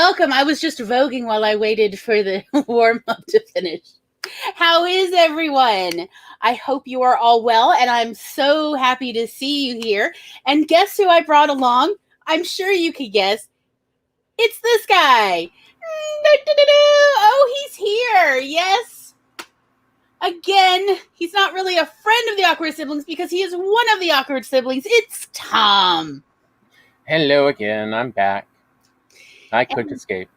welcome. I was just voguing while I waited for the warm-up to finish. How is everyone? I hope you are all well, and I'm so happy to see you here. And guess who I brought along? I'm sure you could guess. It's this guy. Oh, he's here. Yes. Again, he's not really a friend of the Awkward Siblings because he is one of the Awkward Siblings. It's Tom. Hello again. I'm back. I couldn't escape.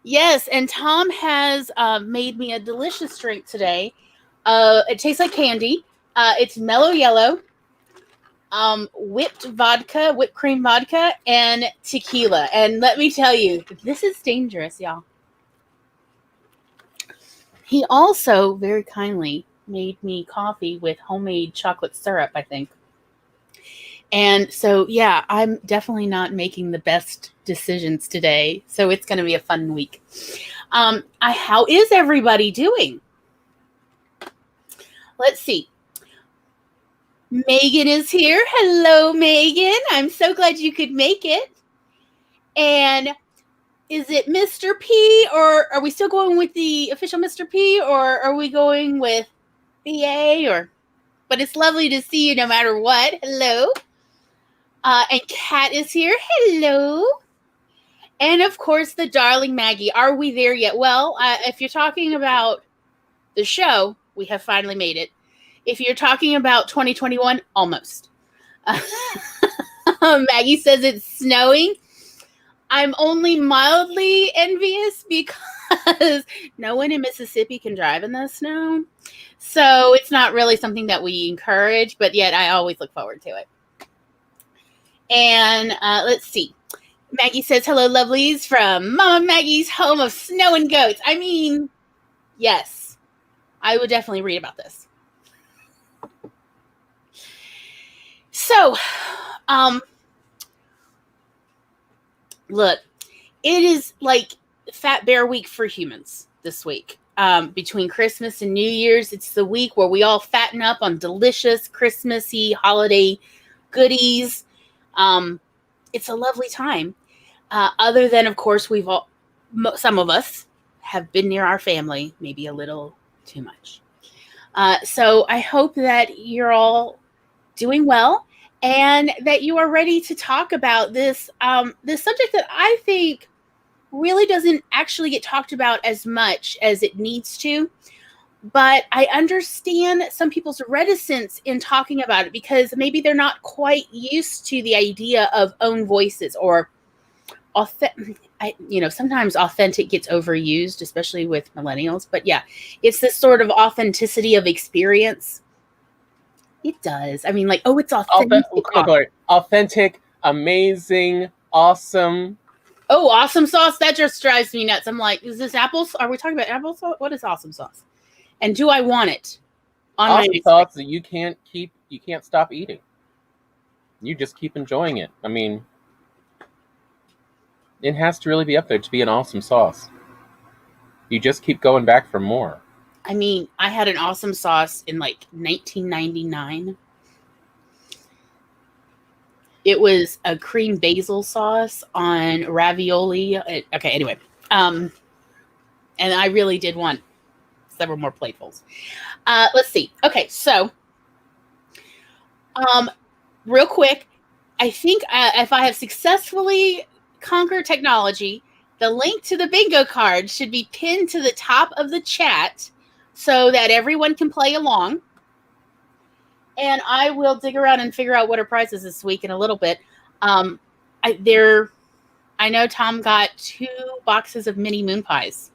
Yes, and Tom has made me a delicious drink today. It tastes like candy. It's mellow yellow, whipped cream vodka, and tequila. And let me tell you, this is dangerous, y'all. He also very kindly made me coffee with homemade chocolate syrup, I think. And so, yeah, I'm definitely not making the best decisions today. So it's going to be a fun week. How is everybody doing? Let's see. Megan is here. Hello, Megan. I'm so glad you could make it. And is it Mr. P, or are we still going with the official Mr. P, or are we going with BA? But it's lovely to see you no matter what. Hello. And Kat is here. Hello. And of course, the darling Maggie. Are we there yet? Well, if you're talking about the show, we have finally made it. If you're talking about 2021, almost. Maggie says it's snowing. I'm only mildly envious because no one in Mississippi can drive in the snow. So it's not really something that we encourage, but yet I always look forward to it. And let's see. Maggie says, hello, lovelies, from Mama Maggie's home of snow and goats. I mean, yes, I would definitely read about this. So, look, it is like Fat Bear Week for humans this week. Between Christmas and New Year's, it's the week where we all fatten up on delicious Christmassy holiday goodies. It's a lovely time. Other than, of course, some of us have been near our family, maybe a little too much. So I hope that you're all doing well and that you are ready to talk about this subject that I think really doesn't actually get talked about as much as it needs to. But I understand some people's reticence in talking about it because maybe they're not quite used to the idea of own voices or sometimes authentic gets overused, especially with millennials. But yeah, it's this sort of authenticity of experience. It does. I mean, like, oh, it's authentic. Authentic, amazing, awesome. Oh, awesome sauce. That just drives me nuts. I'm like, is this apples? Are we talking about applesauce? What is awesome sauce? And do I want it? Awesome sauce that you can't stop eating. You just keep enjoying it. I mean, it has to really be up there to be an awesome sauce. You just keep going back for more. I mean, I had an awesome sauce in like 1999. It was a cream basil sauce on ravioli. Okay, anyway. And I really did want several more platefuls. Let's see. Okay, so real quick, I think if I have successfully conquered technology, the link to the bingo card should be pinned to the top of the chat so that everyone can play along. And I will dig around and figure out what our prize is this week in a little bit. I know Tom got 2 boxes of mini moon pies.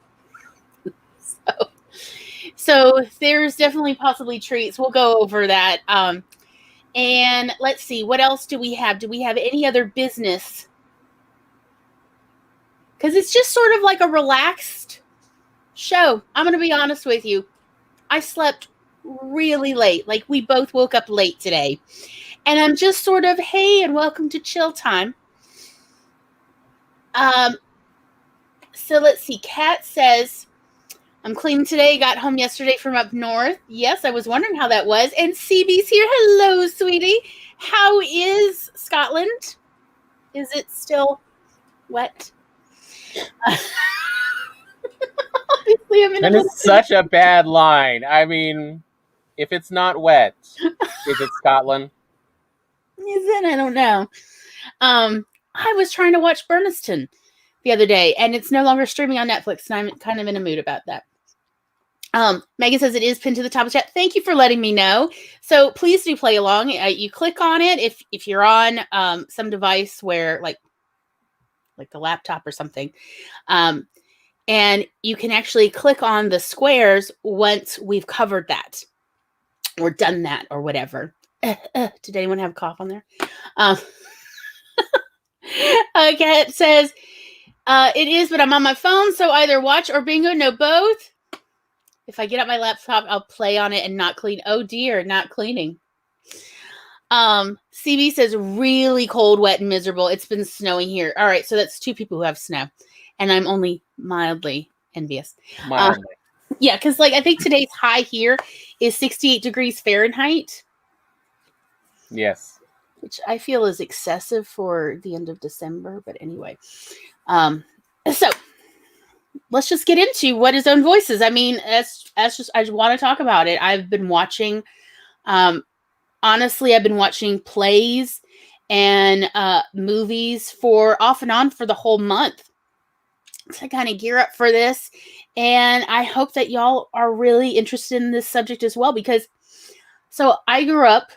So there's definitely possibly treats. We'll go over that. And let's see, what else do we have? Do we have any other business? Because it's just sort of like a relaxed show. I'm going to be honest with you. I slept really late. Like, we both woke up late today. And I'm just sort of, hey, and welcome to chill time. So let's see. Kat says, I'm clean today. Got home yesterday from up north. Yes, I was wondering how that was. And CB's here. Hello, sweetie. How is Scotland? Is it still wet? Obviously, I'm in a And little it's such a bad line. I mean, if it's not wet, is it Scotland? Is it? I don't know. I was trying to watch Burniston the other day, and it's no longer streaming on Netflix, and I'm kind of in a mood about that. Megan says it is pinned to the top of the chat. Thank you for letting me know. So please do play along. You click on it if you're on some device where like the laptop or something, and you can actually click on the squares once we've covered that or done that or whatever. Did anyone have a cough on there? Okay, it says it is, but I'm on my phone, so either watch or bingo. No, both. If I get up my laptop, I'll play on it and not clean. Oh dear, not cleaning. CB says really cold, wet, and miserable. It's been snowing here. All right, so that's 2 people who have snow, and I'm only mildly envious. Mildly. Yeah, because like I think today's high here is 68 degrees Fahrenheit. Yes. Which I feel is excessive for the end of December, but anyway. So let's just get into what is Own Voices. I mean, that's just I just want to talk about it. I've been watching honestly, I've been watching plays and movies for off and on for the whole month to kind of gear up for this. And I hope that y'all are really interested in this subject as well, because so I grew up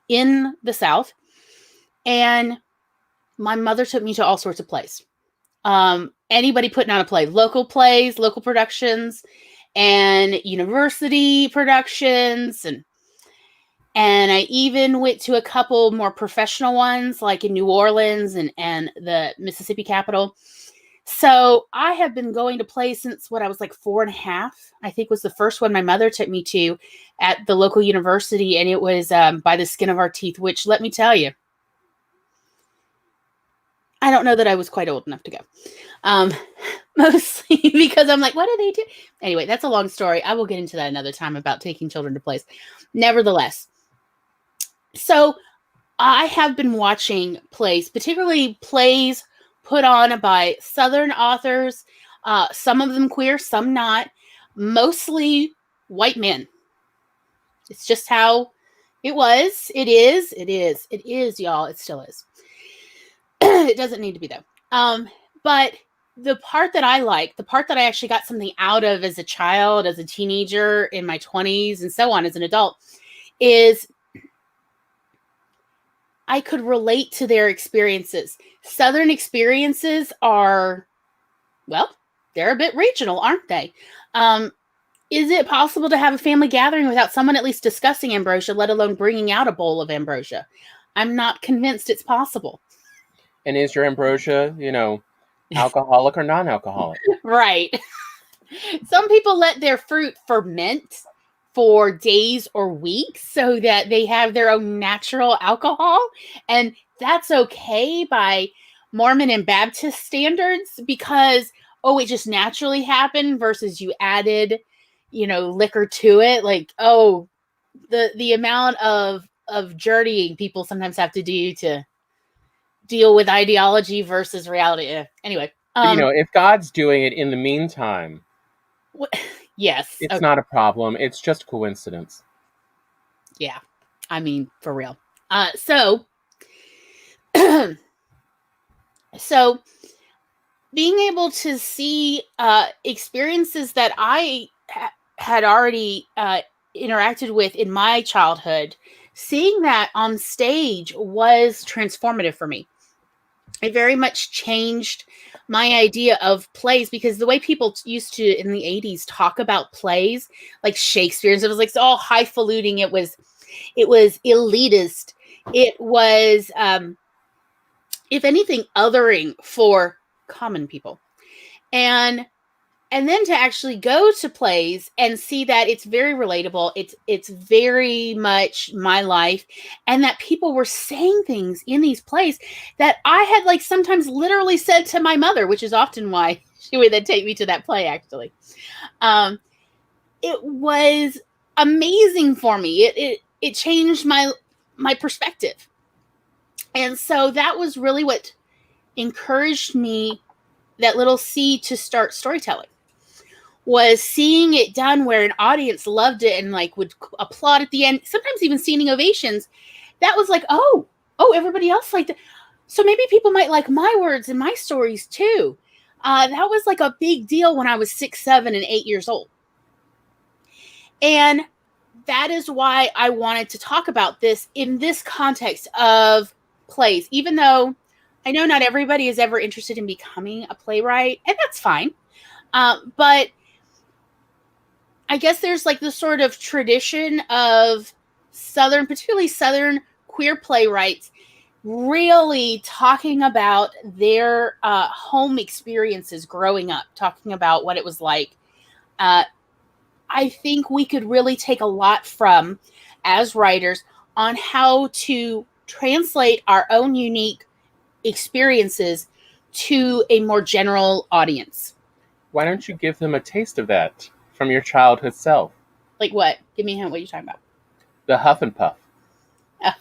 in the South, and my mother took me to all sorts of plays. Anybody putting on a play, local plays, local productions, and university productions, and I even went to a couple more professional ones, like in New Orleans and the Mississippi Capitol. So I have been going to plays since what I was like 4.5, I think was the first one my mother took me to at the local university. And it was By the Skin of Our Teeth, which let me tell you, I don't know that I was quite old enough to go. Mostly because I'm like, what do they do? Anyway, that's a long story. I will get into that another time about taking children to plays. Nevertheless, so I have been watching plays, particularly plays put on by Southern authors, some of them queer, some not, mostly white men. It's just how it was. It is, y'all. It still is. It doesn't need to be though. But the part that I like, the part that I actually got something out of as a child, as a teenager, in my 20s, and so on as an adult, is I could relate to their experiences. Southern experiences are, well, they're a bit regional, aren't they? Is it possible to have a family gathering without someone at least discussing ambrosia, let alone bringing out a bowl of ambrosia? I'm not convinced it's possible. And is your ambrosia, alcoholic or non-alcoholic? Right. Some people let their fruit ferment for days or weeks so that they have their own natural alcohol. And that's okay by Mormon and Baptist standards because, it just naturally happened versus you added, liquor to it. Like, the amount of journeying people sometimes have to do to deal with ideology versus reality. Anyway. If God's doing it in the meantime, yes, it's not a problem. It's just coincidence. Yeah, I mean, for real. So being able to see experiences that I had already interacted with in my childhood, seeing that on stage was transformative for me. It very much changed my idea of plays, because the way people used to in the 80s talk about plays, like Shakespeare's, it was like all highfalutin. It was elitist. It was, if anything, othering for common people. And then to actually go to plays and see that it's very relatable, it's very much my life, and that people were saying things in these plays that I had like sometimes literally said to my mother, which is often why she would then take me to that play, actually. It was amazing for me. It changed my perspective. And so that was really what encouraged me that little seed to start storytelling, was seeing it done where an audience loved it and like would applaud at the end, sometimes even standing ovations. That was like, oh, everybody else liked it. So maybe people might like my words and my stories too. That was like a big deal when I was 6, 7, and 8 years old. And that is why I wanted to talk about this in this context of plays, even though I know not everybody is ever interested in becoming a playwright, and that's fine. But I guess there's like this sort of tradition of Southern, particularly Southern queer playwrights, really talking about their home experiences growing up, talking about what it was like. I think we could really take a lot from, as writers, on how to translate our own unique experiences to a more general audience. Why don't you give them a taste of that from your childhood self? Like what? Give me a hint. What are you talking about? The Huff and Puff. Oh.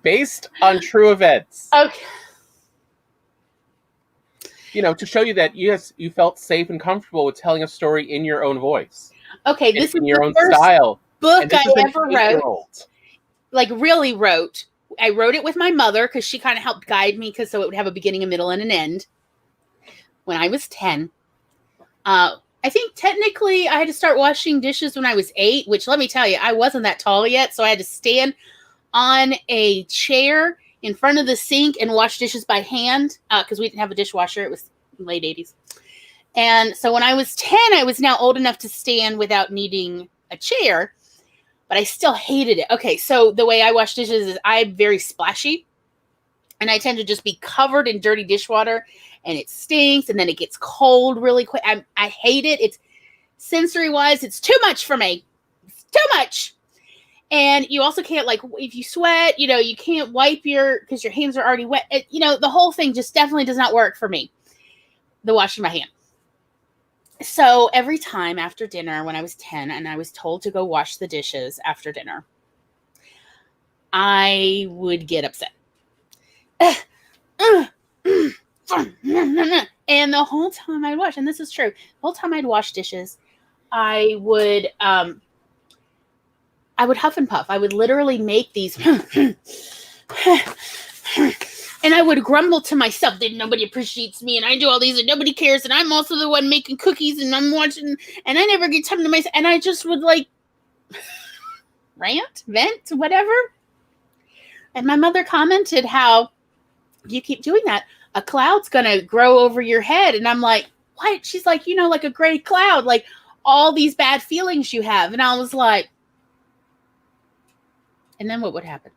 Based on true events. Okay. You know, to show you that, yes, you felt safe and comfortable with telling a story in your own voice. Okay, this is in your the own first style. book I ever wrote. Like, really wrote. I wrote it with my mother because she kind of helped guide me, so it would have a beginning, a middle, and an end. When I was 10. I think technically I had to start washing dishes when I was 8, which, let me tell you, I wasn't that tall yet, so I had to stand on a chair in front of the sink and wash dishes by hand because we didn't have a dishwasher. It was late 80s. And so when I was 10, I was now old enough to stand without needing a chair, but I still hated it. Okay, so the way I wash dishes is I'm very splashy, and I tend to just be covered in dirty dishwater, and it stinks, and then it gets cold really quick. I hate it. It's sensory-wise, it's too much for me. It's too much. And you also can't, like, if you sweat, you know, you can't wipe because your hands are already wet. The whole thing just definitely does not work for me, the washing my hand. So every time after dinner when I was 10 and I was told to go wash the dishes after dinner, I would get upset. And the whole time I'd wash, and this is true, the whole time I'd wash dishes, I would huff and puff. I would literally make these and I would grumble to myself that nobody appreciates me and I do all these and nobody cares and I'm also the one making cookies and I'm watching and I never get time to myself, and I just would like rant, vent, whatever. And my mother commented how you keep doing that, a cloud's gonna grow over your head. And I'm like, what? She's like, like a gray cloud, like all these bad feelings you have. And I was like, and then what would happen?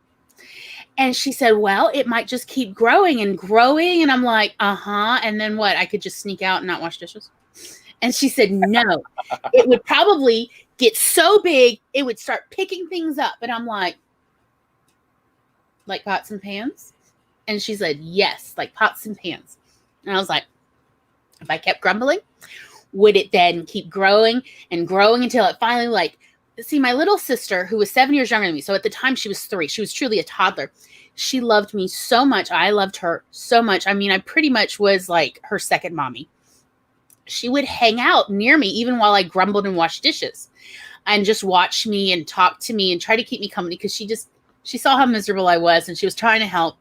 And she said, well, it might just keep growing and growing. And I'm like, and then what? I could just sneak out and not wash dishes? And she said, no, it would probably get so big, it would start picking things up. And I'm like pots and pans? And she said, yes, like pots and pans. And I was like, if I kept grumbling, would it then keep growing and growing until it finally see, my little sister, who was 7 years younger than me, so at the time she was 3, she was truly a toddler. She loved me so much. I loved her so much. I mean, I pretty much was like her second mommy. She would hang out near me even while I grumbled and washed dishes and just watch me and talk to me and try to keep me company because she saw how miserable I was and she was trying to help.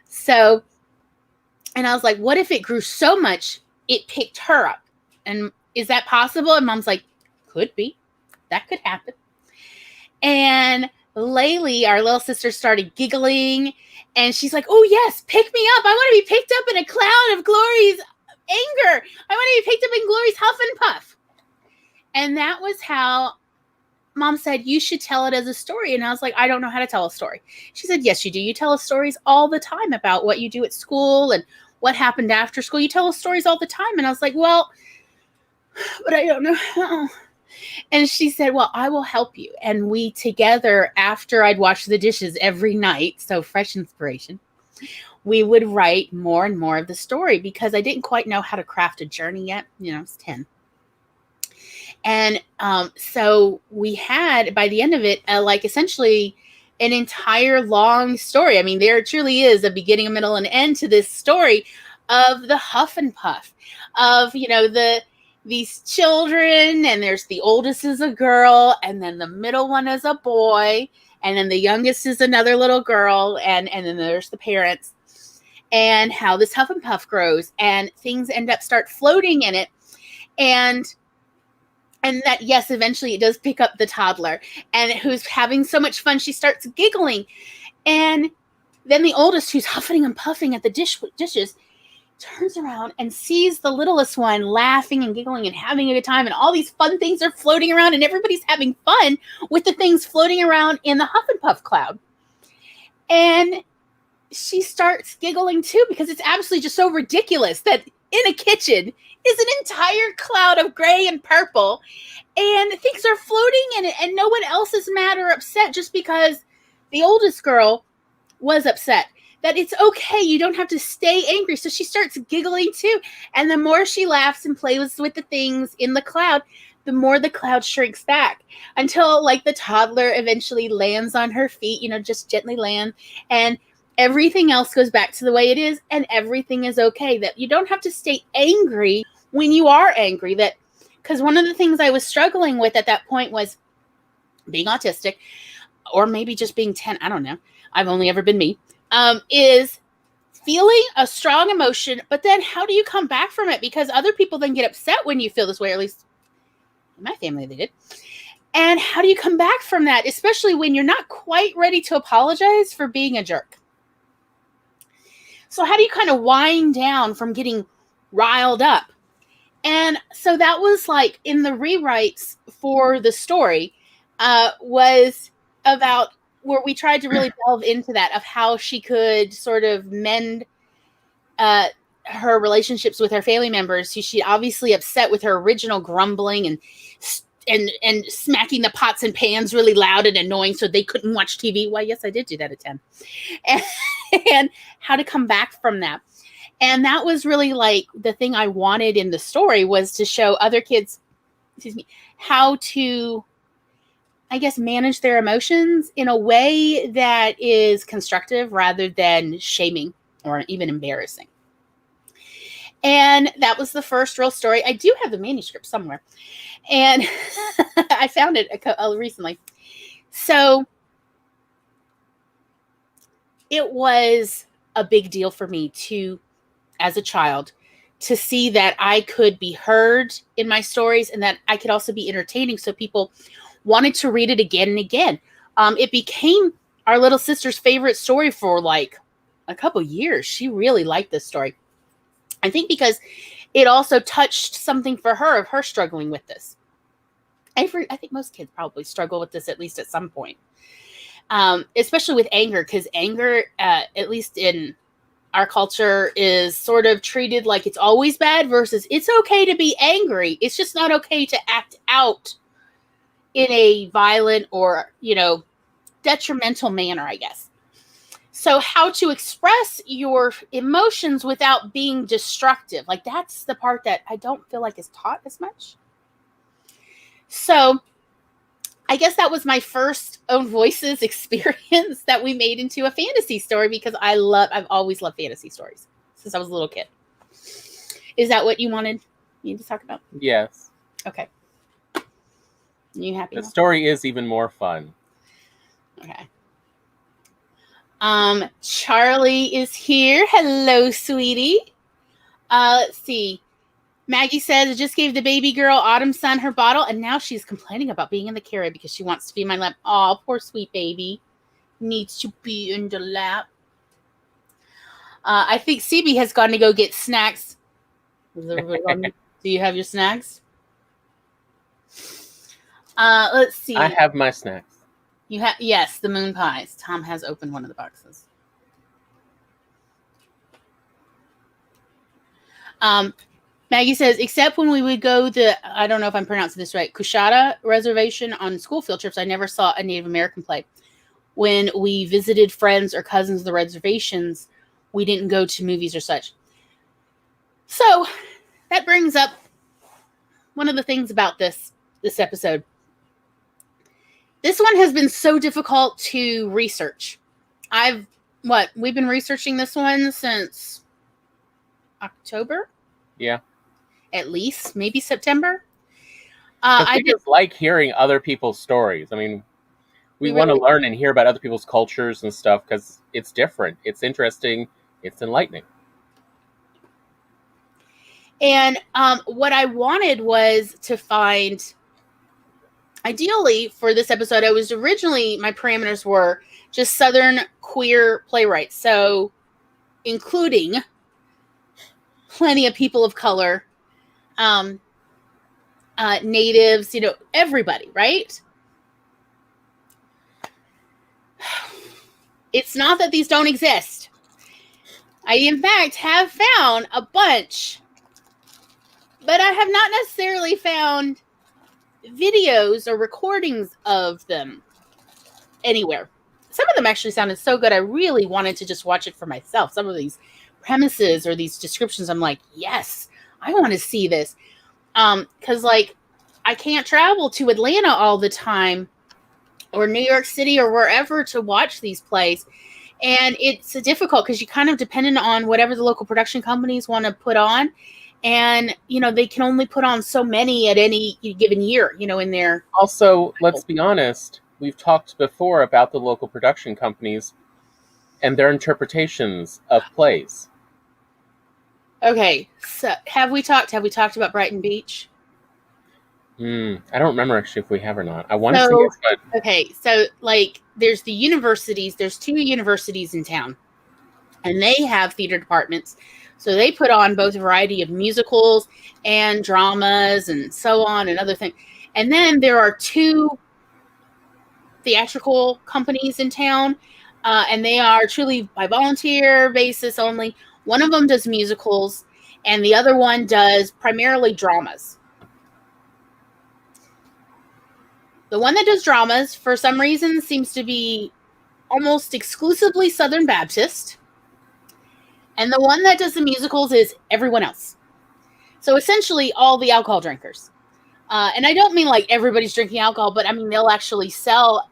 So, and I was like, what if it grew so much it picked her up? And is that possible? And Mom's like, could be. That could happen. And Laylee, our little sister, started giggling. And she's like, oh, yes, pick me up. I want to be picked up in a cloud of Glory's anger. I want to be picked up in Glory's huff and puff. And that was how Mom said, you should tell it as a story. And I was like, I don't know how to tell a story. She said, yes, you do. You tell us stories all the time about what you do at school and what happened after school. You tell us stories all the time. And I was like, well, but I don't know how. And she said, well, I will help you. And we together, after I'd wash the dishes every night, so fresh inspiration, we would write more and more of the story because I didn't quite know how to craft a journey yet. I was 10. And so we had, by the end of it, essentially an entire long story. I mean, there truly is a beginning, a middle, and end to this story of the huff and puff of, these children, and there's the oldest is a girl, and then the middle one is a boy, and then the youngest is another little girl, and then there's the parents, and how this huff and puff grows, and things start floating in it, and that, yes, eventually it does pick up the toddler, and who's having so much fun, she starts giggling, and then the oldest, who's huffing and puffing at the dishes, turns around and sees the littlest one laughing and giggling and having a good time, and all these fun things are floating around, and everybody's having fun with the things floating around in the huff and puff cloud. And she starts giggling too, because it's absolutely just so ridiculous that in a kitchen is an entire cloud of gray and purple, and things are floating in it, and no one else is mad or upset just because the oldest girl was upset. That it's okay, you don't have to stay angry. So she starts giggling too, and the more she laughs and plays with the things in the cloud, the more the cloud shrinks back, until like the toddler eventually lands on her feet, just gently land, and everything else goes back to the way it is, and everything is okay. That you don't have to stay angry when you are angry. That, because one of the things I was struggling with at that point was being autistic, or maybe just being 10. I don't know. I've only ever been me. Is feeling a strong emotion, but then how do you come back from it? Because other people then get upset when you feel this way, or at least in my family they did. And how do you come back from that, especially when you're not quite ready to apologize for being a jerk? So how do you kind of wind down from getting riled up? And so that was like in the rewrites for the story, was about where we tried to really delve into that, of how she could sort of mend her relationships with her family members, who she obviously upset with her original grumbling and smacking the pots and pans really loud and annoying so they couldn't watch TV. Why, yes, I did do that at 10. And how to come back from that. And that was really like the thing I wanted in the story, was to show other kids, how to, I guess, manage their emotions in a way that is constructive rather than shaming or even embarrassing. And that was the first real story. I do have the manuscript somewhere, and I found it recently. So it was a big deal for me to, as a child, to see that I could be heard in my stories, and that I could also be entertaining, so people wanted to read it again and again. It became our little sister's favorite story for like a couple years. She really liked this story. I think because it also touched something for her, of her struggling with this. I think most kids probably struggle with this at least at some point, especially with anger, because anger, at least in our culture, is sort of treated like it's always bad, versus it's okay to be angry. It's just not okay to act out in a violent or, detrimental manner, I guess. So how to express your emotions without being destructive. Like, that's the part that I don't feel like is taught as much. So I guess that was my first Own Voices experience that we made into a fantasy story, because I've always loved fantasy stories since I was a little kid. Is that what you wanted me to talk about? Yes. Okay. You happy? The story is even more fun. Okay. Charlie is here. Hello, sweetie. Let's see. Maggie says, I just gave the baby girl Autumn's son her bottle, and now she's complaining about being in the carrier because she wants to be in my lap. Oh, poor sweet baby. Needs to be in the lap. I think CB has gone to go get snacks. Do you have your snacks? Let's see. I have my snacks. You have, yes, the moon pies. Tom has opened one of the boxes. Maggie says, except when we would go I don't know if I'm pronouncing this right, Kushada Reservation on school field trips, I never saw a Native American play. When we visited friends or cousins of the reservations, we didn't go to movies or such. So that brings up one of the things about this episode. This one has been so difficult to research. We've been researching this one since October. Yeah. At least, maybe September. We just like hearing other people's stories. I mean, we want to learn and hear about other people's cultures and stuff because it's different. It's interesting. It's enlightening. And what I wanted was to find, ideally for this episode, my parameters were just Southern queer playwrights. So including plenty of people of color, natives, everybody, right? It's not that these don't exist. I, in fact, have found a bunch, but I have not necessarily found videos or recordings of them anywhere. Some of them actually sounded so good, I really wanted to just watch it for myself. Some of these premises or these descriptions, I'm like, yes, I want to see this. Because, I can't travel to Atlanta all the time or New York City or wherever to watch these plays. And it's difficult because you're kind of dependent on whatever the local production companies want to put on. And, they can only put on so many at any given year, in their... Also, let's be honest, we've talked before about the local production companies and their interpretations of plays. Okay, so have we talked about Brighton Beach? I don't remember actually if we have or not. I want to see it, but... Okay, so there's the universities. There's 2 universities in town, and they have theater departments. So they put on both a variety of musicals and dramas and so on and other things. And then there are 2 theatrical companies in town, and they are truly by volunteer basis only. One of them does musicals, and the other one does primarily dramas. The one that does dramas, for some reason, seems to be almost exclusively Southern Baptist. And the one that does the musicals is everyone else. So essentially all the alcohol drinkers. And I don't mean everybody's drinking alcohol, but I mean they'll actually sell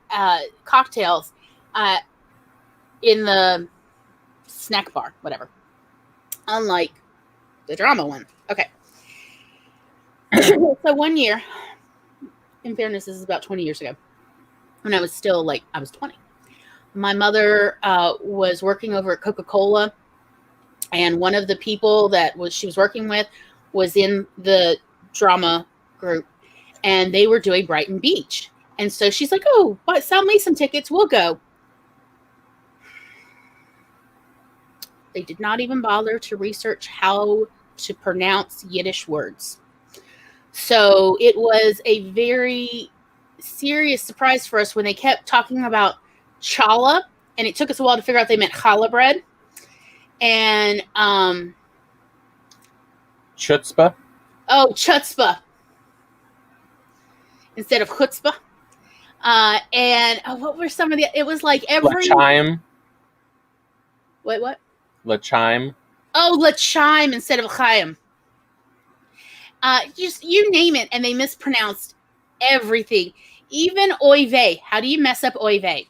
cocktails in the snack bar, whatever. Unlike the drama one. Okay. So one year, in fairness, this is about 20 years ago, when I was still I was 20. My mother was working over at Coca-Cola, and one of the people that she was working with was in the drama group, and they were doing Brighton Beach. And so she's like, oh, sell me some tickets, we'll go. They did not even bother to research how to pronounce Yiddish words. So it was a very serious surprise for us when they kept talking about challah, and it took us a while to figure out they meant challah bread. And chutzpah. Oh, chutzpah instead of chutzpah. And what were some of the? It was every Lachime. Wait, what? Lachime. Oh, lachime instead of chaim. Just you name it, and they mispronounced everything. Even oy vey. How do you mess up oy vey?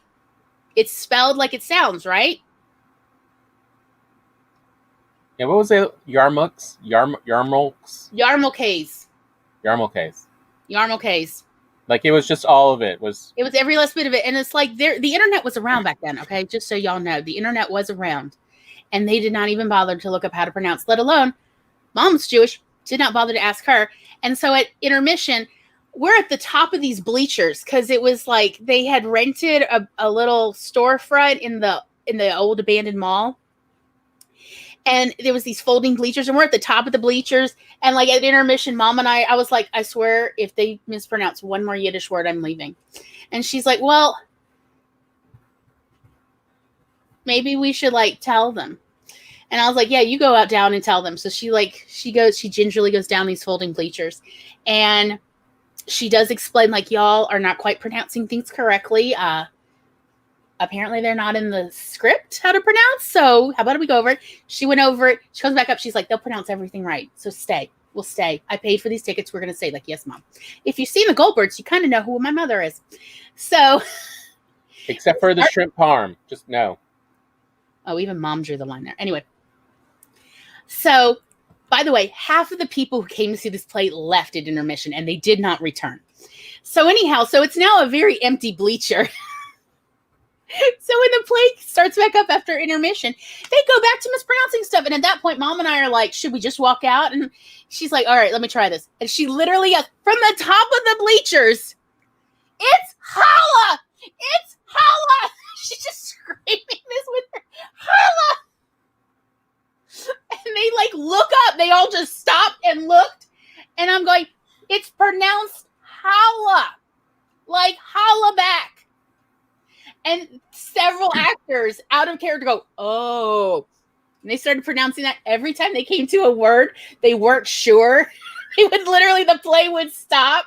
It's spelled like it sounds, right? Yeah, what was it? Yarmulkes? Yarmulkes? Yarmulkes. Yarmulkes. Yarmulkes. It was just all of it. It was every last bit of it. And it's the internet was around back then, okay? Just so y'all know. The internet was around. And they did not even bother to look up how to pronounce, let alone, Mom's Jewish, did not bother to ask her. And so at intermission, we're at the top of these bleachers because it was they had rented a little storefront in the old abandoned mall. And there was these folding bleachers, and we're at the top of the bleachers. And at intermission, Mom and I was like, I swear, if they mispronounce one more Yiddish word, I'm leaving. And she's like, well, maybe we should tell them. And I was like, yeah, you go out down and tell them. So she gingerly goes down these folding bleachers, and she does explain y'all are not quite pronouncing things correctly. Apparently they're not in the script how to pronounce. So how about we go over it? She went over it. She comes back up. She's like, they'll pronounce everything right. So stay. We'll stay. I paid for these tickets. We're going to stay. Yes, Mom. If you've seen the Goldbergs, you kind of know who my mother is. So. Except for the shrimp parm. Just no. Oh, even Mom drew the line there. Anyway. So By the way, half of the people who came to see this play left at intermission, and they did not return. So anyhow, so it's now a very empty bleacher. So when the play starts back up after intermission, they go back to mispronouncing stuff. And at that point, Mom and I are like, should we just walk out? And she's like, all right, let me try this. And she literally, from the top of the bleachers, it's holla! It's holla! She's just screaming this with her, holla! And they like look up. They all just stopped and looked. And I'm going, it's pronounced holla. Like holla back. And several actors out of character go, oh. And they started pronouncing that every time they came to a word they weren't sure. They would literally, the play would stop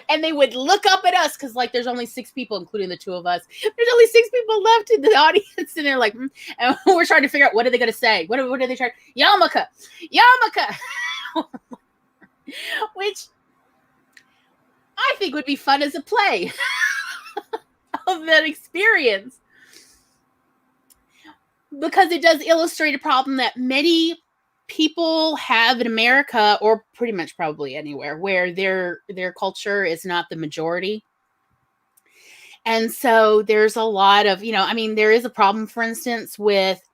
and they would look up at us because, like, there's only 6 people, including the 2 of us. There's only 6 people left in the audience. And they're like, and we're trying to figure out what are they going to say? What are they trying? Yarmulke. Which I think would be fun as a play. Of that experience, because it does illustrate a problem that many people have in America, or pretty much probably anywhere, where their culture is not the majority. And so there's a lot of, there is a problem, for instance, with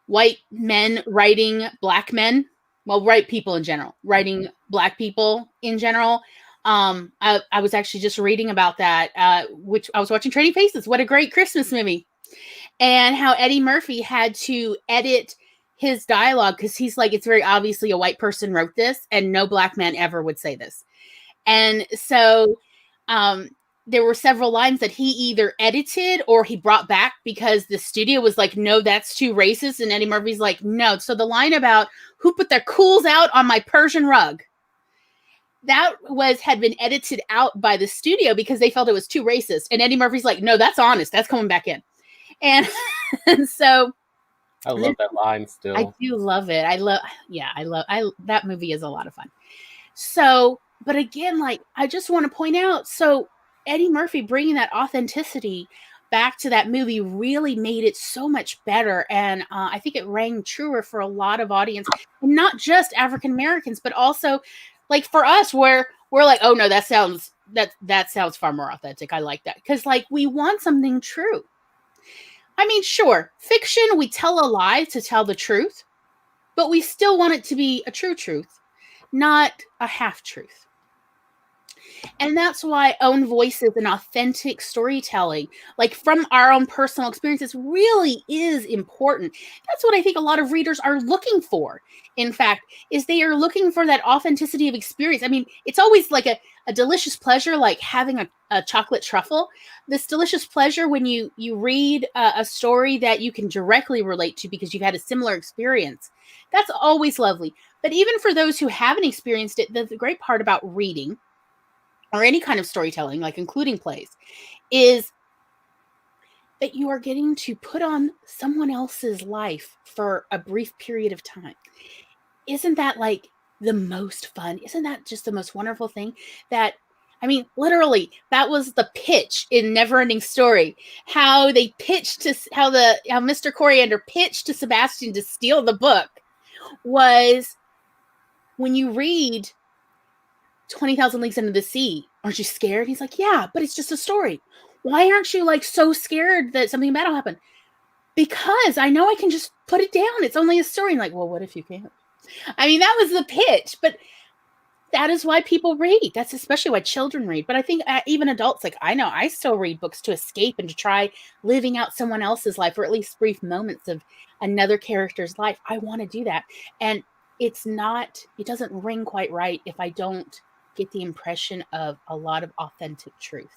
white men writing black men, white people in general, writing black people in general. I was actually just reading about that, which I was watching Trading Faces. What a great Christmas movie. And how Eddie Murphy had to edit his dialogue because he's like, it's very obviously a white person wrote this and no black man ever would say this. And so there were several lines that he either edited or he brought back because the studio was like, no, that's too racist. And Eddie Murphy's like, no. So the line about who put their cools out on my Persian rug, that had been edited out by the studio because they felt it was too racist. And Eddie Murphy's like, no, that's honest. That's coming back in. And so I love that line still. I do love it. That movie is a lot of fun. So, but again, like, I just want to point out, so Eddie Murphy bringing that authenticity back to that movie really made it so much better. And I think it rang truer for a lot of audience, and not just African Americans, but also like for us, where we're like, oh no, that sounds far more authentic. I like that. Because like we want something true. I mean, sure, fiction, we tell a lie to tell the truth, but we still want it to be a true truth, not a half truth. And that's why Own Voices and authentic storytelling, like from our own personal experiences, really is important. That's what I think a lot of readers are looking for. In fact, is they are looking for that authenticity of experience. I mean, it's always like a delicious pleasure, like having a chocolate truffle. This delicious pleasure when you read a story that you can directly relate to because you've had a similar experience. That's always lovely. But even for those who haven't experienced it, the great part about reading or any kind of storytelling, like including plays, is that you are getting to put on someone else's life for a brief period of time. Isn't that like the most fun? Isn't that just the most wonderful thing? That, I mean, literally, that was the pitch in Neverending Story. How they pitched to, how Mr. Coriander pitched to Sebastian to steal the book was, when you read 20,000 Leagues Under the Sea, aren't you scared? He's like, yeah, but it's just a story. Why aren't you like so scared that something bad will happen? Because I know I can just put it down. It's only a story. And like, well, what if you can't? I mean, that was the pitch, but that is why people read. That's especially why children read. But I think even adults, like I know I still read books to escape and to try living out someone else's life, or at least brief moments of another character's life. I want to do that. And it doesn't ring quite right if I don't get the impression of a lot of authentic truth.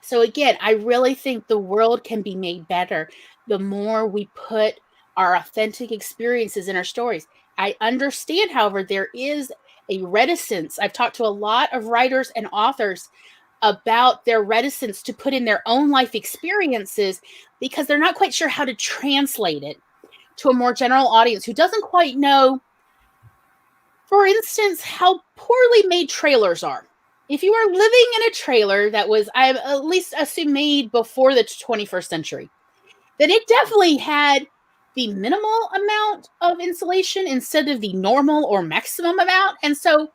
So again, I really think the world can be made better the more we put our authentic experiences in our stories. I understand, however, there is a reticence. I've talked to a lot of writers and authors about their reticence to put in their own life experiences because they're not quite sure how to translate it to a more general audience who doesn't quite know, for instance, how poorly made trailers are. If you are living in a trailer that was, I at least assume, made before the 21st century, then it definitely had the minimal amount of insulation instead of the normal or maximum amount. And so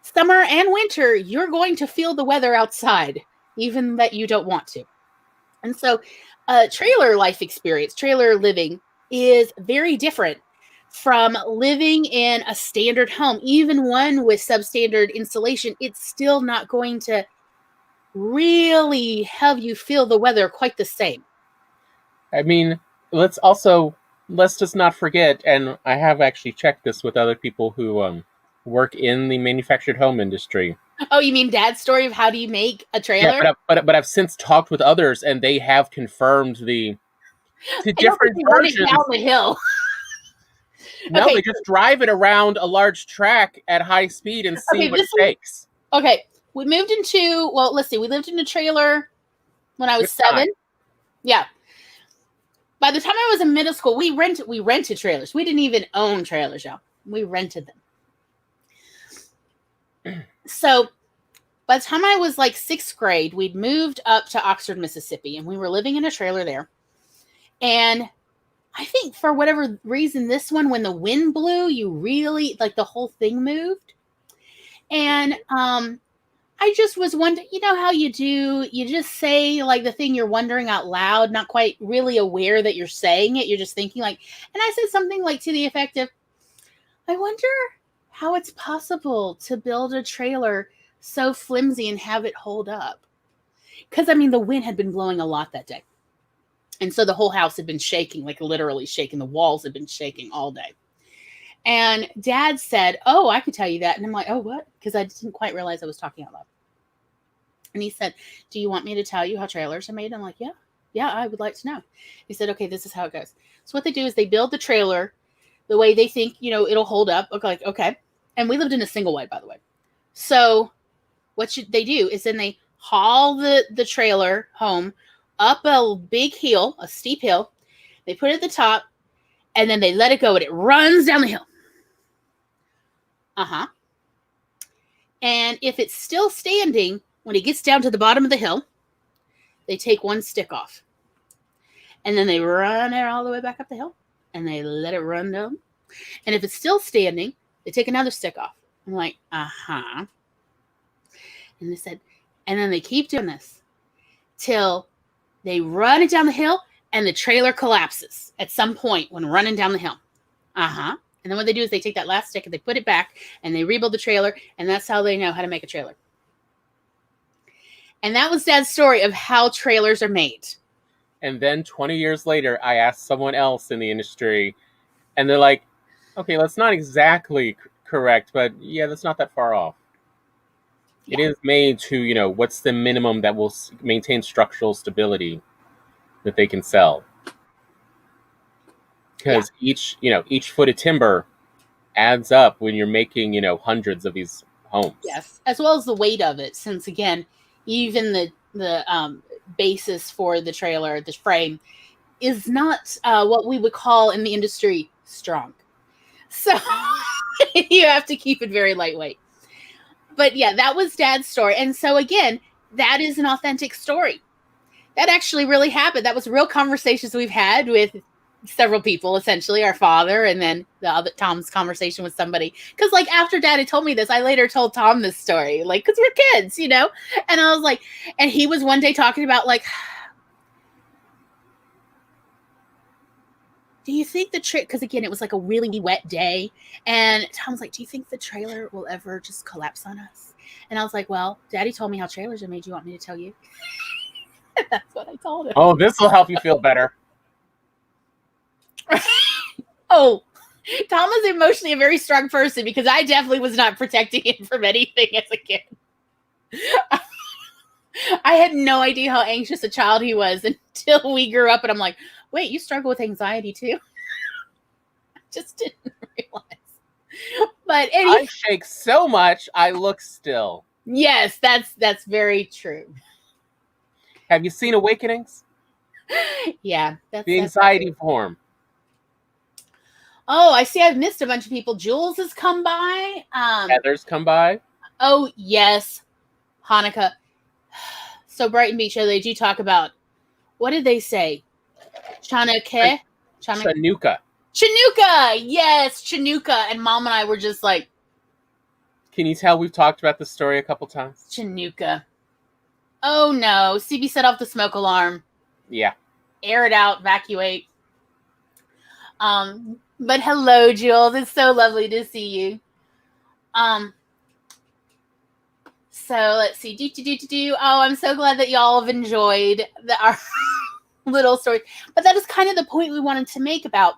summer and winter, you're going to feel the weather outside, even that you don't want to. And so trailer life experience, trailer living is very different from living in a standard home. Even one with substandard insulation, it's still not going to really have you feel the weather quite the same. I mean, let's just not forget, and I have actually checked this with other people who work in the manufactured home industry. Oh, you mean Dad's story of how do you make a trailer? Yeah, but I've since talked with others, and they have confirmed the different versions. Down the hill. No, okay. They just drive it around a large track at high speed and see what shakes. Okay, we moved into, well, let's see, we lived in a trailer when I was 7. Yeah. By the time I was in middle school, we rented trailers. We didn't even own trailers, y'all. We rented them. So by the time I was like 6th grade, we'd moved up to Oxford, Mississippi, and we were living in a trailer there. And I think for whatever reason, this one, when the wind blew, you really, like, the whole thing moved. And I just was wondering, you know how you do, you just say like the thing you're wondering out loud, not quite really aware that you're saying it. You're just thinking like, and I said something like to the effect of, I wonder how it's possible to build a trailer so flimsy and have it hold up. Because, I mean, the wind had been blowing a lot that day. And so the whole house had been shaking, like literally shaking. The walls had been shaking all day. And Dad said, oh, I could tell you that. And I'm like, oh, what? Because I didn't quite realize I was talking out loud. And he said, do you want me to tell you how trailers are made? I'm like, yeah, I would like to know. He said, okay, this is how it goes. So what they do is they build the trailer the way they think, it'll hold up. Okay. And we lived in a single wide, by the way. So what they do is then they haul the trailer home up a big hill, a steep hill. They put it at the top, and then they let it go, and it runs down the hill. And if it's still standing, when it gets down to the bottom of the hill, they take one stick off. And then they run it all the way back up the hill, and they let it run down. And if it's still standing, they take another stick off. I'm like, And they said, and then they keep doing this till they run it down the hill, and the trailer collapses at some point when running down the hill. And then what they do is they take that last stick and they put it back and they rebuild the trailer, and that's how they know how to make a trailer. And that was Dad's story of how trailers are made. And then 20 years later, I asked someone else in the industry, and they're like, okay, that's not exactly correct, but yeah, that's not that far off. Yeah. It is made to, what's the minimum that will maintain structural stability that they can sell. Because each foot of timber adds up when you're making, hundreds of these homes. Yes, as well as the weight of it, since again, even the basis for the trailer, the frame, is not what we would call in the industry strong. So you have to keep it very lightweight. But yeah, that was Dad's story. And so again, that is an authentic story. That actually really happened. That was real conversations we've had with several people, essentially our father, and then the other Tom's conversation with somebody. Because like after Dad had told me this, I later told Tom this story, like, because we're kids, and I was like, and he was one day talking about like, do you think because again, it was like a really wet day, and Tom was like, do you think the trailer will ever just collapse on us? And I was like, well, Daddy told me how trailers are made. You want me to tell you? That's what I told him. Oh, this will help you feel better. Oh, Tom was emotionally a very strong person, because I definitely was not protecting him from anything as a kid. I had no idea how anxious a child he was until we grew up, and I'm like, wait, you struggle with anxiety too? I just didn't realize. But I shake so much, I look still. Yes, that's very true. Have you seen Awakenings? Yeah. The anxiety form. Oh, I see I've missed a bunch of people. Jules has come by. Heather's come by. Oh, yes. Hanukkah. So Brighton Beach, they do talk about, what did they say? Chanukah? Chinooka. Chinooka! Yes, Chinooka. And Mom and I were just like... Can you tell we've talked about this story a couple times? Chinooka. Oh no, CB set off the smoke alarm. Yeah. Air it out, evacuate. But hello, Jules. It's so lovely to see you. So let's see. Oh, I'm so glad that y'all have enjoyed our little story. But that is kind of the point we wanted to make about.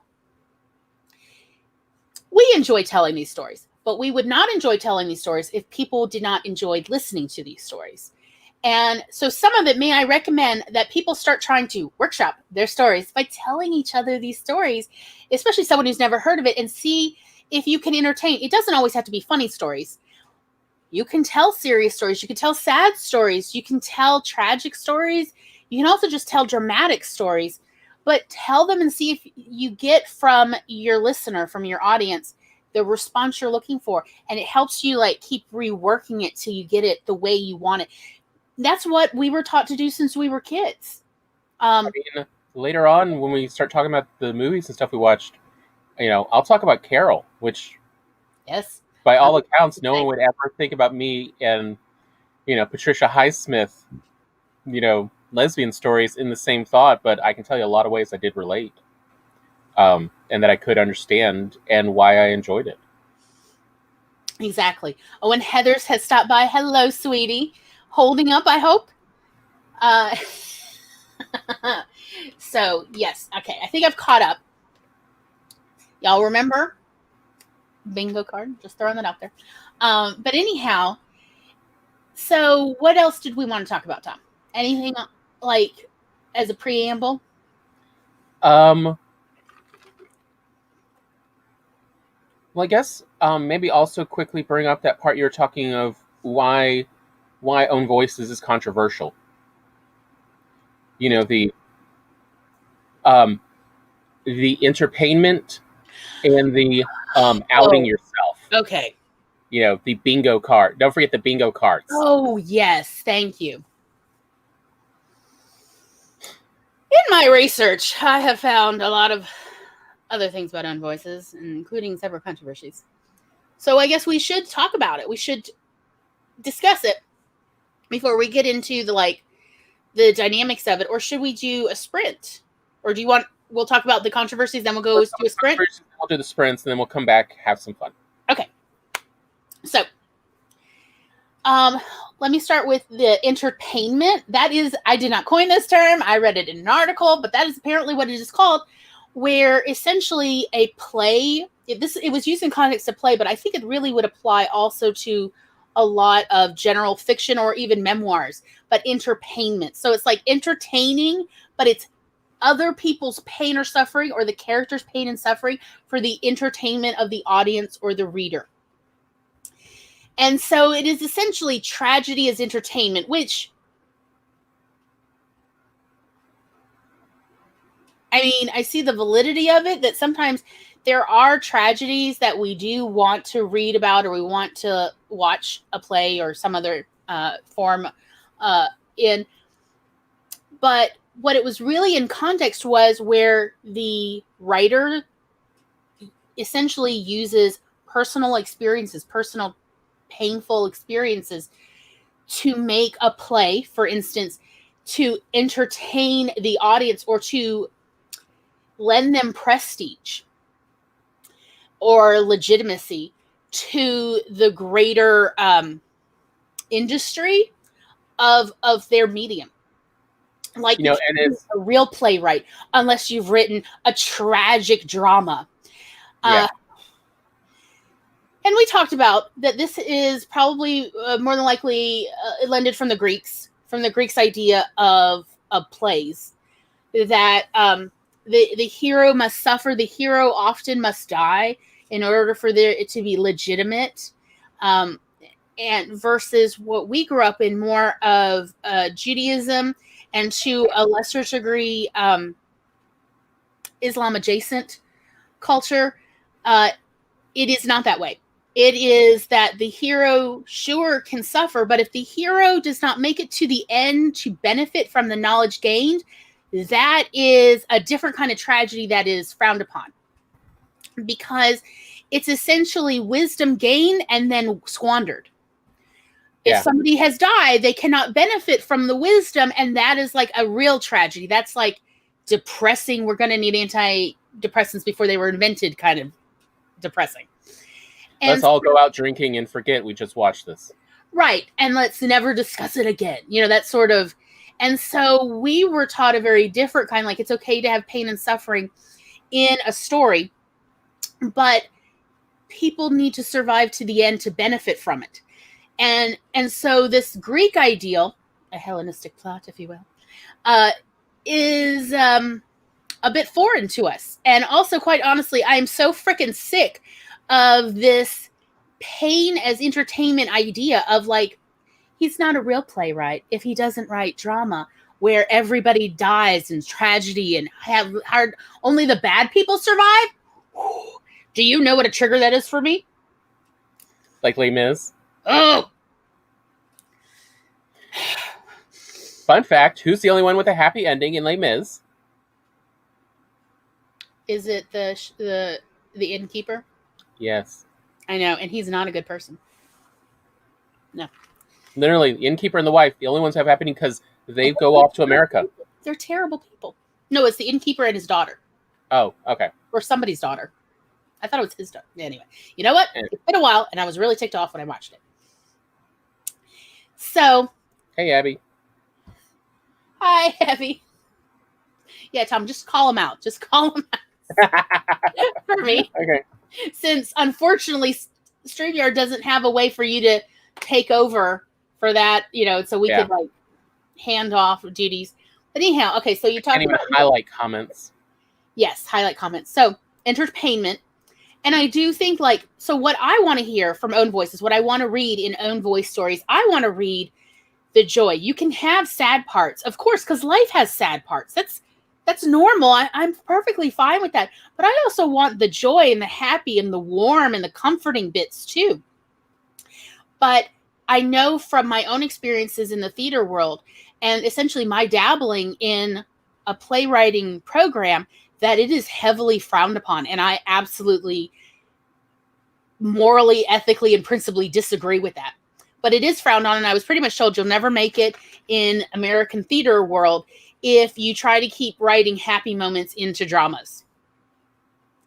We enjoy telling these stories, but we would not enjoy telling these stories if people did not enjoy listening to these stories. And so some of it, may I recommend that people start trying to workshop their stories by telling each other these stories, especially someone who's never heard of it, and see if you can entertain. It doesn't always have to be funny stories. You can tell serious stories. You can tell sad stories. You can tell tragic stories. You can also just tell dramatic stories. But tell them and see if you get from your listener, from your audience, the response you're looking for. And it helps you like keep reworking it till you get it the way you want it. That's what we were taught to do since we were kids. I mean, later on, when we start talking about the movies and stuff we watched, I'll talk about Carol, which, yes, by all accounts, no one would ever think about me and, Patricia Highsmith, lesbian stories in the same thought. But I can tell you a lot of ways I did relate, and that I could understand and why I enjoyed it. Exactly. Oh, and Heather's has stopped by. Hello, sweetie. Holding up, I hope. So, yes. Okay. I think I've caught up. Y'all remember? Bingo card. Just throwing that out there. But anyhow, so what else did we want to talk about, Tom? Anything like as a preamble? Well, I guess maybe also quickly bring up that part you were talking of why Own Voices is controversial. The entertainment and the outing yourself. Okay. The bingo card. Don't forget the bingo cards. Oh, yes. Thank you. In my research, I have found a lot of other things about Own Voices, including several controversies. So I guess we should talk about it. We should discuss it before we get into the dynamics of it. Or should we do a sprint? Or do you want, we'll talk about the controversies, then we'll go do a sprint? We'll do the sprints, and then we'll come back, have some fun. Okay. So, let me start with the entertainment. That is, I did not coin this term. I read it in an article, but that is apparently what it is called, where essentially a play, it was used in context of play, but I think it really would apply also to a lot of general fiction or even memoirs, but entertainment. So it's like entertaining, but it's other people's pain or suffering, or the character's pain and suffering, for the entertainment of the audience or the reader. And so it is essentially tragedy as entertainment, which, I mean, I see the validity of it, that sometimes there are tragedies that we do want to read about, or we want to watch a play or some other form in. But what it was really in context was where the writer essentially uses personal experiences, personal painful experiences, to make a play, for instance, to entertain the audience or to lend them prestige or legitimacy to the greater industry of their medium. Like, and it's a real playwright, unless you've written a tragic drama. Yeah. And we talked about that this is probably more than likely lended from the Greeks idea of plays, that the hero must suffer, the hero often must die in order for it to be legitimate, and versus what we grew up in, more of Judaism, and to a lesser degree Islam adjacent culture. It is not that way. It is that the hero sure can suffer, but if the hero does not make it to the end to benefit from the knowledge gained, that is a different kind of tragedy that is frowned upon, because it's essentially wisdom gained and then squandered. If somebody has died, they cannot benefit from the wisdom, and that is like a real tragedy. That's like depressing. We're going to need antidepressants before they were invented kind of depressing. And let's all go out drinking and forget we just watched this. Right. And let's never discuss it again. You know, that sort of. And so we were taught a very different kind, like it's okay to have pain and suffering in a story, but people need to survive to the end to benefit from it. And so this Greek ideal, a Hellenistic plot, if you will, is a bit foreign to us. And also, quite honestly, I am so freaking sick of this pain as entertainment idea of like, he's not a real playwright if he doesn't write drama where everybody dies and tragedy and only the bad people survive. Do you know what a trigger that is for me? Like Les Mis? Oh. Fun fact, who's the only one with a happy ending in Les Mis? Is it the innkeeper? Yes. I know, and he's not a good person. No. Literally, the innkeeper and the wife, the only ones who have happening because they go off to America. They're terrible people. No, it's the innkeeper and his daughter. Oh, okay. Or somebody's daughter. I thought it was his daughter. Anyway, you know what? It's been a while, and I was really ticked off when I watched it. So. Hey, Abby. Hi, Abby. Yeah, Tom, just call him out. Just call him out for me. Okay. Since, unfortunately, StreamYard doesn't have a way for you to take over for that, you know, so we could, like, hand off duties. But anyhow, okay, so you talked about... highlight comments. Yes, highlight comments. So, entertainment. And I do think, like, so what I want to hear from Own Voices, what I want to read in Own Voice stories, I want to read the joy. You can have sad parts, of course, because life has sad parts. That's normal. I'm perfectly fine with that. But I also want the joy and the happy and the warm and the comforting bits too. But I know from my own experiences in the theater world and essentially my dabbling in a playwriting program that it is heavily frowned upon. And I absolutely morally, ethically, and principally disagree with that. But it is frowned on. And I was pretty much told you'll never make it in American theater world if you try to keep writing happy moments into dramas.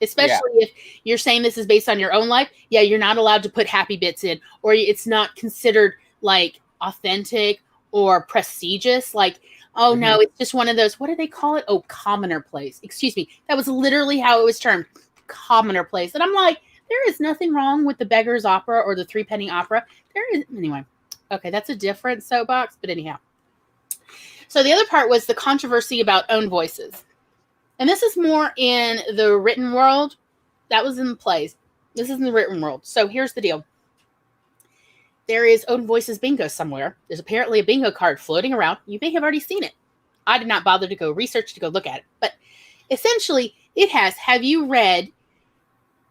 Especially if you're saying this is based on your own life. Yeah, you're not allowed to put happy bits in, or it's not considered like authentic or prestigious. Like, oh no, it's just one of those, what do they call it? Oh, commoner plays. Excuse me. That was literally how it was termed, commoner plays. And I'm like, there is nothing wrong with the Beggar's Opera or the Three Penny Opera. There is, anyway. Okay, that's a different soapbox, but anyhow. So the other part was the controversy about Own Voices. And this is more in the written world. That was in the plays. This is in the written world. So here's the deal. There is Own Voices bingo somewhere. There's apparently a bingo card floating around. You may have already seen it. I did not bother to go research to go look at it. But essentially, it has, have you read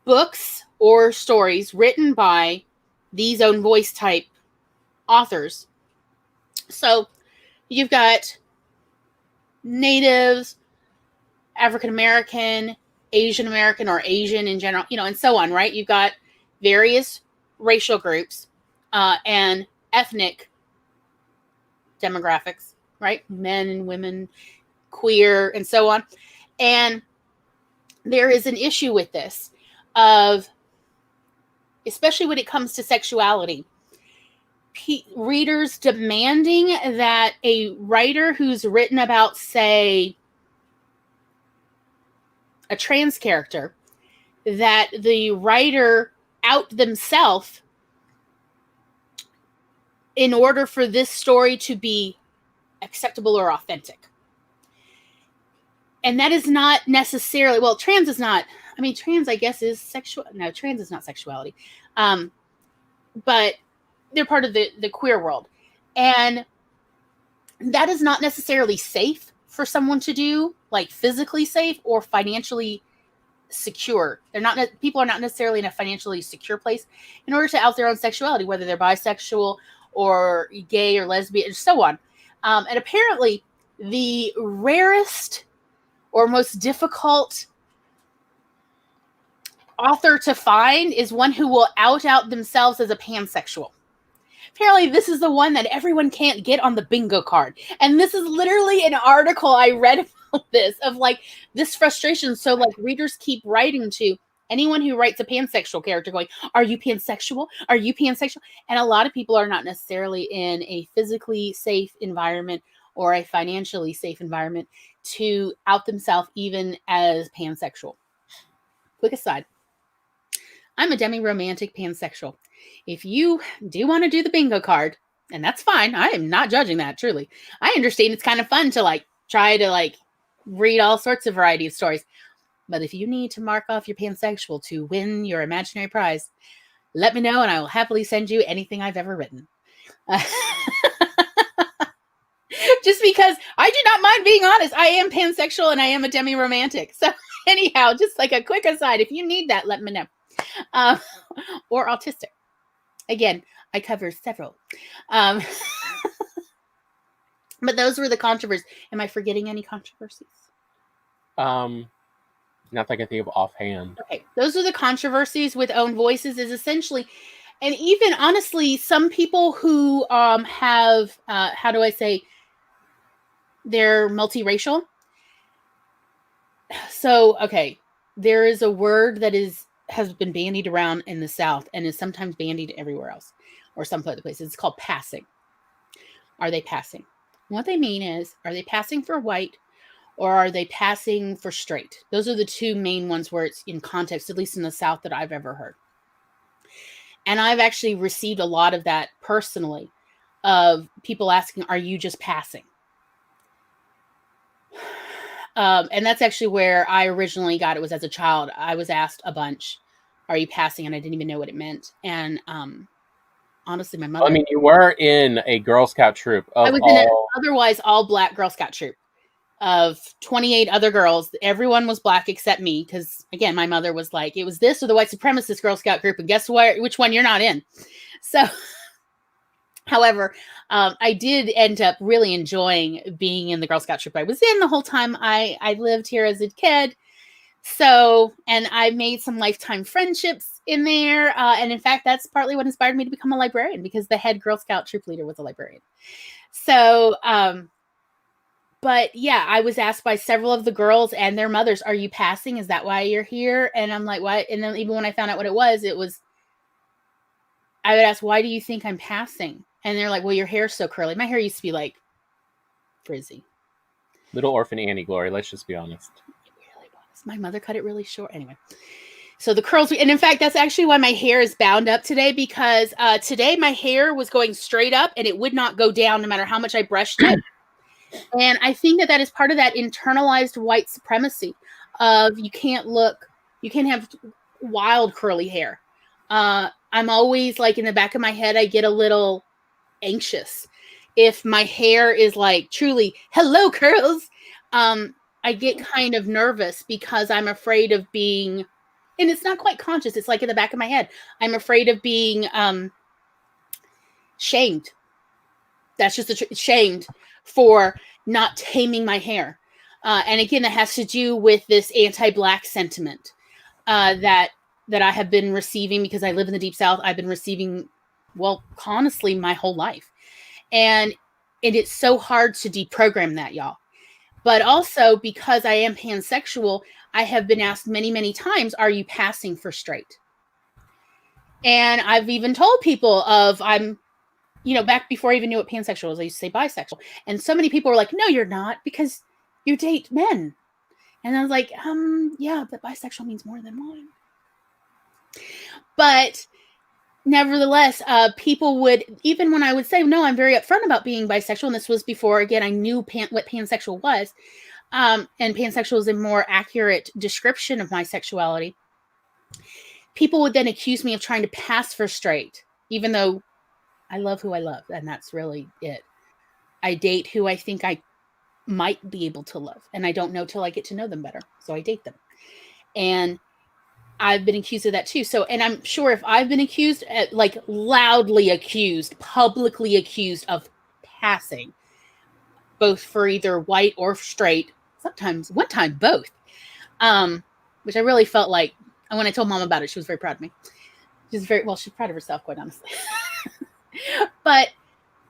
books or stories written by these Own Voice type authors? So you've got natives, African American, Asian American, or Asian in general, you know, and so on, right? You've got various racial groups and ethnic demographics, right? Men and women, queer, and so on. And there is an issue with this of, especially when it comes to sexuality, readers demanding that a writer who's written about, say, a trans character, that the writer out themselves in order for this story to be acceptable or authentic. And that is not necessarily, well, trans is not, I mean, trans, I guess, is sexual. No, trans is not sexuality. But they're part of the queer world. And that is not necessarily safe for someone to do, like physically safe or financially secure. People are not necessarily in a financially secure place in order to out their own sexuality, whether they're bisexual or gay or lesbian and so on. And apparently the rarest or most difficult author to find is one who will out themselves as a pansexual. Apparently, this is the one that everyone can't get on the bingo card. And this is literally an article I read about this, of like this frustration. So like readers keep writing to anyone who writes a pansexual character going, are you pansexual? Are you pansexual? And a lot of people are not necessarily in a physically safe environment or a financially safe environment to out themselves even as pansexual. Quick aside, I'm a demi-romantic pansexual. If you do want to do the bingo card, and that's fine, I am not judging that, truly. I understand it's kind of fun to like try to like read all sorts of variety of stories. But if you need to mark off your pansexual to win your imaginary prize, let me know and I will happily send you anything I've ever written. Just because I do not mind being honest, I am pansexual and I am a demi-romantic. So anyhow, just like a quick aside, if you need that, let me know. Or autistic. Again, I cover several. But those were the controversies. Am I forgetting any controversies? Not that I can think of offhand. Okay, those are the controversies with OwnVoices. Is essentially, and even honestly, some people who have how do I say, they're multiracial. So okay, there is a word that has been bandied around in the South and is sometimes bandied everywhere else or some other places. It's called passing. Are they passing? What they mean is, are they passing for white or are they passing for straight? Those are the two main ones where it's in context, at least in the South, that I've ever heard. And I've actually received a lot of that personally, of people asking, are you just passing? And that's actually where I originally got it, was as a child. I was asked a bunch, are you passing? And I didn't even know what it meant. And honestly, my mother... I mean, you were in a Girl Scout troop. I was in an otherwise all-black Girl Scout troop of 28 other girls. Everyone was black except me because, again, my mother was like, it was this or the white supremacist Girl Scout group, and guess what? Which one you're not in? So... However, I did end up really enjoying being in the Girl Scout troop I was in the whole time I lived here as a kid. So, and I made some lifetime friendships in there. And in fact, that's partly what inspired me to become a librarian, because the head Girl Scout troop leader was a librarian. So, but yeah, I was asked by several of the girls and their mothers, are you passing? Is that why you're here? And I'm like, what? And then even when I found out what it was, I would ask, why do you think I'm passing? And they're like, well, your hair's so curly. My hair used to be like frizzy. Little Orphan Annie, Glory. Let's just be honest. It really was. My mother cut it really short. Anyway, so the curls, and in fact, that's actually why my hair is bound up today, because today my hair was going straight up and it would not go down no matter how much I brushed it. And I think that is part of that internalized white supremacy of you can't have wild curly hair. I'm always like, in the back of my head, I get a little anxious if my hair is like truly hello curls. I get kind of nervous because I'm afraid of being, and it's not quite conscious, it's like in the back of my head, I'm afraid of being shamed. That's just shamed for not taming my hair. And again, that has to do with this anti-black sentiment that I have been receiving, because I live in the Deep South. I've been receiving, well, honestly, my whole life. And it's so hard to deprogram that, y'all. But also, because I am pansexual, I have been asked many, many times, are you passing for straight? And I've even told people I'm, back before I even knew what pansexual was, I used to say bisexual. And so many people were like, no, you're not, because you date men. And I was like, yeah, but bisexual means more than one. But nevertheless, people would, even when I would say, no, I'm very upfront about being bisexual, and this was before, again, I knew what pansexual was, and pansexual is a more accurate description of my sexuality, people would then accuse me of trying to pass for straight, even though I love who I love, and that's really it. I date who I think I might be able to love, and I don't know till I get to know them better, so I date them. And I've been accused of that too. So, and I'm sure if I've been accused, loudly accused, publicly accused of passing, both for either white or straight. Sometimes, one time, both. Which I really felt like, and when I told Mom about it, she was very proud of me. She's proud of herself, quite honestly. But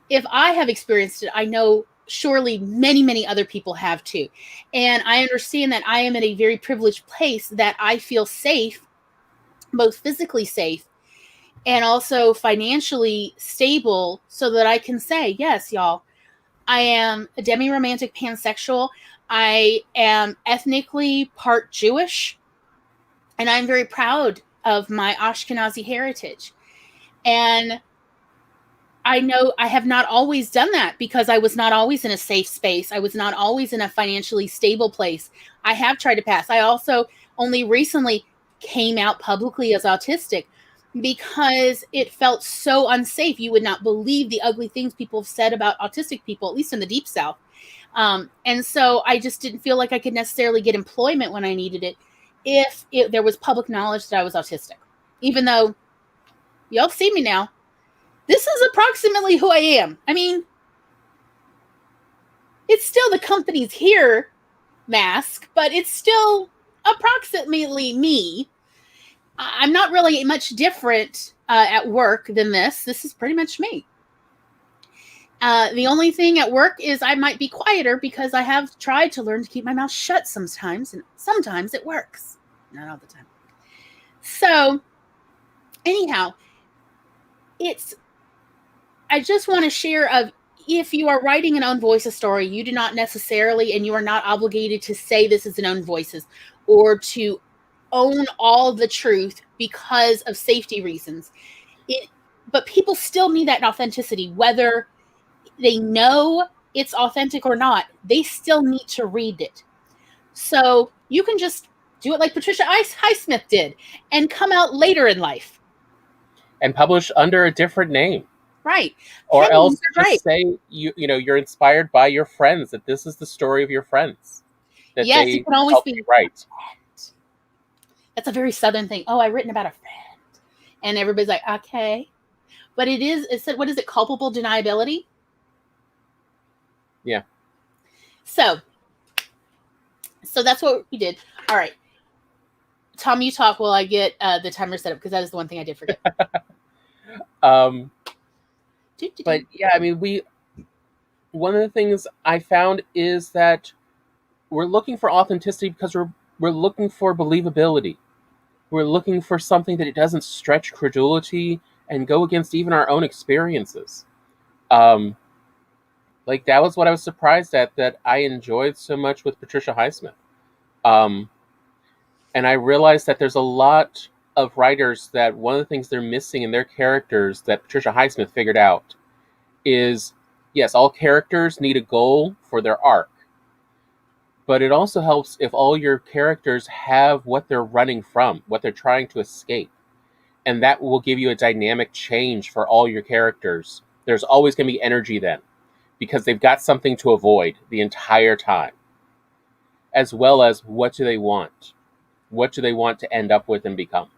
if I have experienced it, I know surely many, many other people have too. And I understand that I am in a very privileged place, that I feel safe, both physically safe and also financially stable, so that I can say, yes, y'all, I am a demi-romantic pansexual. I am ethnically part Jewish, and I'm very proud of my Ashkenazi heritage. And I know I have not always done that, because I was not always in a safe space. I was not always in a financially stable place. I have tried to pass. I also only recently came out publicly as autistic, because it felt so unsafe. You would not believe the ugly things people have said about autistic people, at least in the Deep South. And so I just didn't feel like I could necessarily get employment when I needed it, if there was public knowledge that I was autistic. Even though y'all see me now, this is approximately who I am. I mean, it's still the company's here mask, but it's still approximately me. I'm not really much different at work than this. This is pretty much me. The only thing at work is I might be quieter, because I have tried to learn to keep my mouth shut sometimes, and sometimes it works. Not all the time. So, anyhow, I just want to share if you are writing an Own Voices story, you do not necessarily, and you are not obligated to say this is an Own Voices, or to own all the truth because of safety reasons. But people still need that authenticity, whether they know it's authentic or not. They still need to read it. So you can just do it like Patricia Highsmith did, and come out later in life. And publish under a different name. Right. Or else just say you're inspired by your friends, that this is the story of your friends. That yes, they you can always be right. That's a very Southern thing. Oh, I've written about a friend. And everybody's like, okay. But what is it? Culpable deniability? Yeah. So that's what we did. All right. Tom, you talk while I get the timer set up, because that is the one thing I did forget. But yeah, I mean, one of the things I found is that we're looking for authenticity because we're looking for believability. We're looking for something that it doesn't stretch credulity and go against even our own experiences. Like that was what I was surprised at, that I enjoyed so much with Patricia Highsmith. And I realized that there's a lot of writers that one of the things they're missing in their characters that Patricia Highsmith figured out is, yes, all characters need a goal for their arc. But it also helps if all your characters have what they're running from, what they're trying to escape. And that will give you a dynamic change for all your characters. There's always going to be energy then, because they've got something to avoid the entire time. As well as, what do they want? What do they want to end up with and become?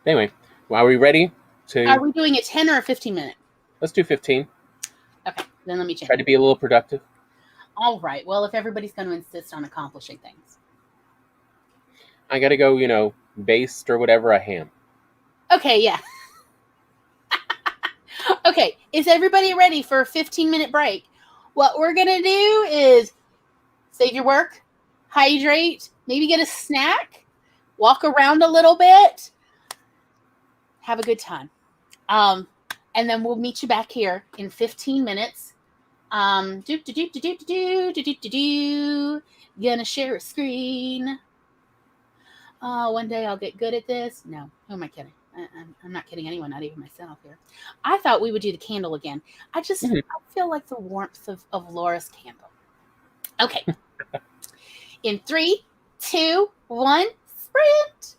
Anyway, are we ready to... Are we doing a 10 or a 15 minute? Let's do 15. Okay, then let me change. Try to be a little productive. All right. Well, if everybody's going to insist on accomplishing things. I got to go, based or whatever, a ham. Okay, yeah. Okay, is everybody ready for a 15-minute break? What we're going to do is save your work, hydrate, maybe get a snack, walk around a little bit, have a good time. And then we'll meet you back here in 15 minutes. Gonna share a screen. One day I'll get good at this. No, who am I kidding? I'm not kidding anyone, not even myself here. I thought we would do the candle again. I feel like the warmth of Laura's candle. Okay. In 3, 2, 1, sprint.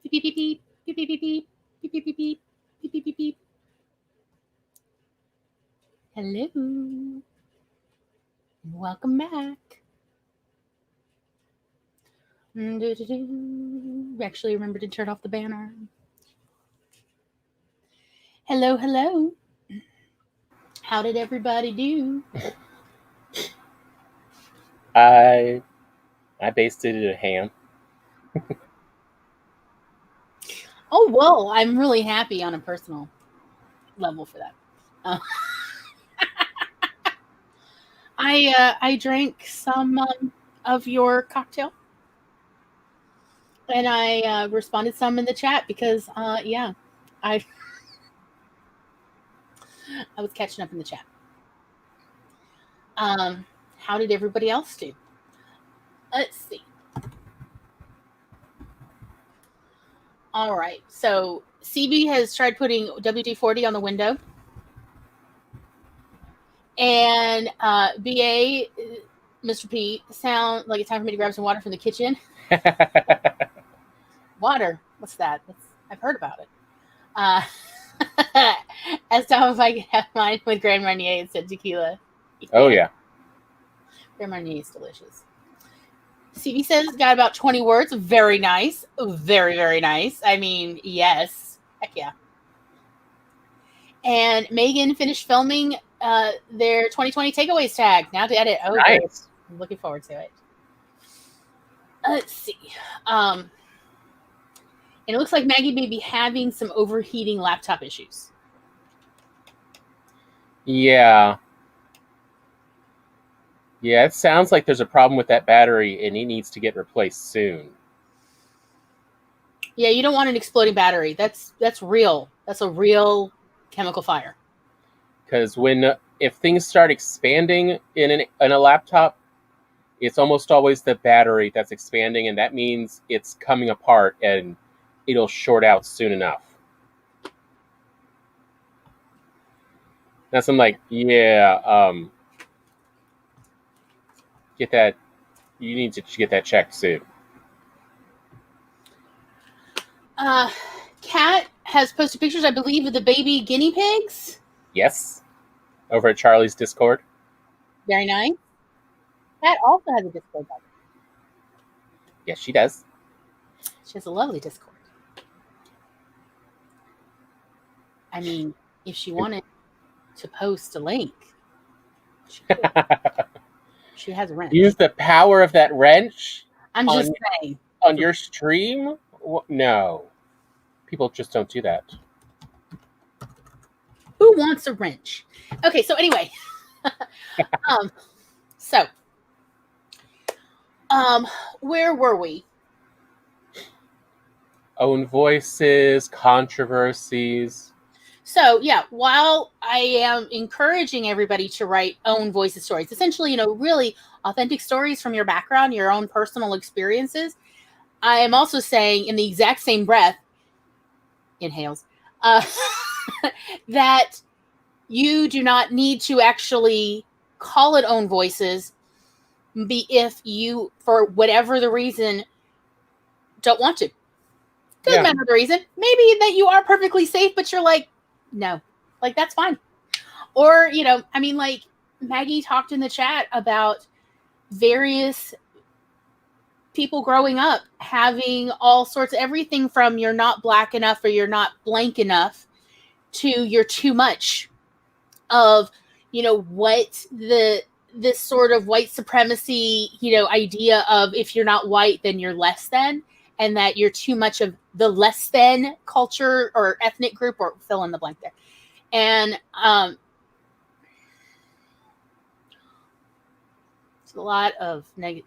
Beep, beep, beep, beep, beep, beep, beep, beep, beep, beep, beep, beep, beep, beep, beep. Hello. And welcome back. Actually, remember to turn off the banner. Hello, hello. How did everybody do? I basted a ham. Oh, well, I'm really happy on a personal level for that. I drank some of your cocktail, and I responded some in the chat because yeah, I I was catching up in the chat. How did everybody else do? Let's see. All right, so CB has tried putting WD-40 on the window, and BA, Mr. P, sound like it's time for me to grab some water from the kitchen. Water? What's that? I've heard about it. As Tom, if I could have mine with Grand Marnier instead of tequila. Oh yeah. Grand Marnier is delicious. CB says got about 20 words. Very nice. Very, very nice. I mean, yes. Heck yeah. And Megan finished filming their 2020 takeaways tag. Now to edit. Oh, Nice. I'm looking forward to it. Let's see. And it looks like Maggie may be having some overheating laptop issues. Yeah. Yeah, it sounds like there's a problem with that battery and it needs to get replaced soon. Yeah, you don't want an exploding battery. That's real. That's a real chemical fire. Because if things start expanding in a laptop, it's almost always the battery that's expanding, and that means it's coming apart and it'll short out soon enough. That's I'm like, yeah, get that. You need to get that checked soon. Kat has posted pictures, I believe, of the baby guinea pigs. Yes, over at Charlie's Discord. Very nice. Kat also has a Discord. Yes, she does. She has a lovely Discord. I mean, if she wanted to post a link, she has a wrench. Use the power of that wrench. I'm just saying. On your stream? No. People just don't do that. Who wants a wrench? Okay, so anyway. Where were we? Own voices, controversies. So, yeah, while I am encouraging everybody to write own voices stories, essentially, really authentic stories from your background, your own personal experiences, I am also saying in the exact same breath, inhales, that you do not need to actually call it own voices if you, for whatever the reason, don't want to. Doesn't matter the reason. Maybe that you are perfectly safe, but you're like, no, like that's fine. Or, I mean, like Maggie talked in the chat about various people growing up having all sorts of everything from you're not black enough or you're not blank enough to you're too much of, what this sort of white supremacy, idea of if you're not white, then you're less than, and that you're too much of the less than culture or ethnic group, or fill in the blank there. And it's a lot of negative.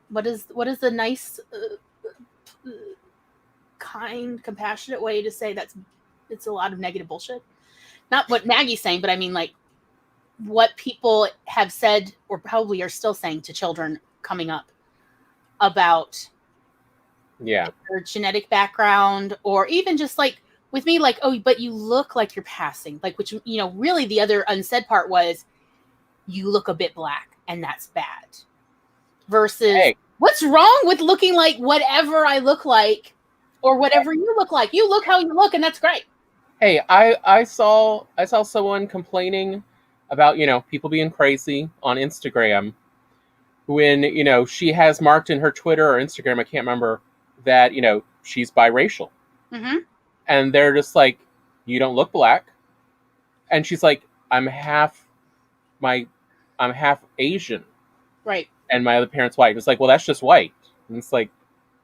What is the nice, kind, compassionate way to say it's a lot of negative bullshit? Not what Maggie's saying, but I mean, like, what people have said or probably are still saying to children coming up about their genetic background, or even just like with me, like, oh, but you look like you're passing, like, which, really the other unsaid part was you look a bit black and that's bad versus what's wrong with looking like whatever I look like or whatever you look like. You look how you look, and that's great. Hey, I saw someone complaining about, people being crazy on Instagram when, she has marked in her Twitter or Instagram, I can't remember, that, she's biracial. Mm-hmm. And they're just like, you don't look black. And she's like, I'm half Asian. Right. And my other parent's white. It's like, well, that's just white. And it's like,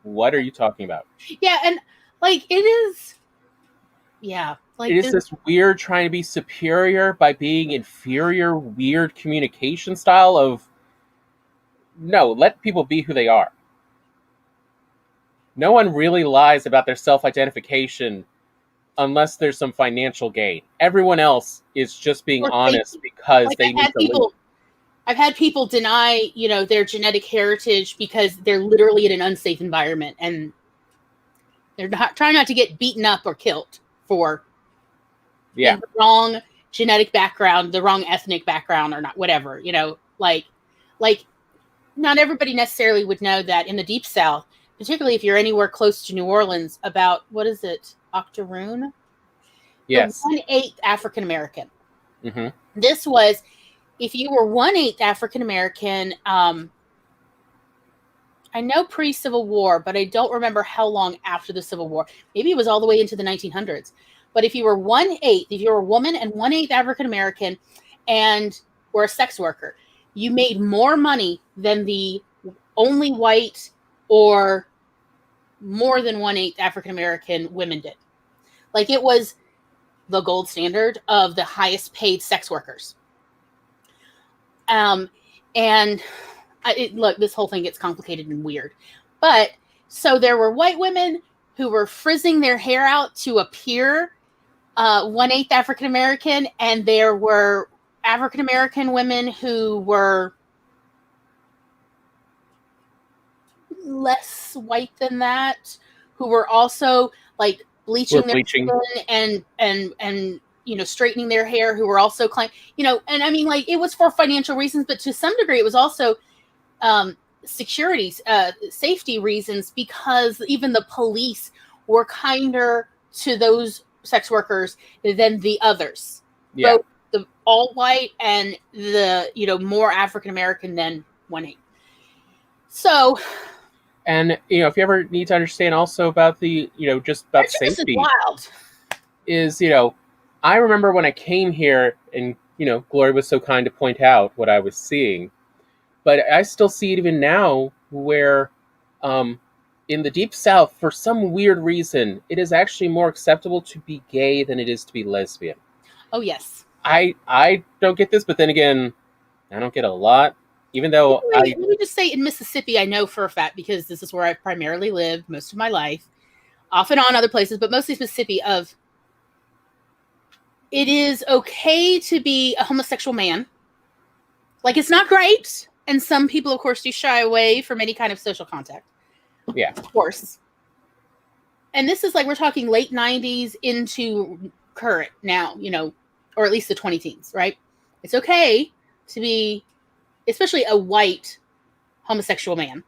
what are you talking about? Yeah, and like it is. Yeah, like it is this weird trying to be superior by being inferior, weird communication style of, no, let people be who they are. No one really lies about their self-identification unless there's some financial gain. Everyone else is just being honest because they need to live. I've had people deny, their genetic heritage because they're literally in an unsafe environment and they're trying not to get beaten up or killed for the wrong genetic background, the wrong ethnic background, or not, whatever, like not everybody necessarily would know that in the Deep South, particularly if you're anywhere close to New Orleans, about, what is it, Octoroon? Yes. 1/8 African American. Mm-hmm. This was, if you were 1/8 African American, I know pre-Civil War, but I don't remember how long after the Civil War. Maybe it was all the way into the 1900s. But if you were 1/8, if you were a woman and 1/8 African American and were a sex worker, you made more money than the only white or more than 1/8 African American women did. Like, it was the gold standard of the highest paid sex workers. Look, this whole thing gets complicated and weird. But so there were white women who were frizzing their hair out to appear 1/8 African American, and there were African American women who were less white than that, who were also like bleaching their skin and straightening their hair, who were also and I mean, like, it was for financial reasons, but to some degree it was also security, safety reasons, because even the police were kinder to those sex workers than the others. Yeah. Both the all white and the, more African American than 1/8. So, and if you ever need to understand also about the, just about safety, is, I remember when I came here and, Glory was so kind to point out what I was seeing. But I still see it even now where in the Deep South, for some weird reason, it is actually more acceptable to be gay than it is to be lesbian. Oh, yes. I don't get this, but then again, I don't get a lot. Even though let me just say, in Mississippi, I know for a fact, because this is where I've primarily lived most of my life, off and on other places, but mostly Mississippi, it is okay to be a homosexual man. Like, it's not great. And some people, of course, do shy away from any kind of social contact. Yeah. Of course. And this is like, we're talking late 90s into current now, or at least the 20 teens, right? It's okay to be, especially a white homosexual man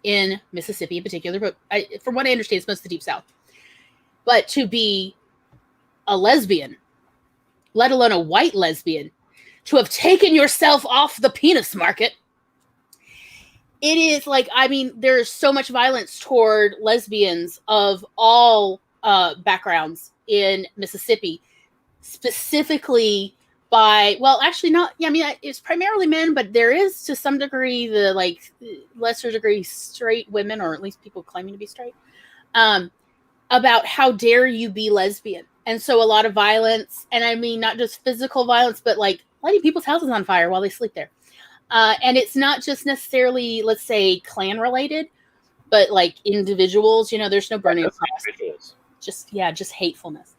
in Mississippi in particular, but from what I understand, it's most of the Deep South. But to be a lesbian, let alone a white lesbian, to have taken yourself off the penis market, it is like, I mean, there's so much violence toward lesbians of all backgrounds in Mississippi, specifically by, well, actually not, I mean, it's primarily men, but there is to some degree the like lesser degree straight women, or at least people claiming to be straight, about how dare you be lesbian. And so a lot of violence, and I mean, not just physical violence, but like lighting people's houses on fire while they sleep there. And it's not just necessarily, let's say, clan related, but like individuals, there's no burning across. Just hatefulness.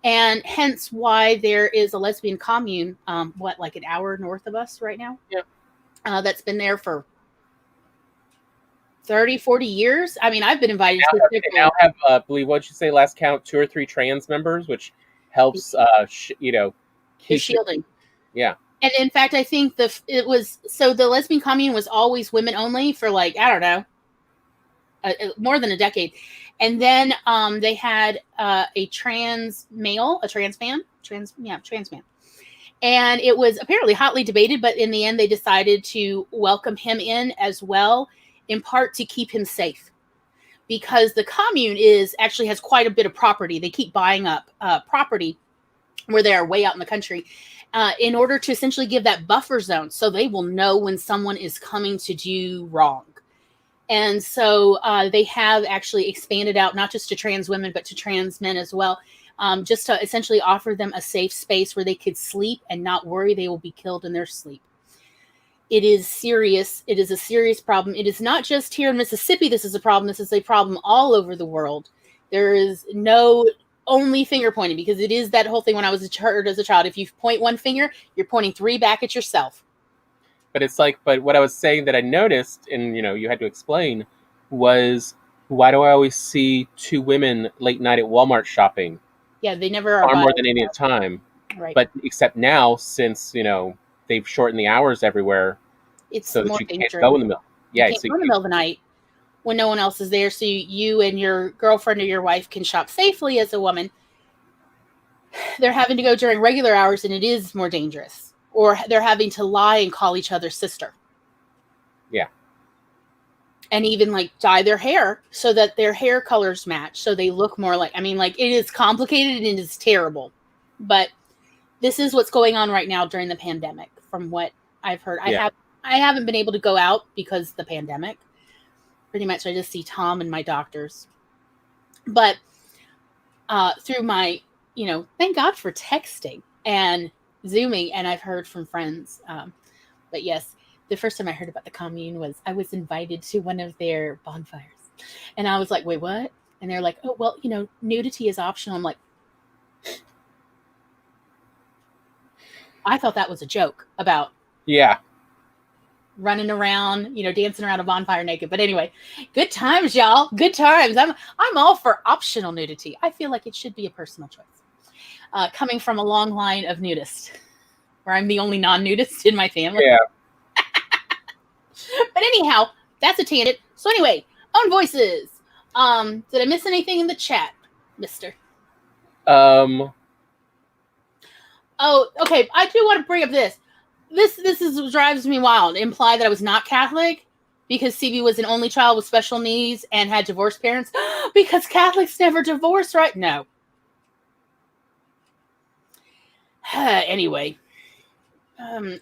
And hence why there is a lesbian commune, like an hour north of us right now? Yeah. That's been there for 30, 40 years. I mean, I've been invited to this. They now have, I believe, what'd you say, last count, 2 or 3 trans members, which helps, keep shielding. Yeah. And in fact, I think the lesbian commune was always women only for, like, I don't know, more than a decade. And then they had a trans male, trans man. And it was apparently hotly debated, but in the end, they decided to welcome him in as well, in part to keep him safe. Because the commune actually has quite a bit of property. They keep buying up property where they are way out in the country in order to essentially give that buffer zone so they will know when someone is coming to do wrong. And so they have actually expanded out not just to trans women, but to trans men as well, just to essentially offer them a safe space where they could sleep and not worry they will be killed in their sleep. It is serious. It is a serious problem. It is not just here in Mississippi this is a problem. This is a problem all over the world. There is no only finger pointing, because it is that whole thing when I was heard as a child. If you point one finger, you're pointing three back at yourself. But it's like, but what I was saying that I noticed, and you had to explain, was why do I always see two women late night at Walmart shopping? Yeah, they never are far more than any time. Right. But except now, since they've shortened the hours everywhere, it's so that more you dangerous. can't go in the middle. Yeah, you can't go in the middle of the night when no one else is there, so you and your girlfriend or your wife can shop safely as a woman. They're having to go during regular hours, and it is more dangerous. Or they're having to lie and call each other sister. Yeah. And even like dye their hair so that their hair colors match, so they look more like, it is complicated and it is terrible. But this is what's going on right now during the pandemic, from what I've heard. Yeah. I haven't been able to go out because of the pandemic. Pretty much I just see Tom and my doctors. But through my, thank God for texting and Zooming, and I've heard from friends. But yes, the first time I heard about the commune was I was invited to one of their bonfires. And I was like, wait, what? And they're like, oh, well, nudity is optional. I'm like, I thought that was a joke about running around, dancing around a bonfire naked. But anyway, good times, y'all. Good times. I'm all for optional nudity. I feel like it should be a personal choice. Coming from a long line of nudists, where I'm the only non-nudist in my family. Yeah. But anyhow, that's a tangent. So anyway, Own Voices. Did I miss anything in the chat, mister? Oh, okay. I do want to bring up this. This drives me wild. Imply that I was not Catholic because CB was an only child with special needs and had divorced parents. Because Catholics never divorce, right? No. Anyway. Let's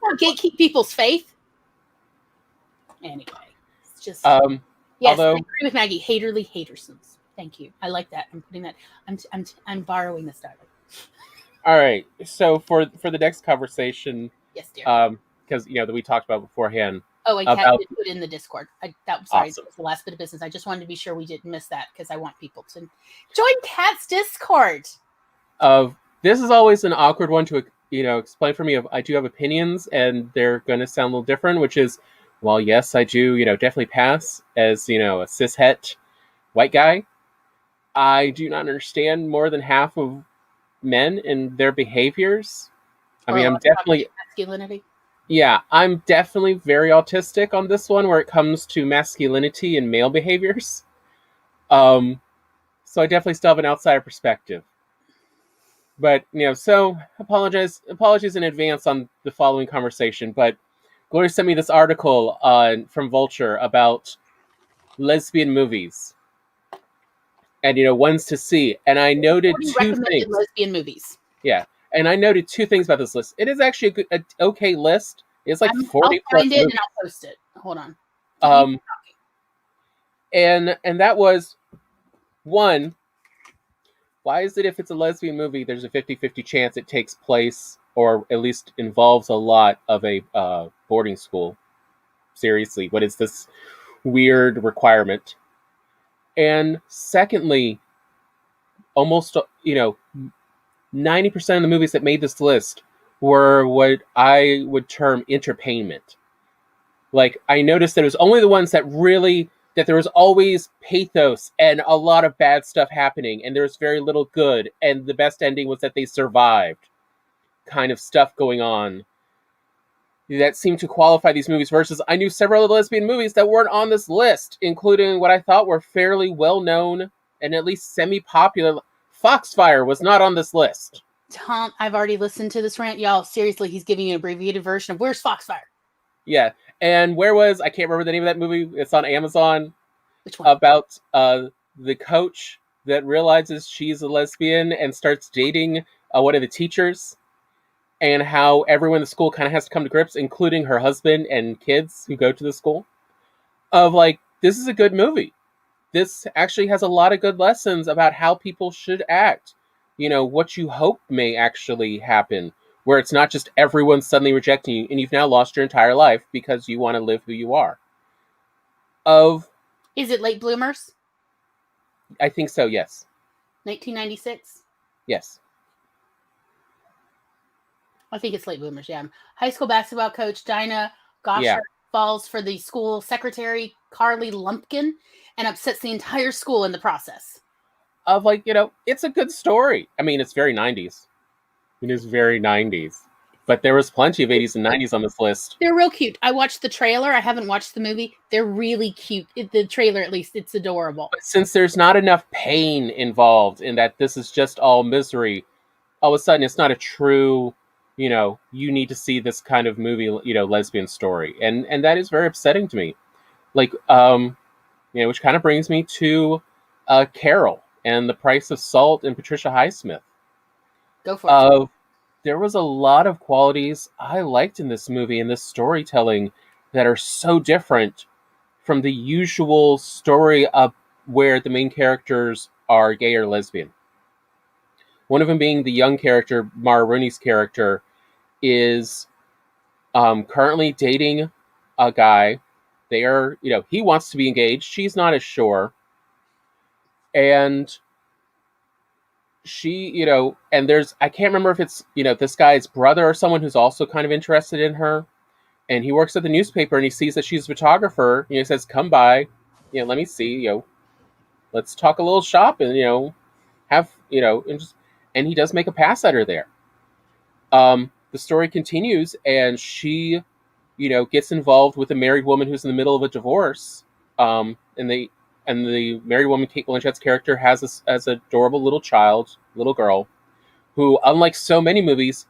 not gatekeep people's faith. Anyway. It's just... yes, I agree with Maggie. Haterly Hatersons. Thank you. I like that. I'm putting that... I'm borrowing this dialogue. All right. So for the next conversation, yes, dear. Because that we talked about beforehand. Oh, and Kat did put in the Discord. Sorry, awesome. That was the last bit of business. I just wanted to be sure we didn't miss that because I want people to join Kat's Discord. This is always an awkward one to explain for me. I do have opinions, and they're going to sound a little different. Which is, well, yes, I do definitely pass as a cishet white guy. I do not understand more than half of men and their behaviors. I'm definitely masculinity. Yeah, I'm definitely very autistic on this one, where it comes to masculinity and male behaviors. So I definitely still have an outsider perspective. But so apologies in advance on the following conversation. But Gloria sent me this article from Vulture about lesbian movies. And ones to see, and I noted two things. Lesbian movies. Yeah, and I noted two things about this list. It is actually a okay list. It's like 40 I'll find it movies. And I'll post it. Hold on. And that was one. Why is it if it's a lesbian movie, there's a 50-50 chance it takes place, or at least involves a lot of a boarding school? Seriously, what is this weird requirement? And secondly, almost 90% of the movies that made this list were what I would term enterpainment. Like, I noticed that it was only the ones that there was always pathos and a lot of bad stuff happening, and there was very little good, and the best ending was that they survived kind of stuff going on. that seem to qualify these movies, versus I knew several other lesbian movies that weren't on this list, including what I thought were fairly well-known and at least semi-popular. Foxfire was not on this list. Tom, I've already listened to this rant. Y'all, seriously, he's giving you an abbreviated version of Where's Foxfire? Yeah, and where was, I can't remember the name of that movie. It's on Amazon. Which one? About the coach that realizes she's a lesbian and starts dating one of the teachers, and how everyone in the school kind of has to come to grips, including her husband and kids who go to the school, of like, this is a good movie. This actually has a lot of good lessons about how people should act. You know, what you hope may actually happen, where it's not just everyone suddenly rejecting you and you've now lost your entire life because you want to live who you are. Is it Late Bloomers? I think so, yes. 1996? Yes. I think it's Late Bloomers, yeah. High school basketball coach Dinah Gosher falls for the school secretary, Carly Lumpkin, and upsets the entire school in the process. Of like, you know, it's a good story. I mean, it's very 90s. It is very 90s. But there was plenty of 80s and 90s on this list. They're real cute. I watched the trailer. I haven't watched the movie. They're really cute. The trailer, at least, it's adorable. But since there's not enough pain involved in that this is just all misery, all of a sudden it's not a true, you know, you need to see this kind of movie, you know, lesbian story. And that is very upsetting to me. Like, you know, which kind of brings me to Carol and The Price of Salt and Patricia Highsmith. Go for it. There was a lot of qualities I liked in this movie and this storytelling that are so different from the usual story of where the main characters are gay or lesbian. One of them being the young character, Mara Rooney's character, is currently dating a guy. They are, you know, he wants to be engaged. She's not as sure. And she, you know, and there's, I can't remember if it's, you know, this guy's brother or someone who's also kind of interested in her. And he works at the newspaper and he sees that she's a photographer. You know, he says, come by, you know, let me see, you know, let's talk a little shop and, you know, have, you know, and he does make a pass at her there. The story continues and she, you know, gets involved with a married woman who's in the middle of a divorce. And the married woman, Kate Blanchett's character, has as an adorable little girl, who, unlike so many movies,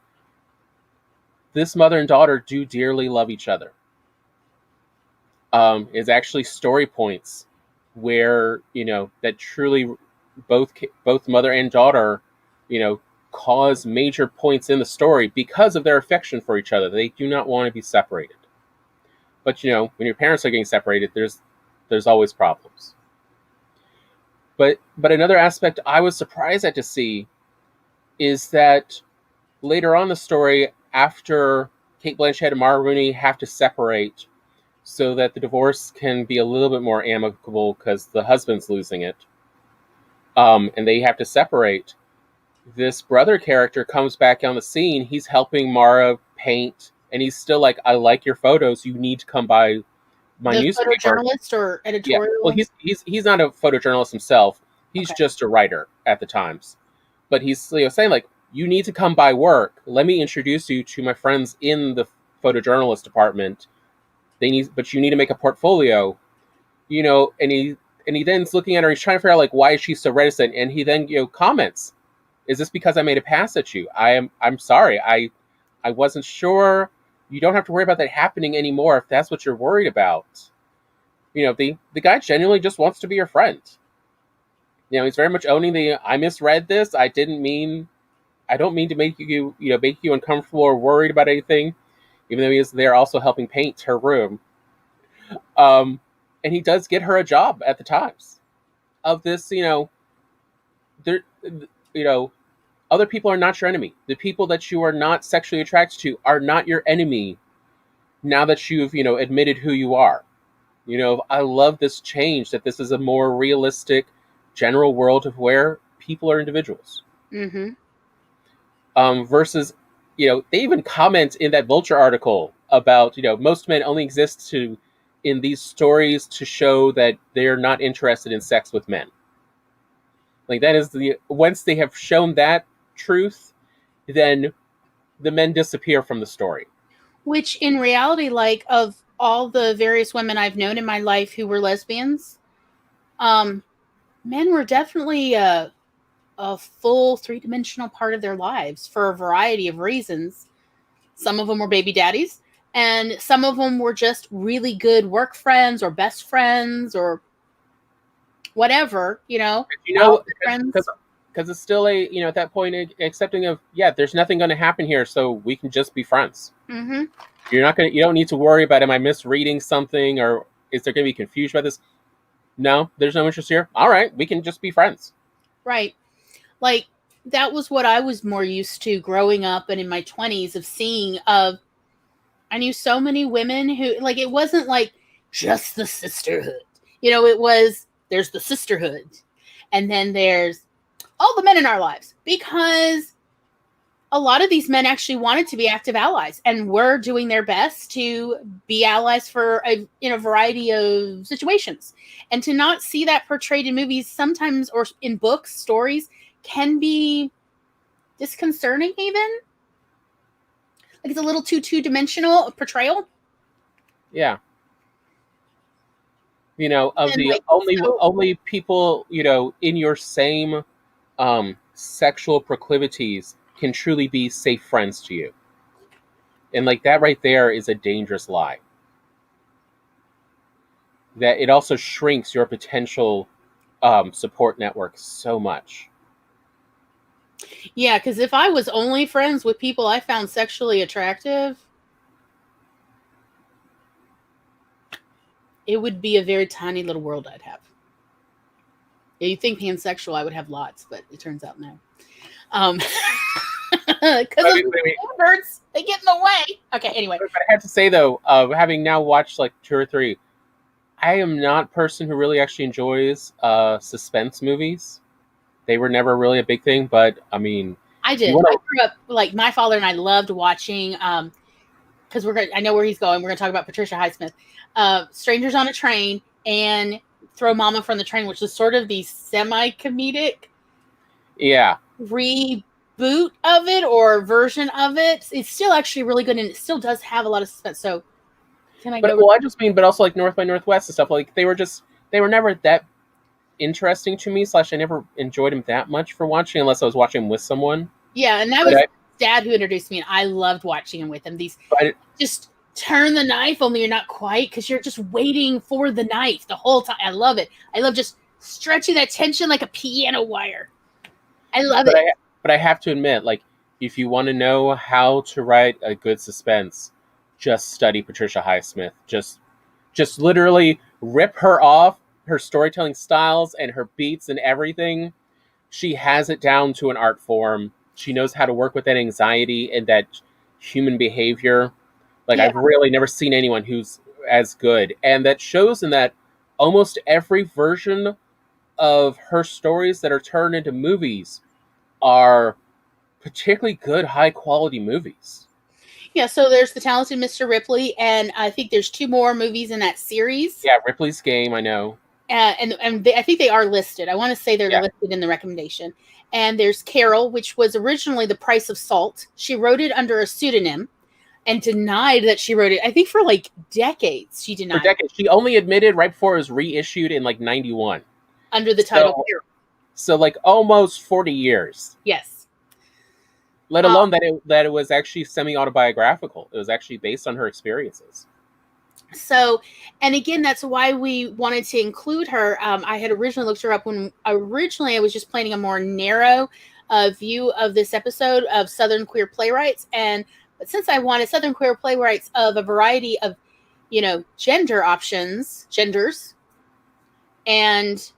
this mother and daughter do dearly love each other. Is actually story points where, you know, that truly both mother and daughter, you know, cause major points in the story because of their affection for each other. They do not want to be separated. But, you know, when your parents are getting separated, there's always problems. But another aspect I was surprised at to see is that later on in the story, after Kate Blanchett and Mara Rooney have to separate so that the divorce can be a little bit more amicable because the husband's losing it, and they have to separate, this brother character comes back on the scene. He's helping Mara paint, and he's still like, I like your photos. You need to come by my newspaper. Photojournalist or editorial? Yeah. Well, he's not a photojournalist himself. He's just a writer at the Times. But he's, you know, saying like, you need to come by work. Let me introduce you to my friends in the photojournalist department. But you need to make a portfolio, you know. And he then's looking at her. He's trying to figure out like, why is she so reticent? And he then, you know, comments, "Is this because I made a pass at you? I'm sorry. I wasn't sure. You don't have to worry about that happening anymore if that's what you're worried about." You know, the guy genuinely just wants to be your friend. You know, he's very much owning I misread this. I don't mean to make you, you know, make you uncomfortable or worried about anything, even though he is there also helping paint her room. And he does get her a job at the Times. Of this, you know, other people are not your enemy. The people that you are not sexually attracted to are not your enemy. Now that you've, you know, admitted who you are. You know, I love this change, that this is a more realistic, general world of where people are individuals. Mm-hmm. Versus, you know, they even comment in that Vulture article about, you know, most men only exist in these stories to show that they're not interested in sex with men. Like, that is once they have shown that truth, then the men disappear from the story. Which in reality, like of all the various women I've known in my life who were lesbians, men were definitely a full three-dimensional part of their lives for a variety of reasons. Some of them were baby daddies, and some of them were just really good work friends or best friends or whatever, You know, childhood friends. because it's still a, at that point, accepting of, yeah, there's nothing going to happen here, so we can just be friends. Mm-hmm. You don't need to worry about, am I misreading something, or is there going to be confusion about this? No, there's no interest here. All right, we can just be friends. Right. Like that was what I was more used to growing up and in my 20s of seeing of I knew so many women who like it wasn't like just the sisterhood. It was there's the sisterhood and then there's all the men in our lives because a lot of these men actually wanted to be active allies and were doing their best to be allies for in a variety of situations. And to not see that portrayed in movies sometimes or in books, stories can be disconcerting even. Like it's a little too two-dimensional portrayal. Yeah. Of And the like only people, in your same sexual proclivities can truly be safe friends to you. And like that right there is a dangerous lie. That it also shrinks your potential support network so much. yeah, because if I was only friends with people I found sexually attractive, it would be a very tiny little world I'd have. Yeah, you think pansexual, I would have lots, but it turns out no. Because of the birds, they get in the way. Okay, anyway. But I have to say though, having now watched like 2 or 3, I am not a person who really actually enjoys suspense movies. They were never really a big thing, but I mean, I did. I grew up like my father and I loved watching because I know where he's going. We're gonna talk about Patricia Highsmith, Strangers on a Train and Throw Mama from the Train, which is sort of the semi-comedic reboot of it or version of it. It's still actually really good and it still does have a lot of suspense. So can I go? Well, I just mean, but also like North by Northwest and stuff. Like they were never that interesting to me. / I never enjoyed them that much for watching unless I was watching them with someone. Yeah, and that was Dad who introduced me, and I loved watching him with him. Just turn the knife, only you're not quite, because you're just waiting for the knife the whole time. I love it. I love just stretching that tension like a piano wire. I love it. But I have to admit, like, if you want to know how to write a good suspense, just study Patricia Highsmith. Just literally rip her off, her storytelling styles and her beats and everything. She has it down to an art form. She knows how to work with that anxiety and that human behavior. Like, yeah. I've really never seen anyone who's as good. And that shows in that almost every version of her stories that are turned into movies are particularly good, high-quality movies. Yeah, so there's The Talented Mr. Ripley, and I think there's 2 more movies in that series. Yeah, Ripley's Game, I know. And I think they are listed. I want to say they're listed in the recommendation. And there's Carol, which was originally The Price of Salt. She wrote it under a pseudonym and denied that she wrote it. I think for like decades she denied. For decades. She only admitted right before it was reissued in like 91. Under the title Carol. So like almost 40 years. Yes. Let alone that it was actually semi-autobiographical. It was actually based on her experiences. So, and again, that's why we wanted to include her. I had originally looked her up when originally I was just planning a more narrow view of this episode of Southern queer playwrights. But since I wanted Southern queer playwrights of a variety of, genders, and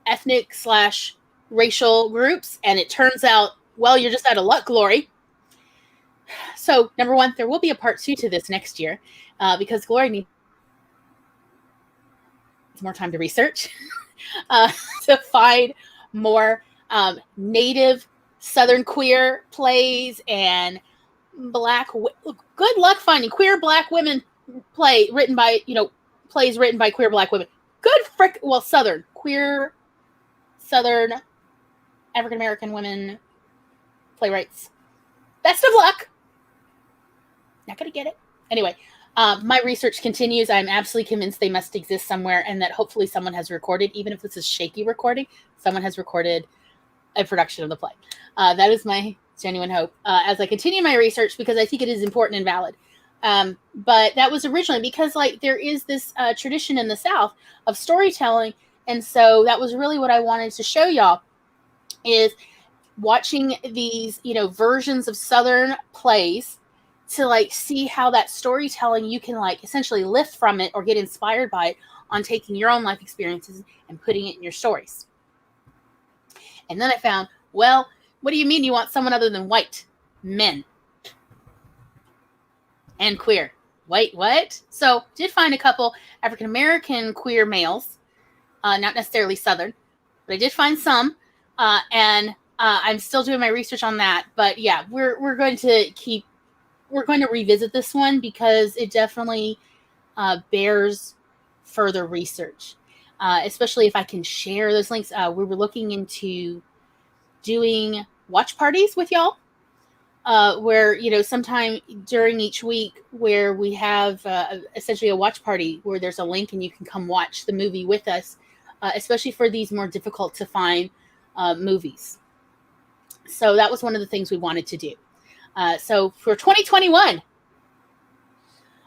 ethnic/racial groups, and it turns out, well, you're just out of luck, Glory. So, number 1, there will be a part 2 to this next year because Glory needs more time to research to find more native Southern queer plays and good luck finding queer Black women plays written by queer Black women. Southern queer Southern African American women playwrights. Best of luck. Not going to get it. Anyway, my research continues. I'm absolutely convinced they must exist somewhere, and that hopefully someone has recorded, even if it's a shaky recording, someone has recorded a production of the play. That is my genuine hope as I continue my research, because I think it is important and valid. But that was originally because, like, there is this tradition in the South of storytelling, and so that was really what I wanted to show y'all, is watching these, versions of Southern plays to, like, see how that storytelling you can, like, essentially lift from it or get inspired by it on taking your own life experiences and putting it in your stories. And then I found, well, what do you mean you want someone other than white men and queer? Wait, what? So did find a couple African-American queer males, not necessarily Southern, but I did find some, and I'm still doing my research on that. But yeah, we're going to revisit this one because it definitely bears further research, especially if I can share those links. We were looking into doing watch parties with y'all, where, sometime during each week where we have essentially a watch party where there's a link and you can come watch the movie with us, especially for these more difficult to find movies. So that was one of the things we wanted to do. So for 2021,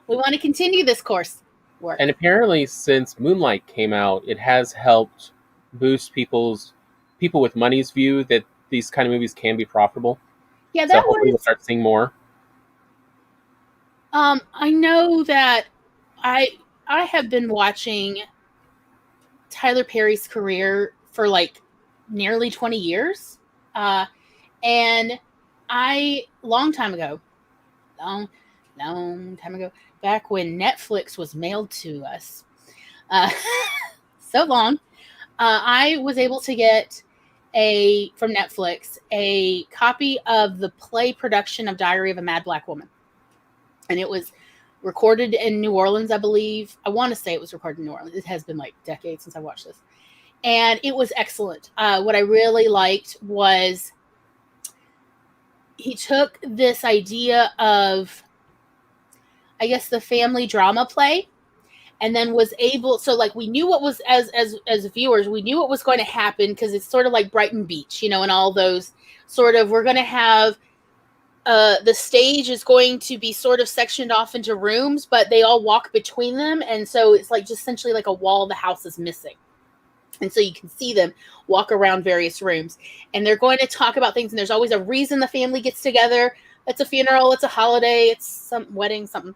we want to continue this course work. And apparently, since Moonlight came out, it has helped boost people with money's view that these kind of movies can be profitable. Yeah, so hopefully we'll start seeing more. I know that I have been watching Tyler Perry's career for like nearly 20 years. And long time ago, back when Netflix was mailed to us, so long, I was able to get from Netflix a copy of the play production of Diary of a Mad Black Woman. And it was recorded in New Orleans, I believe. I want to say it was recorded in New Orleans. It has been like decades since I watched this. And it was excellent. What I really liked was he took this idea of, I guess, the family drama play, and then was able, so like we knew what was, as viewers, we knew what was going to happen, because it's sort of like Brighton Beach, and all those sort of, we're going to have, the stage is going to be sort of sectioned off into rooms, but they all walk between them. And so it's like just essentially like a wall the house is missing. And so you can see them walk around various rooms, and they're going to talk about things. And there's always a reason the family gets together. It's a funeral, it's a holiday, it's some wedding, something.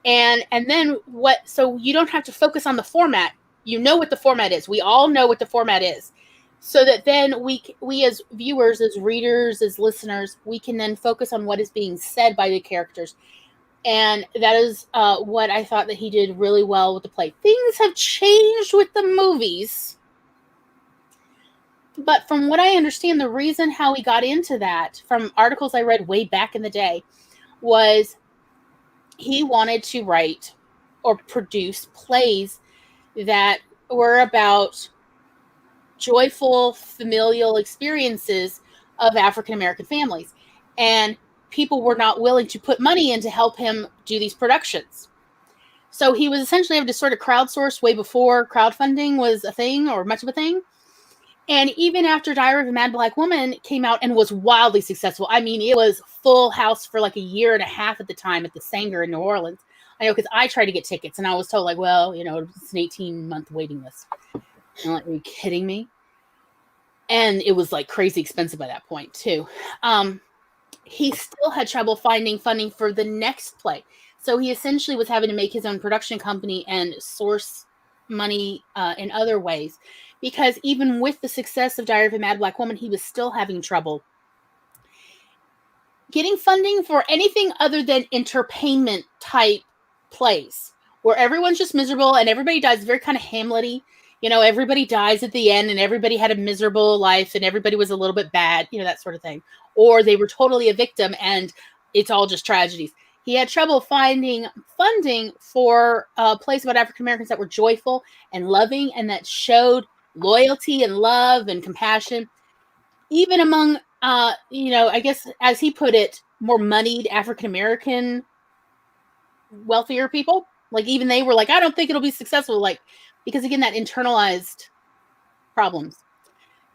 And then so you don't have to focus on the format. You know what the format is. We all know what the format is. So that then we as viewers, as readers, as listeners, we can then focus on what is being said by the characters. And that is what I thought that he did really well with the play. Things have changed with the movies. But from what I understand, the reason how he got into that, from articles I read way back in the day, was he wanted to write or produce plays that were about joyful familial experiences of African American families. And people were not willing to put money in to help him do these productions. So he was essentially having to sort of crowdsource way before crowdfunding was a thing, or much of a thing. And even after Diary of a Mad Black Woman came out and was wildly successful, I mean, it was full house for like a year and a half at the time at the Sanger in New Orleans. I know, because I tried to get tickets and I was told, like, well, it's an 18-month waiting list. I'm like, are you kidding me? And it was like crazy expensive by that point too. He still had trouble finding funding for the next play. So he essentially was having to make his own production company and source money in other ways. Because even with the success of Diary of a Mad Black Woman, he was still having trouble getting funding for anything other than entertainment type plays, where everyone's just miserable and everybody dies. Very kind of Hamlet-y. Everybody dies at the end and everybody had a miserable life and everybody was a little bit bad, that sort of thing. Or they were totally a victim and it's all just tragedies. He had trouble finding funding for plays about African Americans that were joyful and loving and that showed loyalty and love and compassion, even among, I guess, as he put it, more moneyed African American wealthier people. Like even they were like, I don't think it'll be successful. Like, because again, that internalized problems.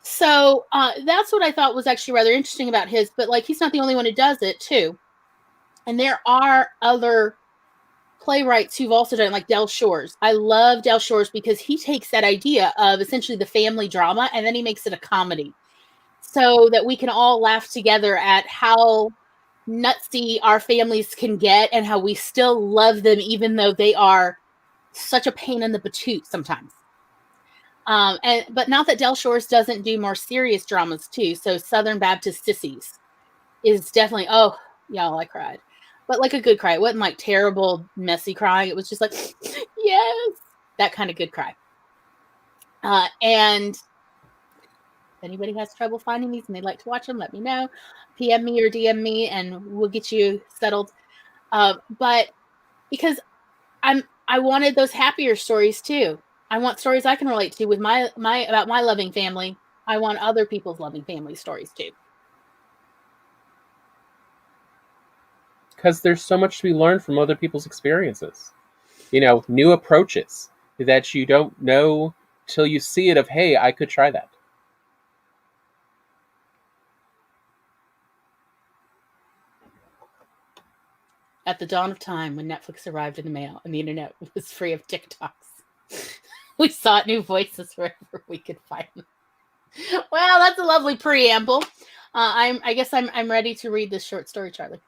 So that's what I thought was actually rather interesting about his. But like, he's not the only one who does it too. And there are other playwrights who've also done it, like Del Shores. I love Del Shores because he takes that idea of essentially the family drama and then he makes it a comedy, so that we can all laugh together at how nutsy our families can get and how we still love them even though they are such a pain in the patoot sometimes. But not that Del Shores doesn't do more serious dramas too. So Southern Baptist Sissies is definitely, oh, y'all, I cried. But like a good cry. It wasn't like terrible, messy crying. It was just like, yes, that kind of good cry. And if anybody has trouble finding these and they'd like to watch them, let me know. PM me or DM me and we'll get you settled. But because I wanted those happier stories too. I want stories I can relate to with my about my loving family. I want other people's loving family stories too. Because there's so much to be learned from other people's experiences. New approaches that you don't know till you see it of, hey, I could try that. At the dawn of time, when Netflix arrived in the mail and the internet was free of TikToks, we sought new voices wherever we could find them. Well, that's a lovely preamble. I guess I'm ready to read this short story, Charlie.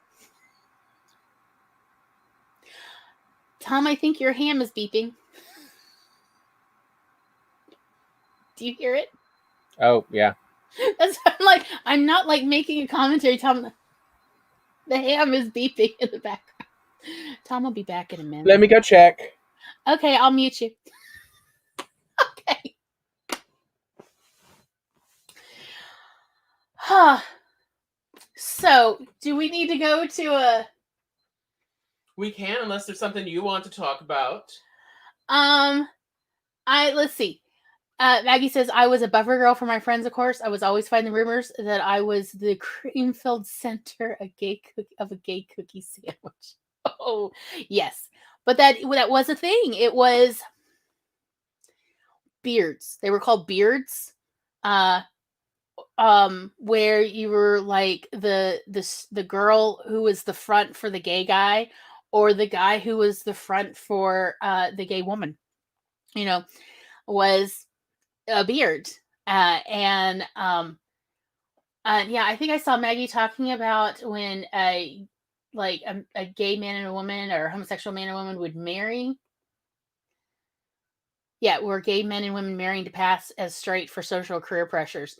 Tom, I think your ham is beeping. Do you hear it? Oh, yeah. I'm not like making a commentary, Tom. The ham is beeping in the background. Tom will be back in a minute. Let me go check. Okay, I'll mute you. Okay. So, do we need to go to a... We can, unless there's something you want to talk about. Let's see. Maggie says, I was a buffer girl for my friends, of course. I was always finding rumors that I was the cream-filled center of a gay cookie sandwich. Oh, yes. But that was a thing. It was beards. They were called beards. Where you were like the girl who was the front for the gay guy, or the guy who was the front for the gay woman, was a beard. Yeah, I think I saw Maggie talking about when a gay man and a woman, or a homosexual man and woman, would marry. Yeah, were gay men and women marrying to pass as straight for social career pressures.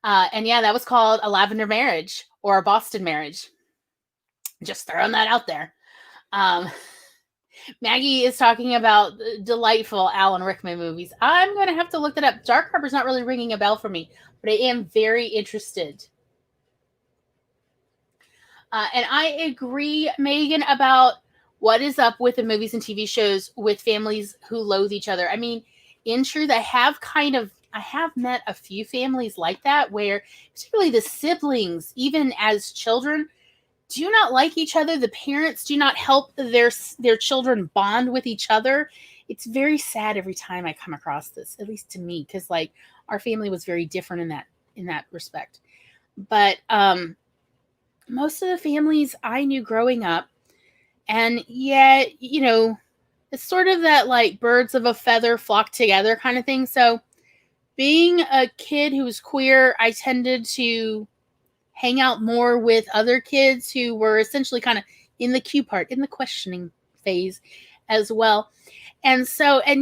And yeah, that was called a lavender marriage or a Boston marriage. Just throwing that out there. Maggie is talking about delightful Alan Rickman movies. I'm going to have to look that up. Dark Harbor's not really ringing a bell for me, but I am very interested. And I agree, Megan, about what is up with the movies and TV shows with families who loathe each other. I mean, in truth, I have met a few families like that, where particularly the siblings, even as children, do not like each other. The parents do not help their children bond with each other. It's very sad every time I come across this, at least to me, because like our family was very different in that respect. But most of the families I knew growing up, and yet, it's sort of that like birds of a feather flock together kind of thing. So being a kid who was queer, I tended to hang out more with other kids who were essentially kind of in the Q part, in the questioning phase as well. And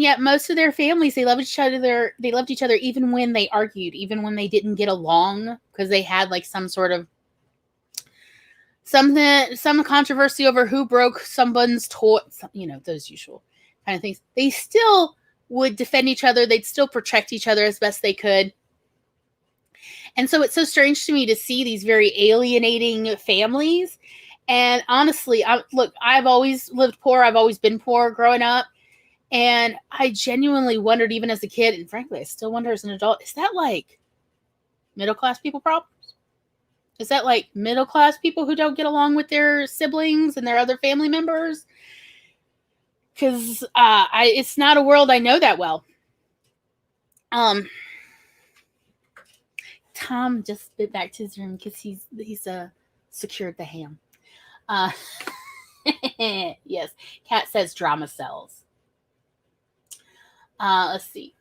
yet most of their families, they loved each other. They loved each other even when they argued, even when they didn't get along, because they had like some sort of some controversy over who broke someone's toy, those usual kind of things. They still would defend each other. They'd still protect each other as best they could. And so it's so strange to me to see these very alienating families. And honestly, I've always lived poor. I've always been poor growing up. And I genuinely wondered, even as a kid, and frankly, I still wonder as an adult, is that like middle-class people problems? Is that like middle-class people who don't get along with their siblings and their other family members? because it's not a world I know that well. Tom just bit back to his room because he's secured the ham. Yes, Kat says drama cells. Let's see.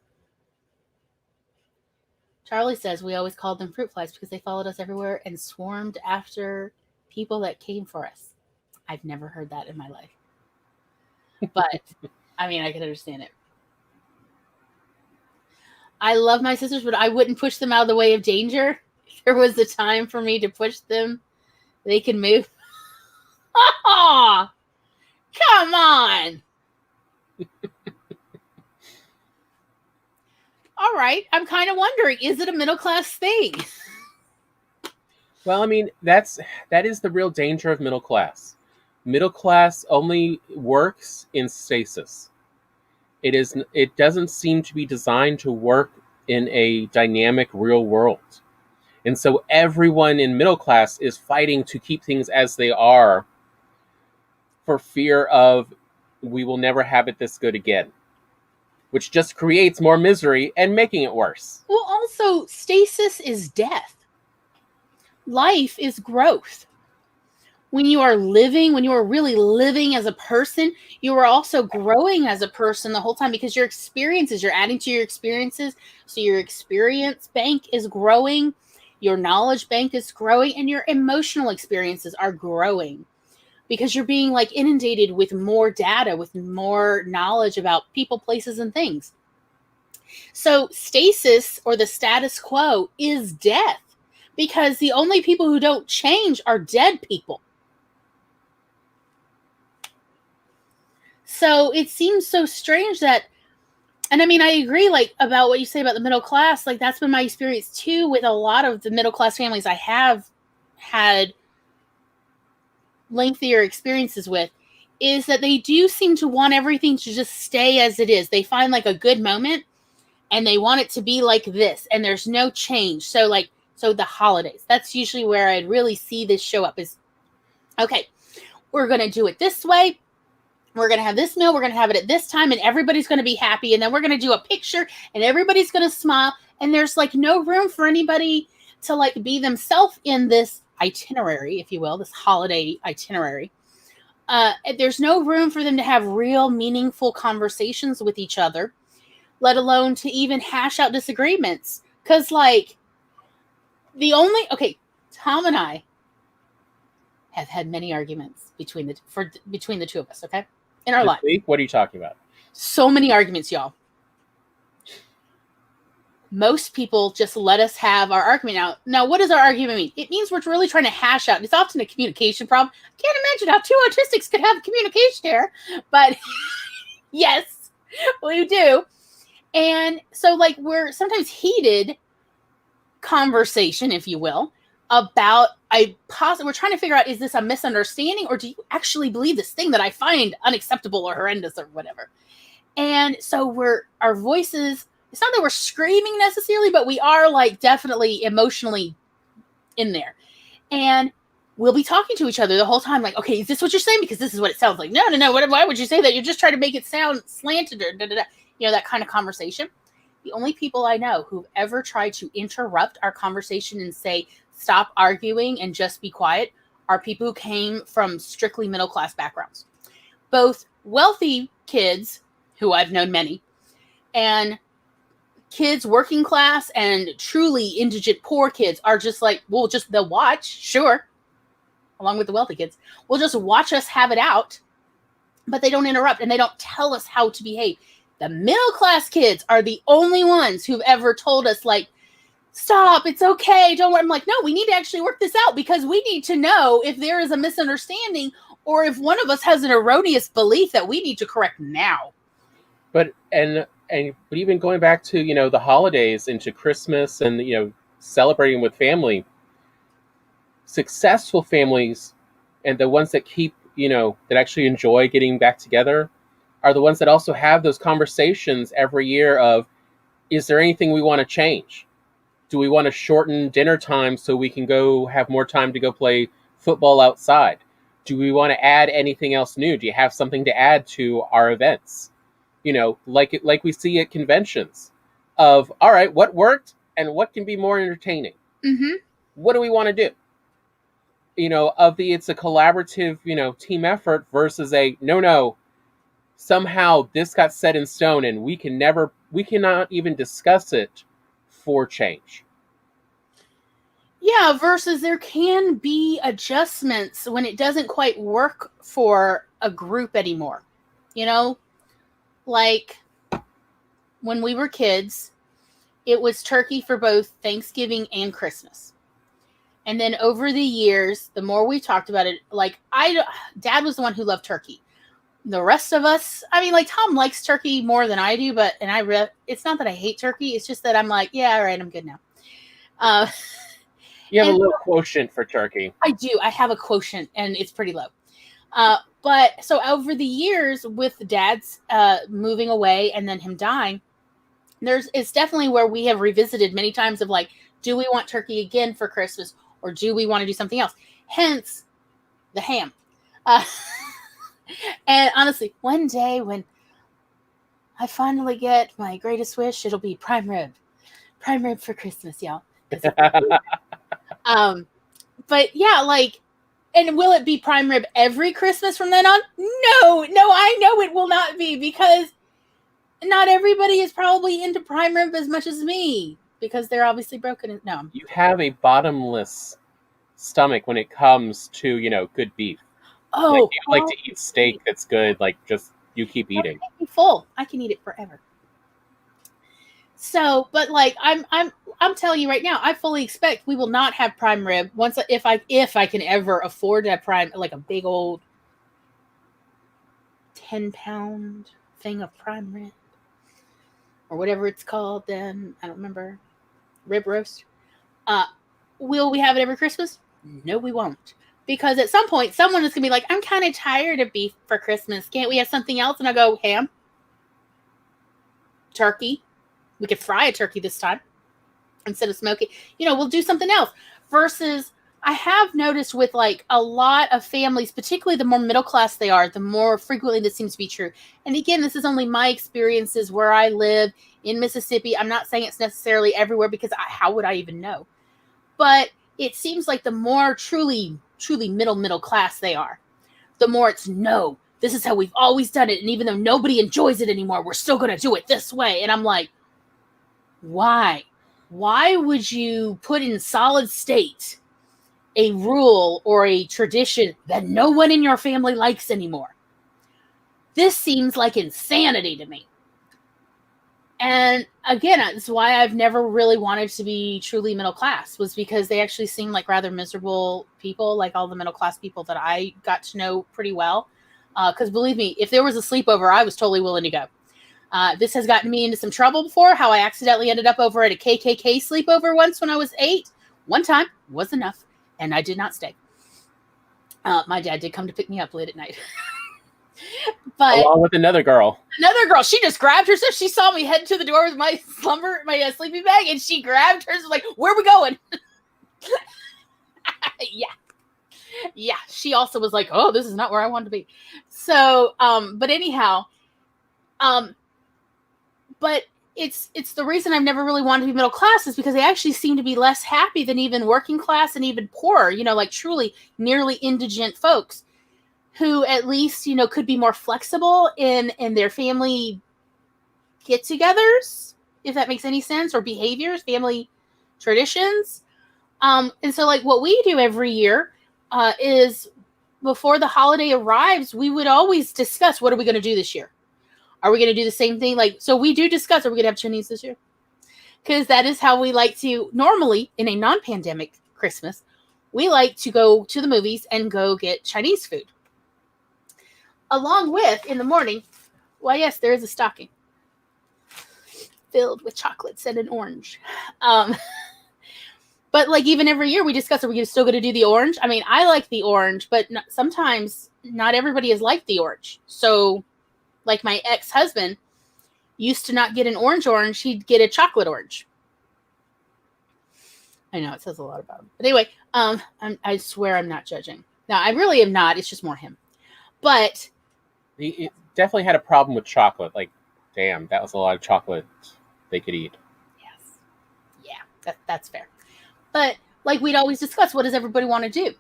Charlie says we always called them fruit flies because they followed us everywhere and swarmed after people that came for us. I've never heard that in my life. But, I mean, I can understand it. I love my sisters, but I wouldn't push them out of the way of danger. If there was a time for me to push them, they can move. Oh, come on. All right. I'm kind of wondering, is it a middle class thing? Well, I mean, that is the real danger of middle class. Middle class only works in stasis. It doesn't seem to be designed to work in a dynamic real world. And so everyone in middle class is fighting to keep things as they are for fear of we will never have it this good again, which just creates more misery and making it worse. Well, also, stasis is death. Life is growth. When you are really living as a person, you are also growing as a person the whole time because you're adding to your experiences. So your experience bank is growing, your knowledge bank is growing, and your emotional experiences are growing because you're being like inundated with more data, with more knowledge about people, places, and things. So stasis, or the status quo, is death because the only people who don't change are dead people. So it seems so strange that, and I mean, I agree, like, about what you say about the middle class. Like, that's been my experience too with a lot of the middle class families I have had lengthier experiences with, is that they do seem to want everything to just stay as it is. They find like a good moment and they want it to be like this, and there's no change. So the holidays, that's usually where I'd really see this show up is, okay, we're going to do it this way. We're going to have this meal. We're going to have it at this time, and everybody's going to be happy. And then we're going to do a picture, and everybody's going to smile. And there's like no room for anybody to like be themselves in this itinerary, if you will, this holiday itinerary. There's no room for them to have real, meaningful conversations with each other, let alone to even hash out disagreements. Because like Tom and I have had many arguments between the two of us. Okay. In our life. What are you talking about? So many arguments, y'all. Most people just let us have our argument out. Now, what does our argument mean? It means we're really trying to hash out. It's often a communication problem. I can't imagine how two autistics could have a communication error, but yes, we do. And so, like, we're sometimes heated conversation, if you will, about we're trying to figure out, is this a misunderstanding, or do you actually believe this thing that I find unacceptable or horrendous or whatever? And so our voices, it's not that we're screaming necessarily, but we are like definitely emotionally in there. And we'll be talking to each other the whole time, like, okay, is this what you're saying? Because this is what it sounds like. No. Why would you say that? You're just trying to make it sound slanted or da-da-da. That kind of conversation. The only people I know who've ever tried to interrupt our conversation and say, stop arguing and just be quiet, are people who came from strictly middle-class backgrounds. Both wealthy kids, who I've known many, and kids working class and truly indigent poor kids are just like, they'll watch, sure, along with the wealthy kids. We'll just watch us have it out, but they don't interrupt and they don't tell us how to behave. The middle-class kids are the only ones who've ever told us, like, stop, it's okay, don't worry. I'm like, no, we need to actually work this out because we need to know if there is a misunderstanding or if one of us has an erroneous belief that we need to correct now. But even going back to, the holidays into Christmas and, celebrating with family, successful families and the ones that keep, that actually enjoy getting back together are the ones that also have those conversations every year of, is there anything we want to change? Do we want to shorten dinner time so we can go have more time to go play football outside? Do we want to add anything else new? Do you have something to add to our events? Like we see at conventions of, all right, what worked and what can be more entertaining? Mm-hmm. What do we want to do? It's a collaborative, team effort versus a no, somehow this got set in stone and we cannot even discuss it for change. Yeah, versus there can be adjustments when it doesn't quite work for a group anymore. Like when we were kids, it was turkey for both Thanksgiving and Christmas. And then over the years, the more we talked about it, like Dad was the one who loved turkey. The rest of us, like Tom likes turkey more than I do, it's not that I hate turkey. It's just that I'm like, yeah, all right, I'm good now. You have a little quotient for turkey. I do. I have a quotient, and it's pretty low. But so over the years, with Dad's moving away and then him dying, it's definitely where we have revisited many times of like, do we want turkey again for Christmas, or do we want to do something else? Hence, the ham. And honestly, one day when I finally get my greatest wish, it'll be prime rib for Christmas, y'all. But yeah, like, and will it be prime rib every Christmas from then on? No, I know it will not be, because not everybody is probably into prime rib as much as me, because they're obviously broken. No, you have a bottomless stomach when it comes to good beef. Oh, like, you like to eat steak that's good. Like, just you keep eating. I'm full. I can eat it forever. So, but like I'm telling you right now, I fully expect we will not have prime rib if I can ever afford to have prime, like a big old 10-pound thing of prime rib or whatever it's called. Then I don't remember. Rib roast. Will we have it every Christmas? No, we won't. Because at some point, someone is going to be like, I'm kind of tired of beef for Christmas. Can't we have something else? And I'll go, ham. Turkey. We could fry a turkey this time instead of smoking. We'll do something else. Versus, I have noticed with like a lot of families, particularly the more middle class they are, the more frequently this seems to be true. And again, this is only my experiences where I live in Mississippi. I'm not saying it's necessarily everywhere, because how would I even know? But it seems like the more truly middle class they are, the more it's, no, this is how we've always done it. And even though nobody enjoys it anymore, we're still going to do it this way. And I'm like, why? Why would you put in solid state a rule or a tradition that no one in your family likes anymore? This seems like insanity to me. And again, that's why I've never really wanted to be truly middle class, was because they actually seem like rather miserable people, like all the middle class people that I got to know pretty well. Because believe me, if there was a sleepover, I was totally willing to go. This has gotten me into some trouble before, how I accidentally ended up over at a KKK sleepover once when I was 8. One time was enough, and I did not stay. My dad did come to pick me up late at night. But along with another girl, she just grabbed herself. She saw me head to the door with my sleeping bag, and she grabbed hers, like, where are we going? Yeah. She also was like, oh, this is not where I wanted to be. So, but anyhow, but it's the reason I've never really wanted to be middle class is because they actually seem to be less happy than even working class and even poorer, like truly nearly indigent folks who at least, could be more flexible in their family get-togethers, if that makes any sense, or behaviors, family traditions. And so like what we do every year is before the holiday arrives, we would always discuss, what are we going to do this year? Are we going to do the same thing? Like, so we do discuss, are we going to have Chinese this year? Because that is how we like to, normally in a non-pandemic Christmas, we like to go to the movies and go get Chinese food. Along with, in the morning, well, yes, there is a stocking filled with chocolates and an orange. But like even every year we discuss, are we still going to do the orange? I mean, I like the orange, but sometimes not everybody is like the orange. So like my ex-husband used to not get an orange, he'd get a chocolate orange. I know it says a lot about him. But anyway, I swear I'm not judging. Now, I really am not. It's just more him. But He definitely had a problem with chocolate. Like, damn, that was a lot of chocolate they could eat. yes, yeah, that's fair. But like we'd always discuss, what does everybody want to do?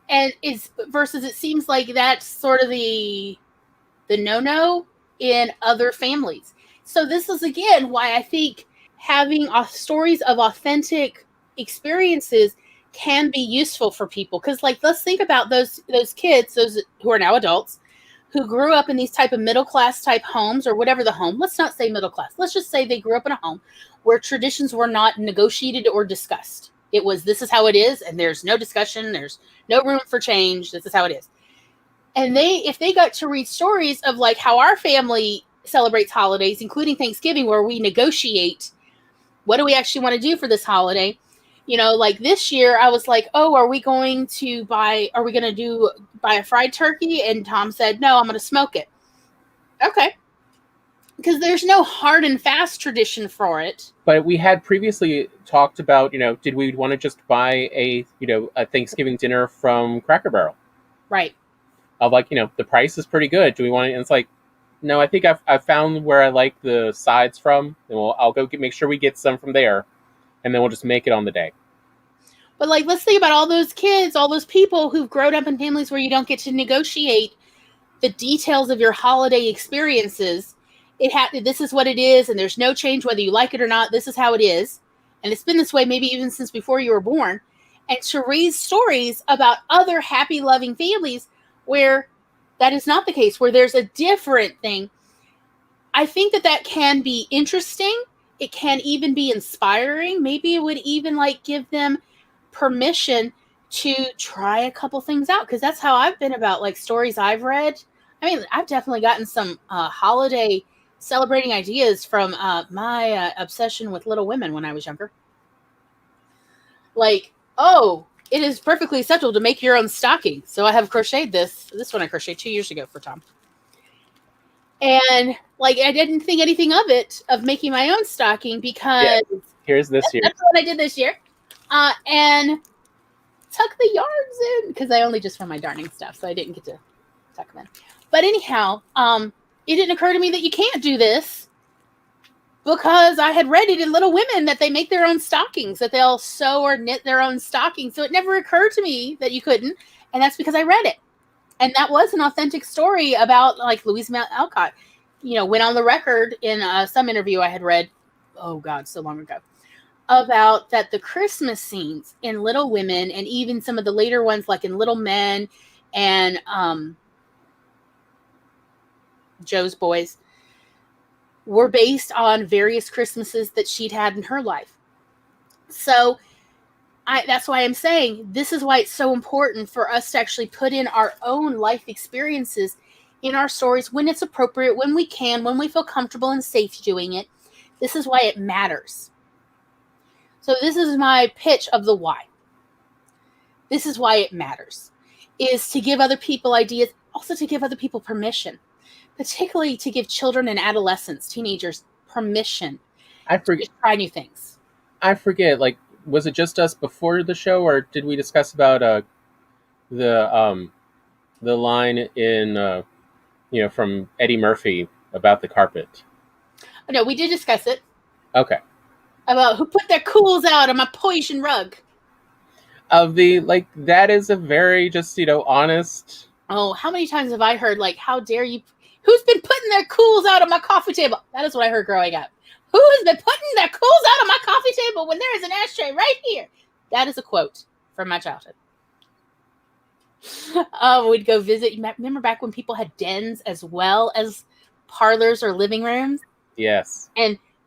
And it's versus it seems like that's sort of the no-no in other families. So this is again why I think having stories of authentic experiences can be useful for people. Because like let's think about those kids, those who are now adults, who grew up in these type of middle class type homes or whatever the home. Let's not say middle class. Let's just say they grew up in a home where traditions were not negotiated or discussed. It was this is how it is, and there's no discussion. There's no room for change. This is how it is. And if they got to read stories of like how our family celebrates holidays, including Thanksgiving, where we negotiate what do we actually want to do for this holiday. You know, like this year I was like, oh, are we going to buy a fried turkey? And Tom said, no, I'm going to smoke it. Okay. Because there's no hard and fast tradition for it. But we had previously talked about, did we want to just buy a Thanksgiving dinner from Cracker Barrel? Right. Of like, the price is pretty good. Do we want to? And it's like, no, I think I've found where I like the sides from, and I'll go make sure we get some from there, and then we'll just make it on the day. But like, let's think about all those kids, all those people who've grown up in families where you don't get to negotiate the details of your holiday experiences. This is what it is, and there's no change whether you like it or not. This is how it is, and it's been this way maybe even since before you were born. And to read stories about other happy, loving families where that is not the case, where there's a different thing, I think that can be interesting. It can even be inspiring. Maybe it would even like give them permission to try a couple things out, because that's how I've been about like stories I've read. I mean, I've definitely gotten some holiday celebrating ideas from my obsession with Little Women when I was younger. Like, oh, it is perfectly acceptable to make your own stocking. So I have crocheted this one I crocheted 2 years ago for Tom. And like, I didn't think anything of making my own stocking because here's this year. That's what I did this year. And tuck the yarns in because I only just found my darning stuff, so I didn't get to tuck them in. But anyhow, it didn't occur to me that you can't do this because I had read it in Little Women that they make their own stockings, that they'll sew or knit their own stockings. So it never occurred to me that you couldn't, and that's because I read it. And that was an authentic story about like Louise Alcott, went on the record in some interview I had read, oh God, so long ago, about that the Christmas scenes in Little Women and even some of the later ones like in Little Men and Joe's Boys were based on various Christmases that she'd had in her life. So that's why I'm saying this is why it's so important for us to actually put in our own life experiences in our stories when it's appropriate, when we can, when we feel comfortable and safe doing it. This is why it matters. So this is my pitch of the why. This is why it matters, is to give other people ideas, also to give other people permission, particularly to give children and adolescents, teenagers, permission to try new things. I forget, like, was it just us before the show, or did we discuss about the line in from Eddie Murphy about the carpet? No, we did discuss it. Okay. About who put their cools out on my Persian rug. That is a very just honest. Oh, how many times have I heard like, how dare you? Who's been putting their cools out on my coffee table? That is what I heard growing up. Who has been putting their cools out on my coffee table when there is an ashtray right here? That is a quote from my childhood. We'd go visit. Remember back when people had dens as well as parlors or living rooms? Yes.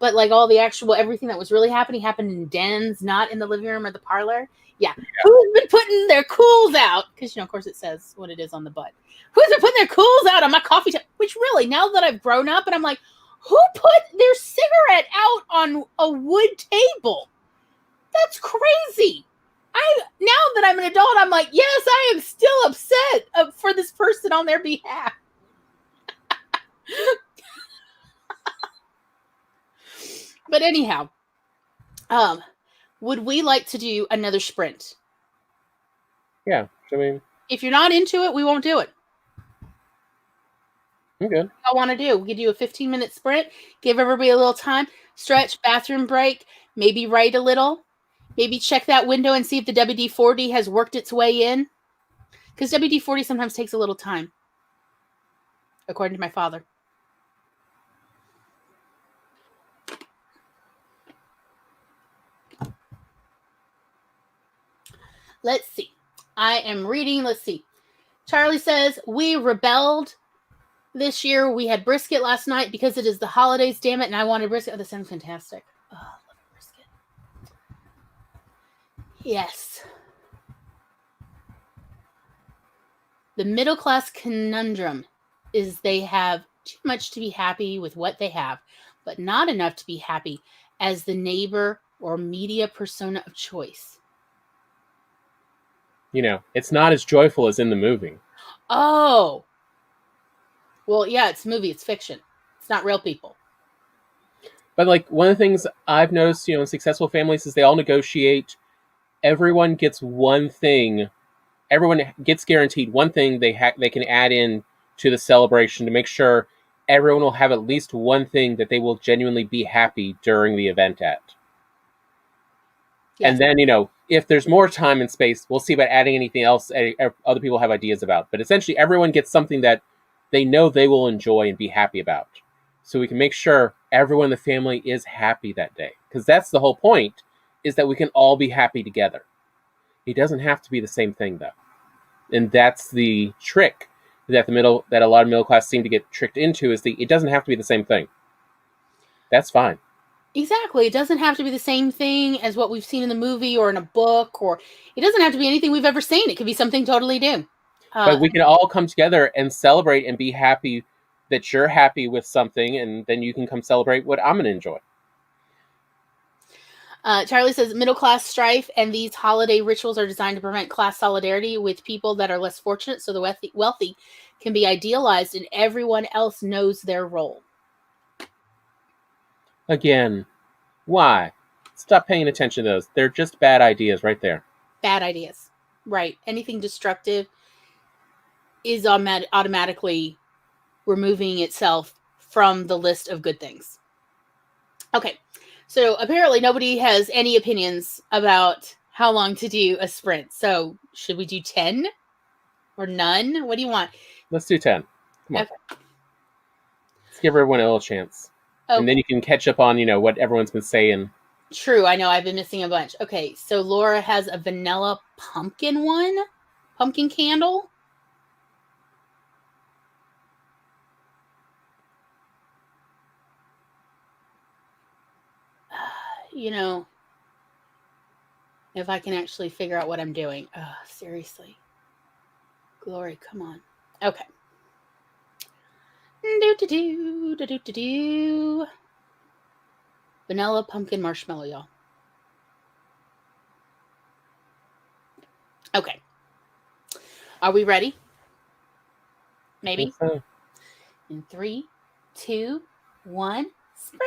But like all the actual everything that was really happened in dens, not in the living room or the parlor. Yeah. Who's been putting their cools out? Because of course it says what it is on the butt. Who's been putting their cools out on my coffee table? Which really, now that I've grown up and I'm like, who put their cigarette out on a wood table? That's crazy. Now that I'm an adult, I'm like, yes, I am still upset for this person on their behalf. But anyhow, would we like to do another sprint? Yeah, I mean, If you're not into it, we won't do it. I'm good. What I want to do. We could do a 15-minute sprint, give everybody a little time, stretch, bathroom break, maybe write a little, maybe check that window and see if the WD-40 has worked its way in. Because WD-40 sometimes takes a little time, according to my father. Let's see. I am reading. Let's see. Charlie says, we rebelled this year. We had brisket last night because it is the holidays, damn it, and I wanted brisket. Oh, that sounds fantastic. Oh, I love brisket. Yes. The middle class conundrum is they have too much to be happy with what they have, but not enough to be happy as the neighbor or media persona of choice. You know, it's not as joyful as in the movie. Oh. Well, yeah, it's a movie. It's fiction. It's not real people. But like one of the things I've noticed, in successful families is they all negotiate. Everyone gets one thing. Everyone gets guaranteed one thing they can add in to the celebration to make sure everyone will have at least one thing that they will genuinely be happy during the event at. Yes. And then, if there's more time and space, we'll see about adding anything else other people have ideas about. But essentially, everyone gets something that they know they will enjoy and be happy about. So we can make sure everyone in the family is happy that day. Because that's the whole point, is that we can all be happy together. It doesn't have to be the same thing, though. And that's the trick that a lot of middle class seem to get tricked into, is it doesn't have to be the same thing. That's fine. Exactly. It doesn't have to be the same thing as what we've seen in the movie or in a book, or it doesn't have to be anything we've ever seen. It could be something totally new. But we can all come together and celebrate and be happy that you're happy with something, and then you can come celebrate what I'm going to enjoy. Charlie says middle class strife and these holiday rituals are designed to prevent class solidarity with people that are less fortunate, so the wealthy can be idealized and everyone else knows their role. Again, why? Stop paying attention to those. They're just bad ideas right there. Bad ideas. Right. Anything destructive is automatically removing itself from the list of good things. Okay. So apparently nobody has any opinions about how long to do a sprint. So should we do 10 or none? What do you want? Let's do 10. Come on. Okay. Let's give everyone a little chance. Okay. And then you can catch up on, what everyone's been saying. True. I know. I've been missing a bunch. Okay. So Laura has a vanilla pumpkin one. Pumpkin candle. If I can actually figure out what I'm doing. Oh, seriously. Glory, come on. Okay. Do. Vanilla pumpkin marshmallow, y'all. Okay. Are we ready? Maybe? So. In 3, 2, 1, sprint.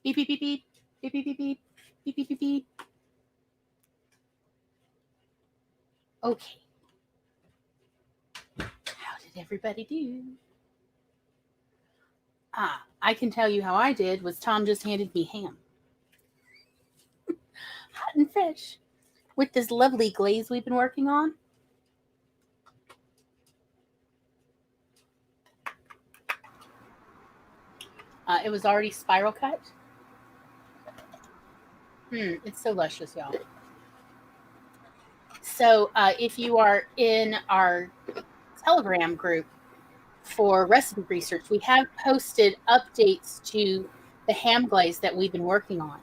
Beep, beep, beep, beep. Beep, beep, beep, beep. Beep, beep, beep, beep. Okay. How did everybody do? I can tell you how I did was Tom just handed me ham. Hot and fresh. With this lovely glaze we've been working on. It was already spiral cut. It's so luscious, y'all. So if you are in our Telegram group for recipe research, we have posted updates to the ham glaze that we've been working on.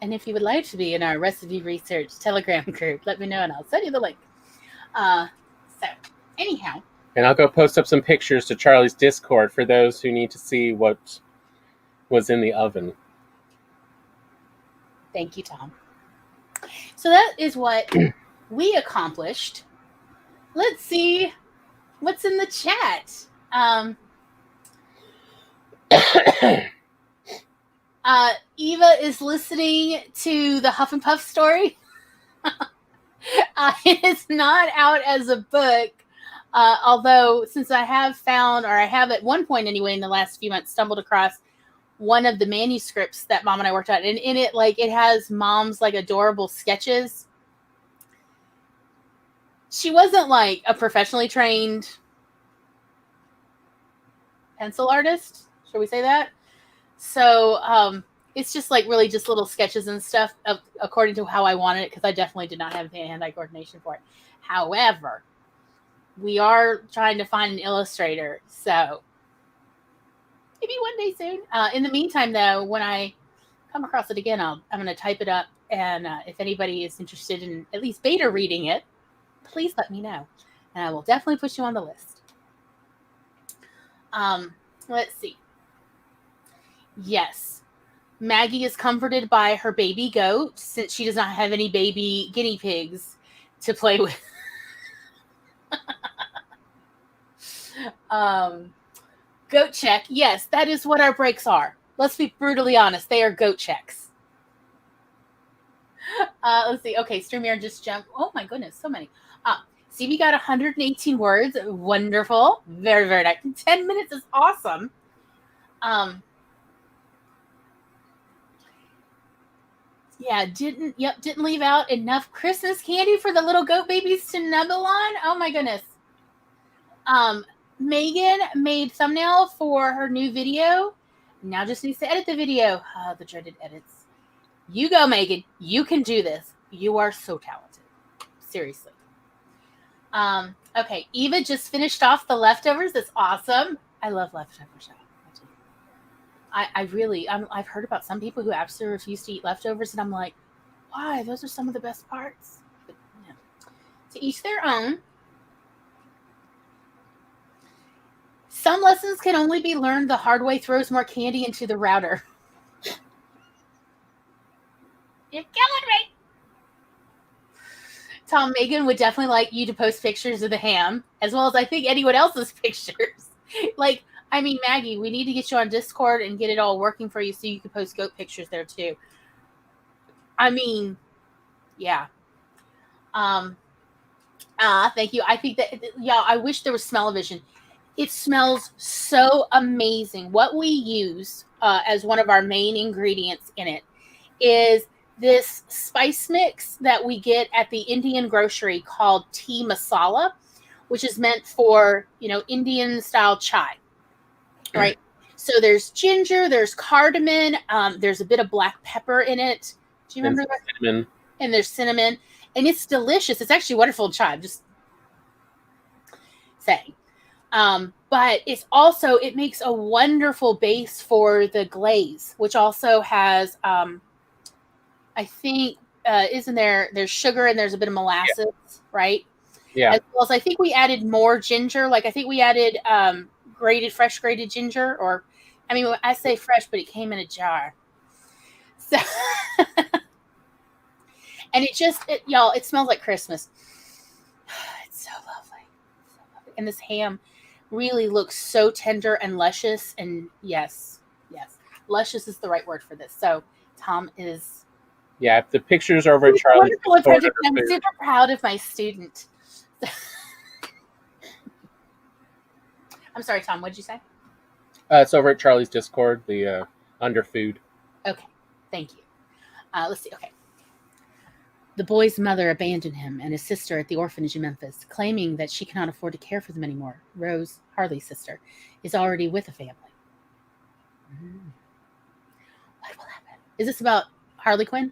And if you would like to be in our recipe research Telegram group, let me know and I'll send you the link. So anyhow. And I'll go post up some pictures to Charlie's Discord for those who need to see what was in the oven. Thank you, Tom. So that is what we accomplished. Let's see what's in the chat. Eva is listening to the Huff and Puff story. It is not out as a book, although since I have found, or I have at one point anyway in the last few months, stumbled across one of the manuscripts that Mom and I worked on, and in it, like, it has Mom's like adorable sketches. She wasn't like a professionally trained pencil artist, shall we say that? So it's just like really just little sketches and stuff according to how I wanted it, because I definitely did not have the hand-eye coordination for it. However, we are trying to find an illustrator, so maybe one day soon. In the meantime, though, when I come across it again, I'm going to type it up, and if anybody is interested in at least beta reading it, please let me know, and I will definitely put you on the list. Let's see. Yes, Maggie is comforted by her baby goat since she does not have any baby guinea pigs to play with. Goat check. Yes, that is what our breaks are. Let's be brutally honest. They are goat checks. Let's see. Okay, StreamYard just jumped. Oh my goodness, so many. See, we got 118 words. Wonderful. Very, very nice. 10 minutes is awesome. Yeah, didn't leave out enough Christmas candy for the little goat babies to nibble on. Oh my goodness. Megan made thumbnail for her new video. Now just needs to edit the video. The dreaded edits. You go, Megan. You can do this. You are so talented. Seriously. Okay, Eva just finished off the leftovers. That's awesome. I love leftovers. I've heard about some people who absolutely refuse to eat leftovers, and I'm like, why? Those are some of the best parts. But, yeah. To each their own. Some lessons can only be learned the hard way. Throws more candy into the router. You're killing me. Tom, Megan would definitely like you to post pictures of the ham, as well as I think anyone else's pictures. Like, I mean, Maggie, we need to get you on Discord and get it all working for you so you can post goat pictures there too. I mean, yeah. Thank you. I think that, yeah, I wish there was smell-o-vision. It smells so amazing. What we use as one of our main ingredients in it is this spice mix that we get at the Indian grocery called tea masala, which is meant for, Indian style chai, right? So there's ginger, there's cardamom, there's a bit of black pepper in it. Do you remember that? Cinnamon. And there's cinnamon, and it's delicious. It's actually wonderful chai, just saying. But it makes a wonderful base for the glaze, which also has, I think, there's sugar and there's a bit of molasses, right? Yeah. As well as I think we added more ginger. Like I think we added fresh grated ginger, or, I mean, I say fresh, but it came in a jar. So, and it smells like Christmas. It's so lovely. And this ham, really looks so tender and luscious. And yes, luscious is the right word for this. So Tom is Yeah, the pictures are over at Charlie's wonderful. Discord. I'm super proud of my student. I'm sorry, Tom. What'd you say? It's over at Charlie's Discord. The under food. Okay, thank you. Let's see. Okay. The boy's mother abandoned him and his sister at the orphanage in Memphis, claiming that she cannot afford to care for them anymore. Rose, Harley's sister, is already with a family. What will happen? Is this about Harley Quinn?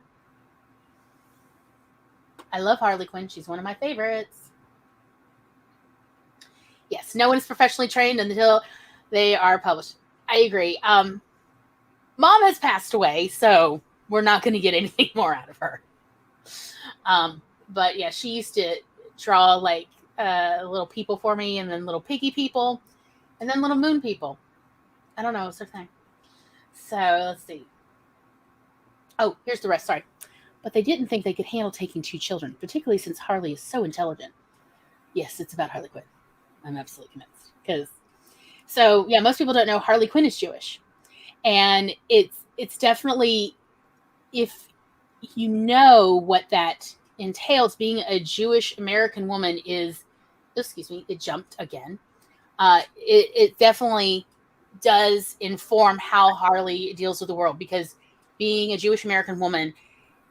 I love Harley Quinn. She's one of my favorites. Yes, no one is professionally trained until they are published. I agree. Mom has passed away, so we're not going to get anything more out of her. But yeah, she used to draw like little people for me, and then little piggy people, and then little moon people. I don't know, it's her thing. So let's see. Oh, here's the rest. Sorry. But they didn't think they could handle taking 2 children, particularly since Harley is so intelligent. Yes, it's about Harley Quinn. I'm absolutely convinced. So yeah, most people don't know Harley Quinn is Jewish. And it's definitely, if you know what that entails, being a Jewish American woman is, excuse me, it jumped again. It definitely does inform how Harley deals with the world, because being a Jewish American woman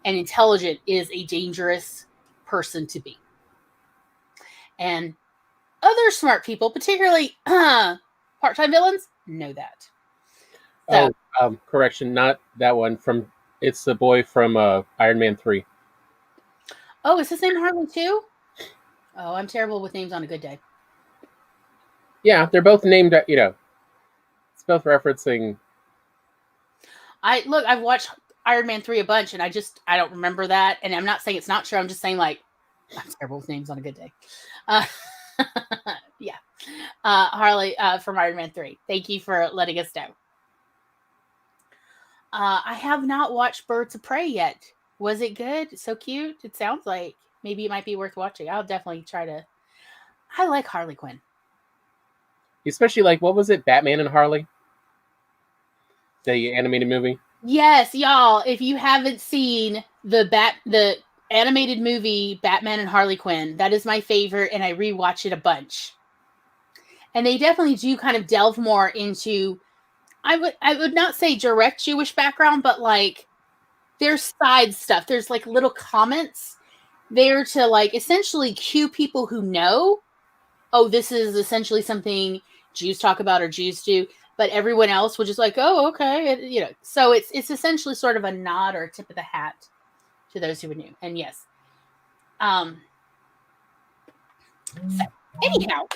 and intelligent is a dangerous person to be. And other smart people, particularly part-time villains, know that. So, correction, not that one. It's the boy from Iron Man 3. Oh, is his name Harley too? Oh, I'm terrible with names on a good day. Yeah, they're both named, it's both referencing. I've watched Iron Man 3 a bunch, and I don't remember that. And I'm not saying it's not true. I'm just saying, like, I'm terrible with names on a good day. Yeah. Harley from Iron Man 3. Thank you for letting us know. I have not watched Birds of Prey yet. Was it good? It's so cute. It sounds like maybe it might be worth watching. I'll definitely try to. I like Harley Quinn. Especially, like, what was it? Batman and Harley? The animated movie? Yes, y'all. If you haven't seen the animated movie Batman and Harley Quinn, that is my favorite, and I rewatch it a bunch. And they definitely do kind of delve more into, I would not say direct Jewish background, but like there's side stuff. There's like little comments there to like essentially cue people who know, oh, this is essentially something Jews talk about or Jews do, but everyone else will just like, oh, okay, So it's essentially sort of a nod or a tip of the hat to those who knew. And yes, so anyhow,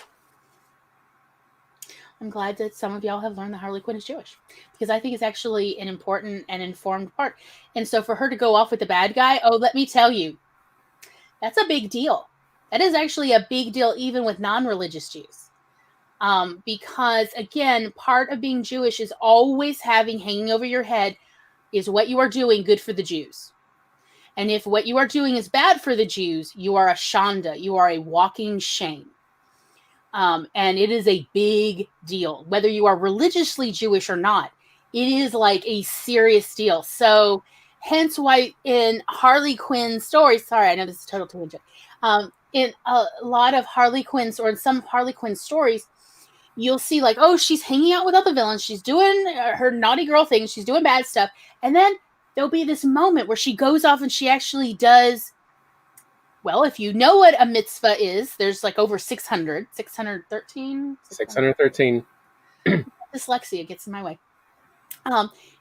I'm glad that some of y'all have learned that Harley Quinn is Jewish, because I think it's actually an important and informed part. And so for her to go off with the bad guy, oh, let me tell you, that's a big deal. That is actually a big deal even with non-religious Jews. Because again, part of being Jewish is always hanging over your head, is what you are doing good for the Jews? And if what you are doing is bad for the Jews, you are a shanda. You are a walking shame. And it is a big deal. Whether you are religiously Jewish or not, it is like a serious deal. So hence why in Harley Quinn stories, sorry, I know this is a total tangent, in a lot of Harley Quinn's, or in some Harley Quinn stories, you'll see like, oh, she's hanging out with other villains. She's doing her naughty girl thing. She's doing bad stuff. And then there'll be this moment where she goes off and she actually does, well, if you know what a mitzvah is, there's like over 613. 613. Dyslexia gets in my way.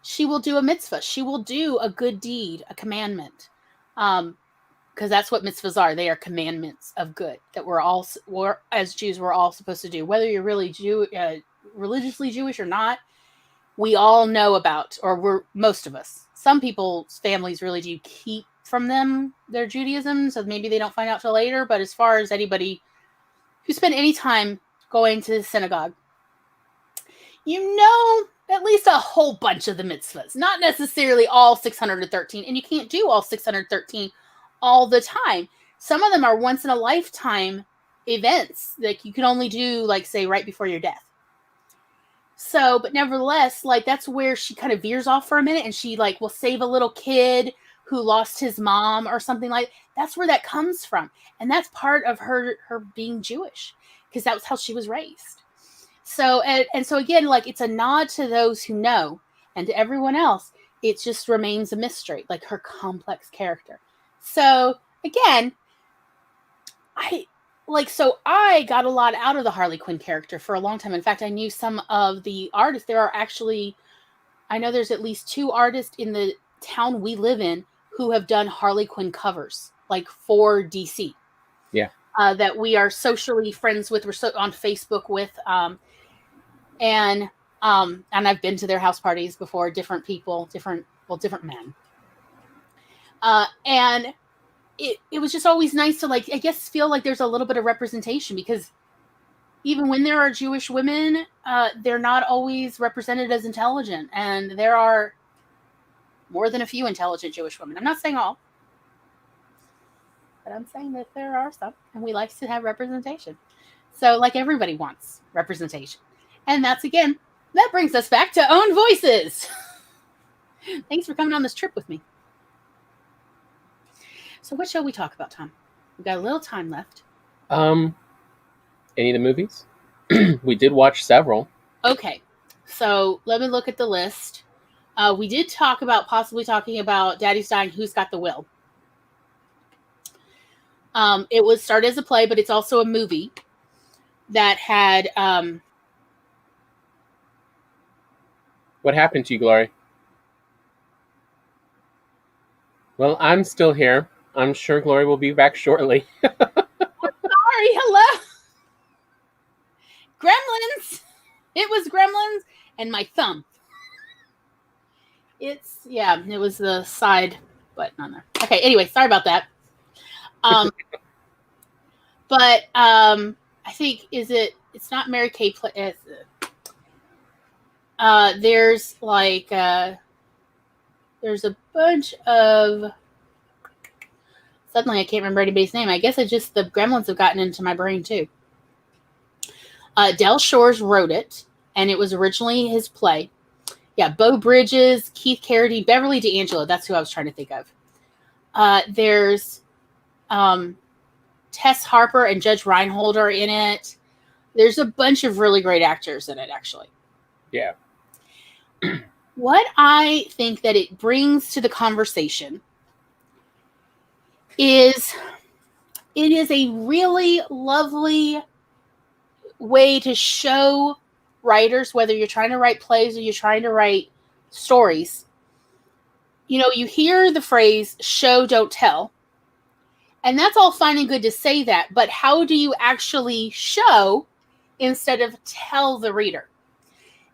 She will do a mitzvah. She will do a good deed, a commandment. Because that's what mitzvahs are. They are commandments of good that we're as Jews, we're all supposed to do. Whether you're really religiously Jewish or not, we all know about, or most of us. Some people's families really do keep from them their Judaism, so maybe they don't find out till later. But as far as anybody who spent any time going to the synagogue, you know at least a whole bunch of the mitzvahs, not necessarily all 613, and you can't do all 613 all the time. Some of them are once in a lifetime events that you can only do, like, say, right before your death. So, but nevertheless, like, that's where she kind of veers off for a minute, and she, like, will save a little kid who lost his mom or something like. That's where that comes from, and that's part of her being Jewish, because that was how she was raised. So, and so again, like, it's a nod to those who know, and to everyone else, it just remains a mystery, like her complex character. So again, I got a lot out of the Harley Quinn character for a long time. In fact, I knew some of the artists. I know there's at least 2 artists in the town we live in who have done Harley Quinn covers, like, for DC. Yeah. That we are socially friends with. We're on Facebook with, and I've been to their house parties before. Different people, different men. And it was just always nice to, like, I guess, feel like there's a little bit of representation, because even when there are Jewish women, they're not always represented as intelligent, and there are more than a few intelligent Jewish women. I'm not saying all, but I'm saying that there are some, and we like to have representation. So, like, everybody wants representation. And that brings us back to Own Voices. Thanks for coming on this trip with me. So what shall we talk about, Tom? We've got a little time left. Any of the movies? We did watch several. Okay, so let me look at the list. We did talk about possibly talking about Daddy's Dying, Who's Got the Will. It was started as a play, but it's also a movie that had... What happened to you, Glory? Well, I'm still here. I'm sure Glory will be back shortly. Sorry, hello. Gremlins. It was Gremlins and my thumb. It was the side button on there. Okay, anyway, sorry about that. But I think, it's not Mary Kay play. There's like there's a bunch of, suddenly I can't remember anybody's name. I guess the Gremlins have gotten into my brain too. Del Shores wrote it, and it was originally his play. Yeah, Beau Bridges, Keith Carradine, Beverly D'Angelo. That's who I was trying to think of. There's Tess Harper and Judge Reinhold are in it. There's a bunch of really great actors in it, actually. Yeah. What I think that it brings to the conversation is it is a really lovely way to show writers, whether you're trying to write plays or you're trying to write stories. You know, you hear the phrase show, don't tell. And that's all fine and good to say that, but how do you actually show instead of tell the reader?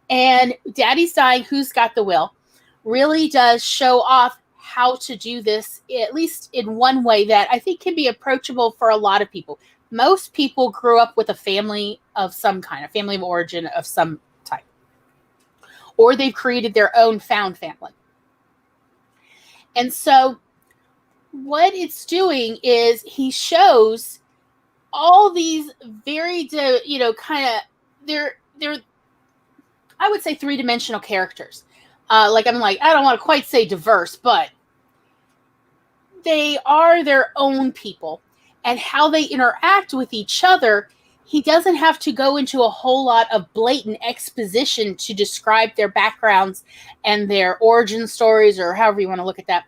And Daddy's Dying, Who's Got the Will really does show off how to do this, at least in one way that I think can be approachable for a lot of people. Most people grew up with a family of some kind, a family of origin of some type. Or they've created their own found family. And so what it's doing is he shows all these very, they're I would say 3-dimensional characters. I don't want to quite say diverse, but they are their own people. And how they interact with each other, he doesn't have to go into a whole lot of blatant exposition to describe their backgrounds and their origin stories, or however you want to look at that.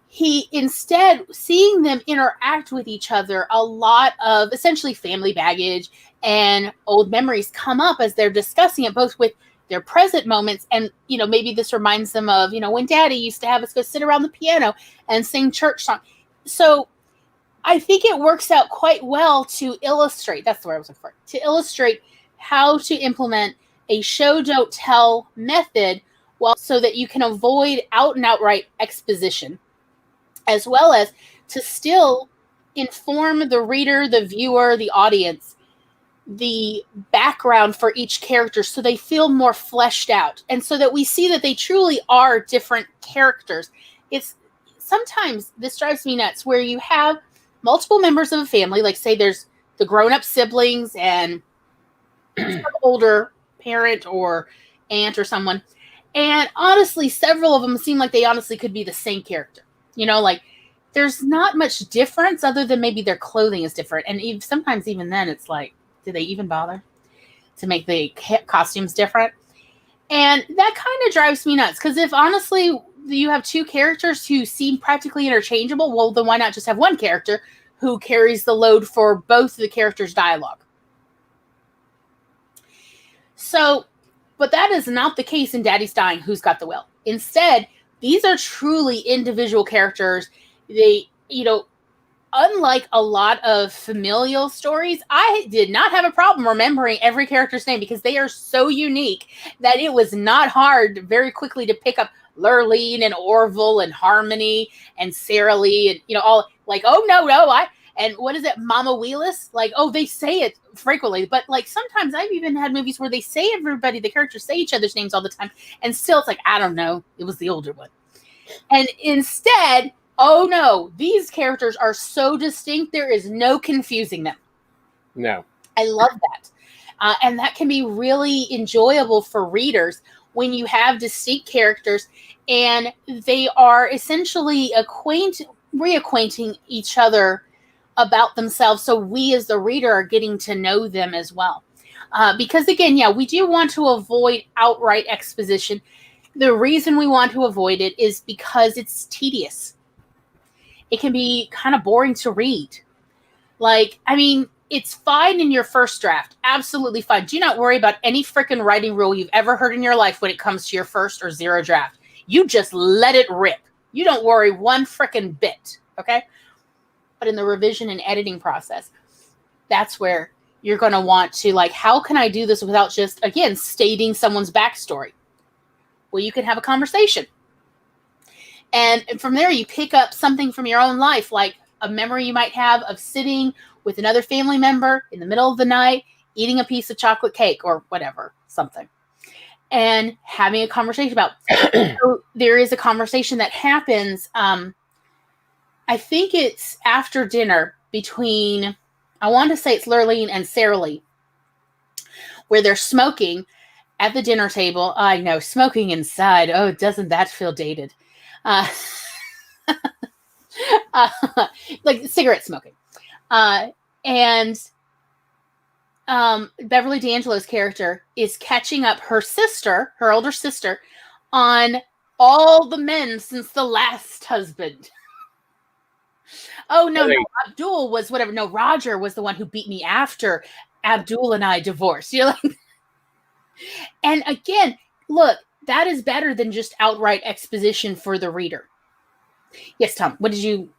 He instead, seeing them interact with each other, a lot of essentially family baggage and old memories come up as they're discussing it, both with their present moments and, maybe this reminds them of, when Daddy used to have us go sit around the piano and sing church songs. So I think it works out quite well to illustrate, that's the word I was looking for, to illustrate how to implement a show, don't tell method, so that you can avoid out and outright exposition, as well as to still inform the reader, the viewer, the audience, the background for each character so they feel more fleshed out. And so that we see that they truly are different characters. Sometimes this drives me nuts where you have multiple members of a family, like say there's the grown-up siblings and some older parent or aunt or someone. And honestly, several of them seem like they honestly could be the same character. Like there's not much difference other than maybe their clothing is different. And sometimes even then it's like, do they even bother to make the costumes different? And that kind of drives me nuts. Because if honestly you have two characters who seem practically interchangeable, well, then why not just have one character who carries the load for both the characters' dialogue? So, but that is not the case in Daddy's Dying, Who's Got the Will? Instead, these are truly individual characters. They, unlike a lot of familial stories, I did not have a problem remembering every character's name because they are so unique that it was not hard very quickly to pick up Lurleen and Orville and Harmony and Sarah Lee and, all like, oh, no, and what is it, Mama Wheelis? Like, oh, they say it frequently. But, like, sometimes I've even had movies where they say the characters say each other's names all the time. And still it's like, I don't know. It was the older one. And instead, oh, no, these characters are so distinct, there is no confusing them. No. I love that. And that can be really enjoyable for readers when you have distinct characters and they are essentially reacquainting each other about themselves, so we as the reader are getting to know them as well. Because again, we do want to avoid outright exposition. The reason we want to avoid it is because it's tedious. It can be kind of boring to read. Like, I mean, it's fine in your first draft. Absolutely fine. Do not worry about any freaking writing rule you've ever heard in your life when it comes to your first or zero draft. You just let it rip. You don't worry one freaking bit, okay? But in the revision and editing process, that's where you're going to want to, like, how can I do this without just, again, stating someone's backstory? Well, you can have a conversation. And from there, you pick up something from your own life, like a memory you might have of sitting with another family member in the middle of the night, eating a piece of chocolate cake or whatever, something, and having a conversation about. So there is a conversation that happens. I think it's after dinner between, I want to say it's Lurleen and Sarah Lee, where they're smoking at the dinner table. I know, smoking inside. Oh, doesn't that feel dated? Like cigarette smoking. And Beverly D'Angelo's character is catching up her older sister, on all the men since the last husband. Oh, no, Abdul was whatever. No, Roger was the one who beat me after Abdul and I divorced. You're like, and again, look, that is better than just outright exposition for the reader. Yes, Tom, what did you...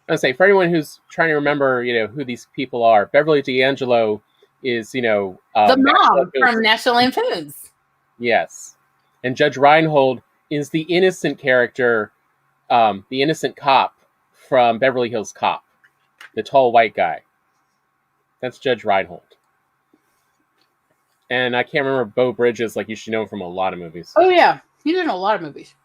I was say, for anyone who's trying to remember, who these people are, Beverly D'Angelo is, the mom from National Lampoons. Yes. And Judge Reinhold is the innocent character, the innocent cop from Beverly Hills Cop, the tall white guy. That's Judge Reinhold. And I can't remember Beau Bridges, like you should know him from a lot of movies. Oh, yeah. He's in a lot of movies.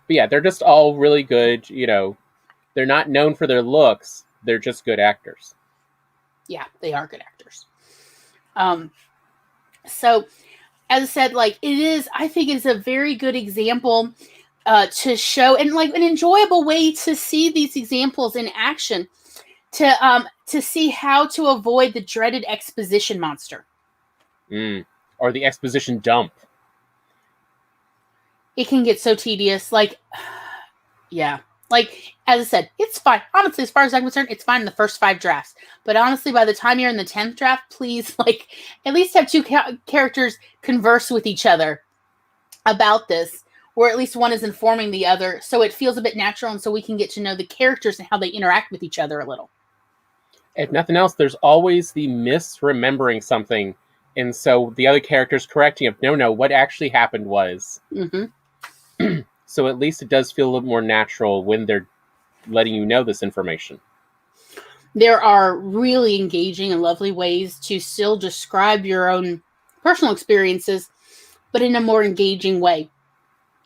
But yeah, they're just all really good, They're not known for their looks. They're just good actors. Yeah, they are good actors. So, as I said, like, I think it's a very good example to show, and like an enjoyable way to see these examples in action, to see how to avoid the dreaded exposition monster. Or the exposition dump. It can get so tedious. Like, yeah. Like, as I said, it's fine. Honestly, as far as I'm concerned, it's fine in the first 5 drafts. But honestly, by the time you're in the 10th draft, please, like, at least have 2 characters converse with each other about this, or at least one is informing the other, so it feels a bit natural, and so we can get to know the characters and how they interact with each other a little. If nothing else, there's always the misremembering something, and so the other character's correcting of, no, what actually happened was. Mm-hmm. So at least it does feel a little more natural when they're letting you know this information. There are really engaging and lovely ways to still describe your own personal experiences, but in a more engaging way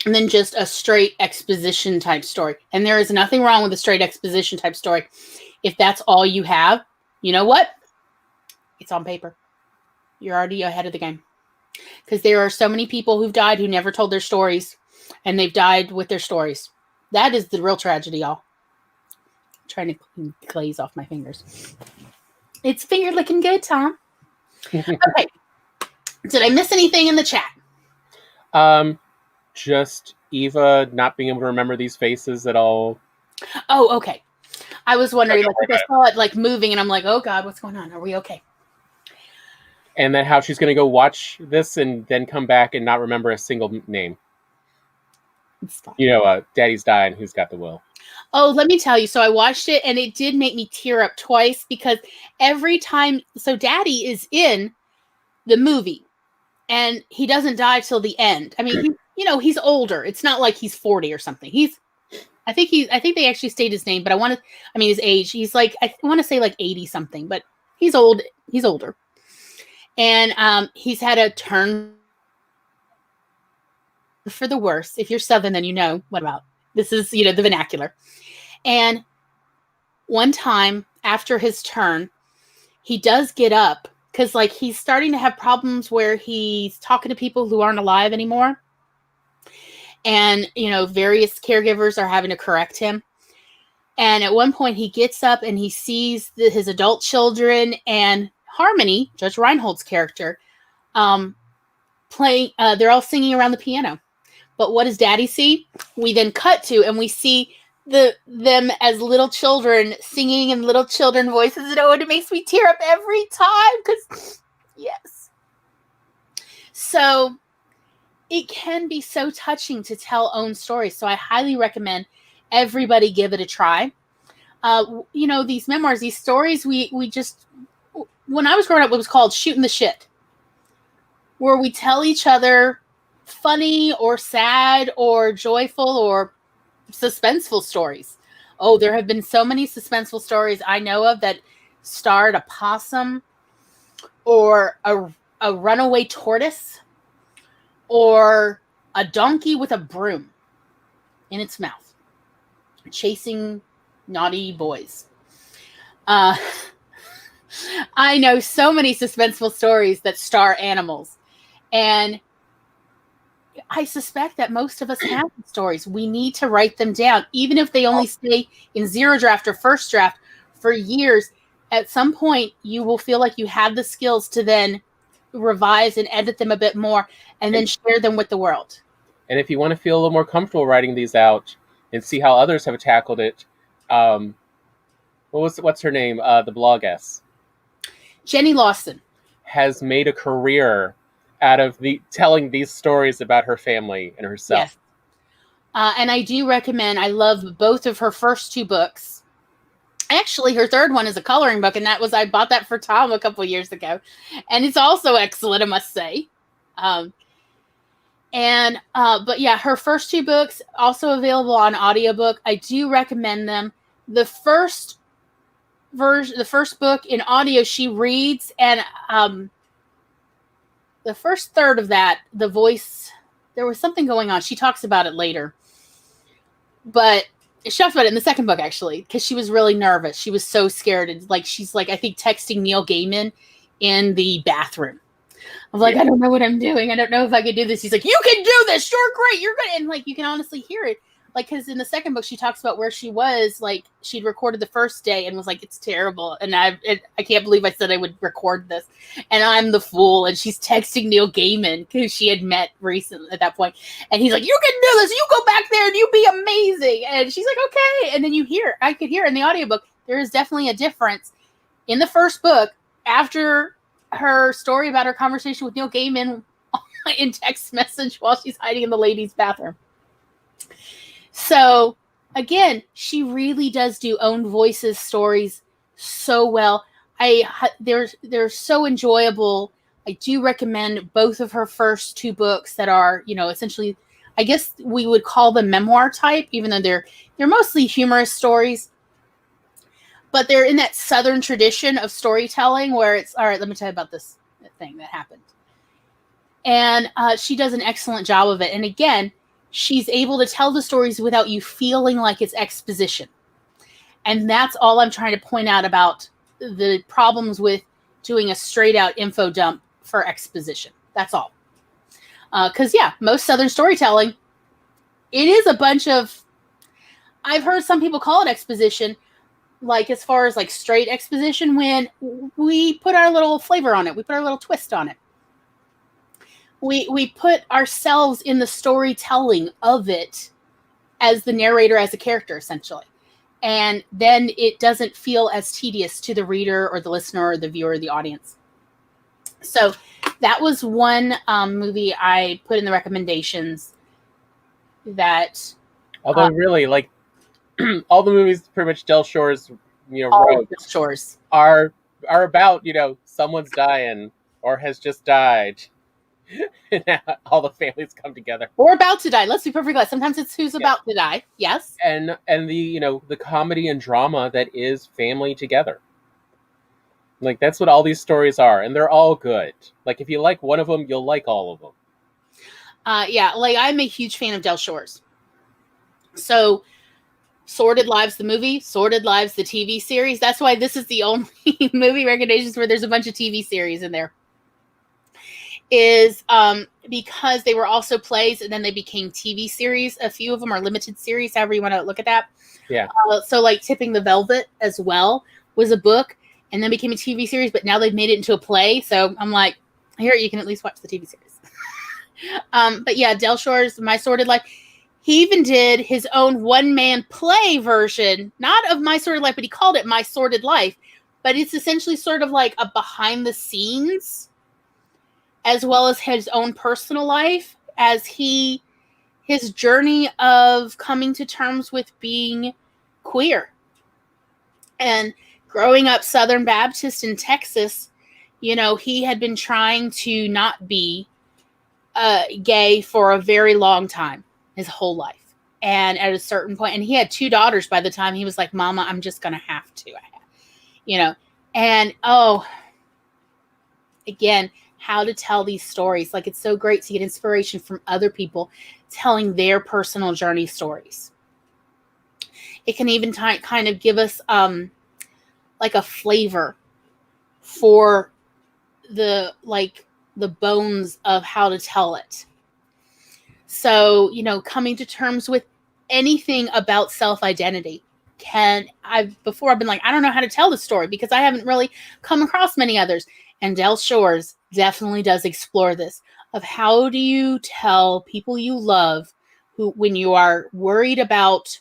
than just a straight exposition type story. And there is nothing wrong with a straight exposition type story if that's all you have. You know what? It's on paper. You're already ahead of the game. Because there are so many people who've died who never told their stories, and they've died with their stories. That is the real tragedy, y'all. I'm trying to glaze off my fingers. It's finger licking good, Tom. Okay. Did I miss anything in the chat? Just Eva not being able to remember these faces at all. Oh, okay. I was wondering, like, I saw it like moving, and I'm like, oh God, what's going on? Are we okay? And then how she's going to go watch this and then come back and not remember a single name. It's fine. You know, Daddy's dying. Who's got the will? Oh, let me tell you. So I watched it, and it did make me tear up twice, because every time, so Daddy is in the movie, and he doesn't die till the end. I mean, he's older. It's not like he's 40 or something. I think they actually state his name, but his age. He's like, I want to say like 80 something, but he's old. He's older. And he's had a turn for the worse. If you're Southern, then you know what about. This is, the vernacular. And one time after his turn, he does get up, because like he's starting to have problems where he's talking to people who aren't alive anymore. And, various caregivers are having to correct him. And at one point he gets up and he sees his adult children and Harmony, Judge Reinhold's character, playing. They're all singing around the piano. But what does Daddy see? We then cut to, and we see them as little children singing in little children voices. And it makes me tear up every time, because yes. So it can be so touching to tell own stories. So I highly recommend everybody give it a try. These memoirs, these stories, we just, when I was growing up, it was called Shooting the Shit, where we tell each other funny or sad or joyful or suspenseful stories. Oh, there have been so many suspenseful stories I know of that starred a possum or a runaway tortoise or a donkey with a broom in its mouth chasing naughty boys. I know so many suspenseful stories that star animals, and I suspect that most of us have stories. We need to write them down, even if they only stay in zero draft or first draft for years. At some point, you will feel like you have the skills to then revise and edit them a bit more, and then share them with the world. And if you want to feel a little more comfortable writing these out and see how others have tackled it, what's her name? The blogess. Jenny Lawson has made a career out of telling these stories about her family and herself. Yes. And I do recommend, I love both of her first two books. Actually, her third one is a coloring book, and I bought that for Tom a couple years ago. And it's also excellent, I must say. But yeah, her first two books also available on audiobook. I do recommend them. The first book in audio she reads, and the first third of that, the voice, there was something going on. She talks about it later. But she talks about it in the second book, actually, because she was really nervous. She was so scared. And she's I think texting Neil Gaiman in the bathroom. I'm like, I don't know what I'm doing. I don't know if I could do this. He's like, you can do this. You're great. You're good. And you can honestly hear it. Because in the second book, she talks about where she was. She'd recorded the first day and was like, it's terrible. And I can't believe I said I would record this. And I'm the fool. And she's texting Neil Gaiman, who she had met recently at that point. And he's like, you can do this. You go back there and you be amazing. And she's like, okay. And then I could hear in the audiobook, there is definitely a difference. In the first book, after her story about her conversation with Neil Gaiman in text message while she's hiding in the ladies' bathroom. So, again, she really does do Own Voices stories so well. They're so enjoyable. I do recommend both of her first two books that are, essentially, I guess we would call them memoir type, even though they're mostly humorous stories. But they're in that Southern tradition of storytelling where it's, all right, let me tell you about this thing that happened. And she does an excellent job of it. And again, she's able to tell the stories without you feeling like it's exposition. And that's all I'm trying to point out about the problems with doing a straight out info dump for exposition. That's all. Because most Southern storytelling, it is a bunch of, I've heard some people call it exposition, like as far as like straight exposition, when we put our little flavor on it, we put our little twist on it. We put ourselves in the storytelling of it as the narrator, as a character, essentially. And then it doesn't feel as tedious to the reader or the listener or the viewer or the audience. So that was one movie I put in the recommendations that... Although really, like, all the movies pretty much Del Shore's, wrote are about, someone's dying or has just died. And all the families come together. Or about to die. Let's be perfectly honest. Sometimes it's who's about to die. Yes. And the, the comedy and drama that is family together. Like, that's what all these stories are. And they're all good. Like, if you like one of them, you'll like all of them. Like, I'm a huge fan of Del Shore's. So, Sordid Lives, the movie, Sordid Lives, the TV series. That's why this is the only movie recommendations where there's a bunch of TV series in there. Is because they were also plays and then they became TV series. A few of them are limited series, however you want to look at that. Yeah. So like Tipping the Velvet as well was a book and then became a TV series, but now they've made it into a play. So I'm like, here, you can at least watch the TV series. But yeah, Del Shore's My Sordid Life. He even did his own one-man play version, not of My Sordid Life, but he called it My Sordid Life. But it's essentially sort of like a behind the scenes, as well as his own personal life, as his journey of coming to terms with being queer. And growing up Southern Baptist in Texas, he had been trying to not be gay for a very long time, his whole life. And at a certain point, and he had 2 daughters by the time he was like, Mama, I'm just going to have to, and again, how to tell these stories. Like, it's so great to get inspiration from other people telling their personal journey stories. It can even kind of give us like a flavor for the bones of how to tell it. So, coming to terms with anything about self-identity. Before I've been like, I don't know how to tell the story because I haven't really come across many others. And Del Shore's definitely does explore this of how do you tell people you love who, when you are worried about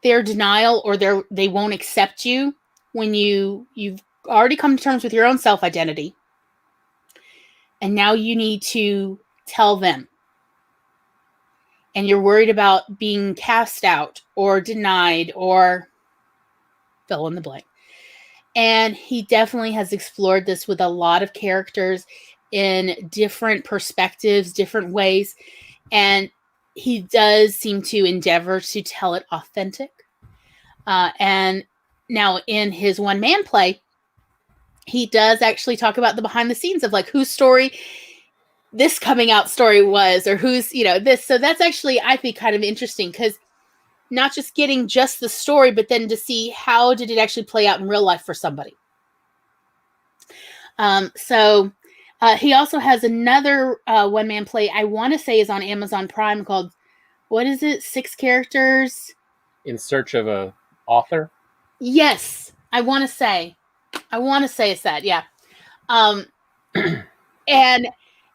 their denial or they won't accept you, when you've already come to terms with your own self-identity and now you need to tell them and you're worried about being cast out or denied or fill in the blank. And he definitely has explored this with a lot of characters in different perspectives, different ways. And he does seem to endeavor to tell it authentic. And now in his one-man play, he does actually talk about the behind the scenes of like whose story this coming out story was, or who's, this. So that's actually, I think, kind of interesting because not just getting just the story, but then to see how did it actually play out in real life for somebody. So he also has another one-man play, I want to say is on Amazon Prime, called, what is it? 6 Characters? In Search of a Author? Yes. I want to say it's that. Yeah.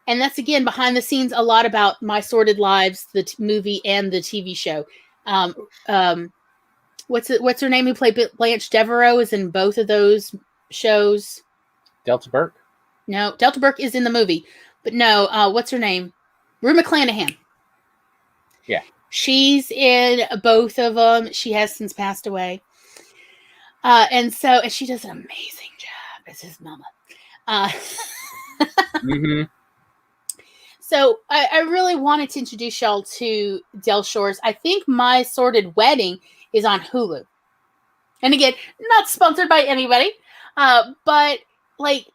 And that's, again, behind the scenes, a lot about My Sordid Lives, the movie and the TV show. What's her name who played Blanche Devereaux is in both of those shows. Delta Burke? No, Delta Burke is in the movie. But no, what's her name? Rue McClanahan. Yeah. She's in both of them. She has since passed away. And she does an amazing job as his mama. Mm-hmm. So I really wanted to introduce y'all to Del Shore's. I think My Sordid Wedding is on Hulu. And again, not sponsored by anybody. But like,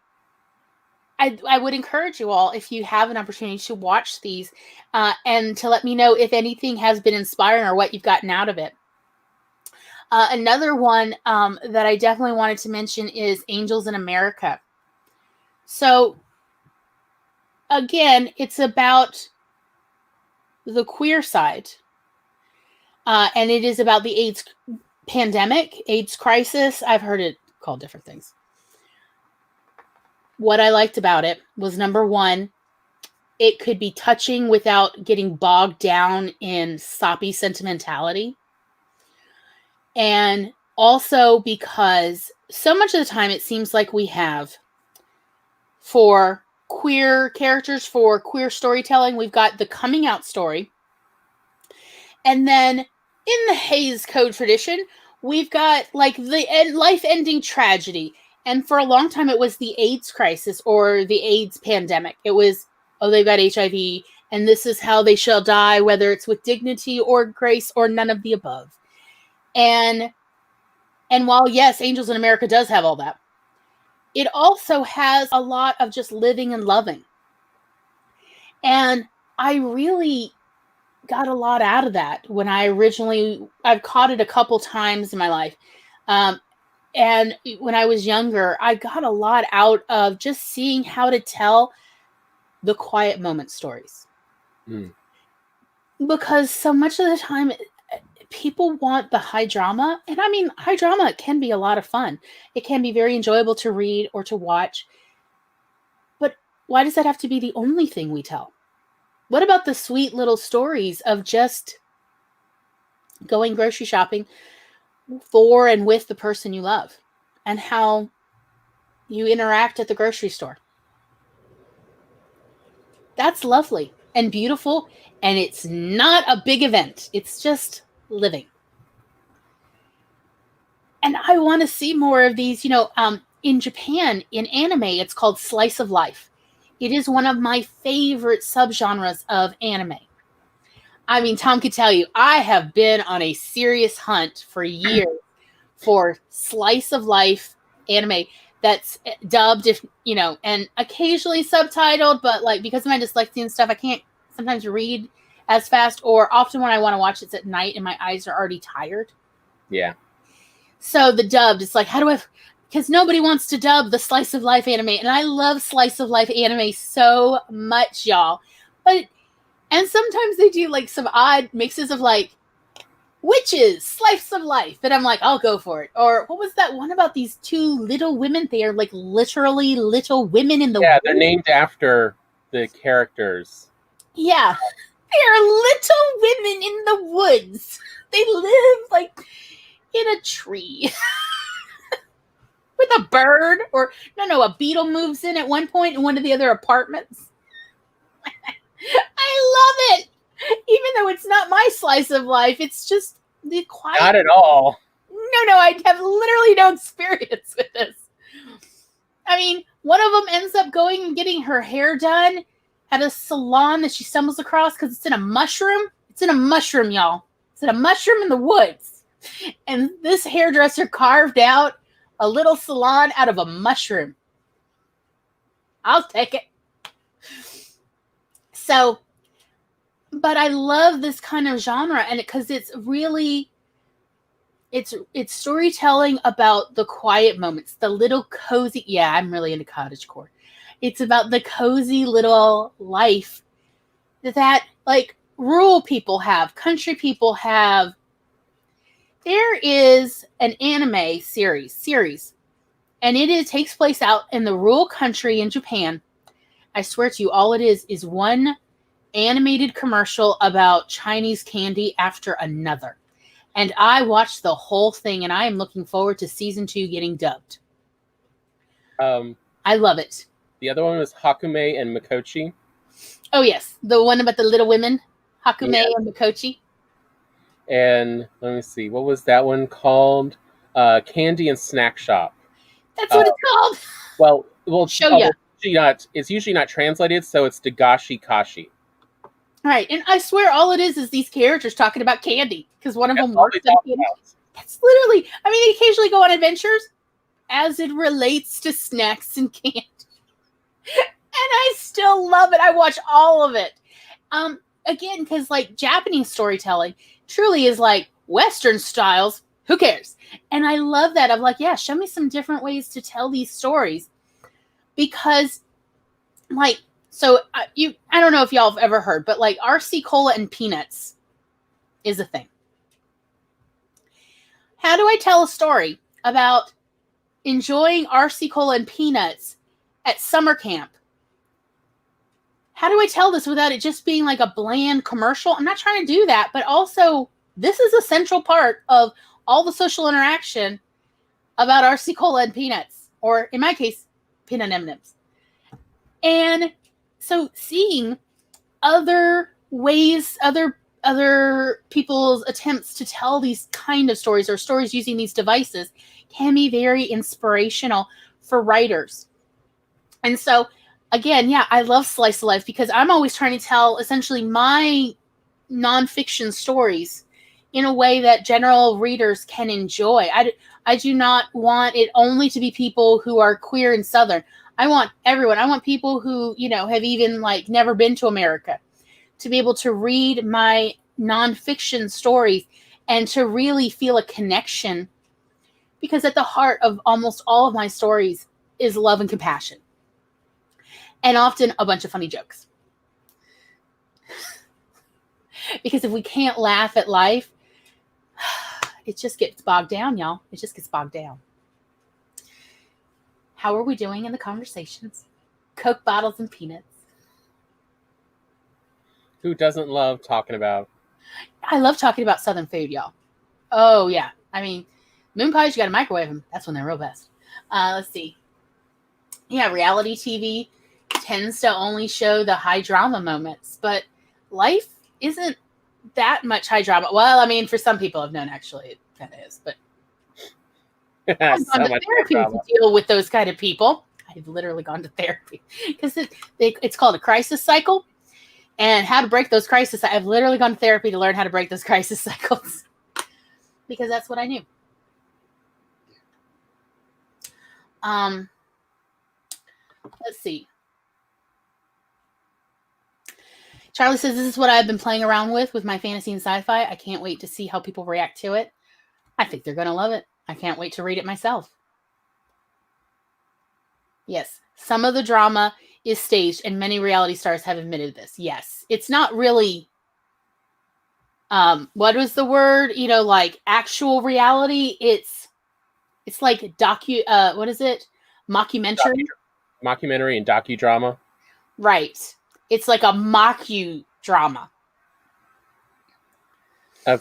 I would encourage you all, if you have an opportunity, to watch these and to let me know if anything has been inspiring or what you've gotten out of it. Another one that I definitely wanted to mention is Angels in America. So, again, it's about the queer side. And it is about the AIDS pandemic, AIDS crisis. I've heard it called different things. What I liked about it was, number one, it could be touching without getting bogged down in soppy sentimentality. And also because so much of the time it seems like we have, for queer characters, for queer storytelling, we've got the coming out story. And then in the Hays Code tradition, we've got like the life-ending tragedy. And for a long time, it was the AIDS crisis or the AIDS pandemic. It was, oh, they've got HIV, and this is how they shall die, whether it's with dignity or grace or none of the above. And while, yes, Angels in America does have all that, it also has a lot of just living and loving. And I really got a lot out of that when I've caught it a couple times in my life. And when I was younger, I got a lot out of just seeing how to tell the quiet moment stories. Because so much of the time, people want the high drama. And I mean, high drama can be a lot of fun. It can be very enjoyable to read or to watch. But why does that have to be the only thing we tell? What about the sweet little stories of just going grocery shopping for and with the person you love, and how you interact at the grocery store? That's lovely and beautiful, and it's not a big event. It's just living. And I want to see more of these. In Japan, in anime, it's called slice of life. It is one of my favorite subgenres of anime. I mean, Tom could tell you, I have been on a serious hunt for years for slice of life anime that's dubbed, and occasionally subtitled, but like, because of my dyslexia and stuff, I can't sometimes read as fast, or often when I want to watch it at night and my eyes are already tired. Yeah. So the dubbed, it's like, because nobody wants to dub the slice of life anime, and I love slice of life anime so much, y'all. And sometimes they do like some odd mixes of like witches, slice of life. And I'm like, I'll go for it. Or what was that one about these two little women? They are like literally little women in the woods. They're named after the characters. Yeah. They are little women in the woods. They live like in a tree. With a bird. Or no, a beetle moves in at one point in one of the other apartments. I love it. Even though it's not my slice of life, it's just the quiet. Not at all. No, I have literally no experience with this. I mean, one of them ends up going and getting her hair done at a salon that she stumbles across because it's in a mushroom. It's in a mushroom, y'all. It's in a mushroom in the woods. And this hairdresser carved out a little salon out of a mushroom. I'll take it. So, but I love this kind of genre, and because it's really, it's storytelling about the quiet moments, the little cozy. Yeah, I'm really into cottagecore. It's about the cozy little life that like rural people have, country people have. There is an anime series, and it takes place out in the rural country in Japan. I swear to you, all it is one animated commercial about Chinese candy after another. And I watched the whole thing, and I am looking forward to season 2 getting dubbed. I love it. The other one was Hakume and Mikochi. Oh, yes. The one about the little women, Hakume and Mikochi. And let me see. What was that one called? Candy and Snack Shop. That's what it's called. Well, Show it's usually not translated, so it's Dagashi Kashi. Right, and I swear all it is these characters talking about candy, because one of them works at candy. That's literally, I mean, they occasionally go on adventures as it relates to snacks and candy. And I still love it. I watch all of it. Again, because like Japanese storytelling truly is like Western styles. Who cares? And I love that. I'm like, yeah, show me some different ways to tell these stories. Because, like, so I don't know if y'all have ever heard, but like RC Cola and peanuts is a thing. How do I tell a story about enjoying RC Cola and peanuts at summer camp? How do I tell this without it just being like a bland commercial? I'm not trying to do that, but also this is a central part of all the social interaction about RC Cola and peanuts, or in my case, peanut M&Ms. And so seeing other ways, other people's attempts to tell these kind of stories or stories using these devices can be very inspirational for writers. And so, again, yeah, I love Slice of Life because I'm always trying to tell essentially my nonfiction stories in a way that general readers can enjoy. I do not want it only to be people who are queer and Southern. I want everyone. I want people who, have even like never been to America to be able to read my nonfiction stories and to really feel a connection, because at the heart of almost all of my stories is love and compassion, and often a bunch of funny jokes. Because if we can't laugh at life, it just gets bogged down, y'all. It just gets bogged down. How are we doing in the conversations? Coke bottles and peanuts. Who doesn't love talking about? I love talking about Southern food, y'all. Oh, yeah. I mean, moon pies, you got to microwave them. That's when they're real best. Let's see. Yeah, reality TV tends to only show the high drama moments, but life isn't that much high drama. Well, I mean, for some people I've known, actually, it kind of is, but I've gone to therapy to deal with those kind of people. I've literally gone to therapy because it's called a crisis cycle, and how to break those crises. I've literally gone to therapy to learn how to break those crisis cycles because that's what I knew. Let's see. Charlie says, this is what I've been playing around with my fantasy and sci-fi. I can't wait to see how people react to it. I think they're going to love it. I can't wait to read it myself. Yes, some of the drama is staged, and many reality stars have admitted this. Yes, it's not really, what was the word? Like actual reality. It's like what is it? Mockumentary? Mockumentary and docudrama. Right. It's like a mockudrama.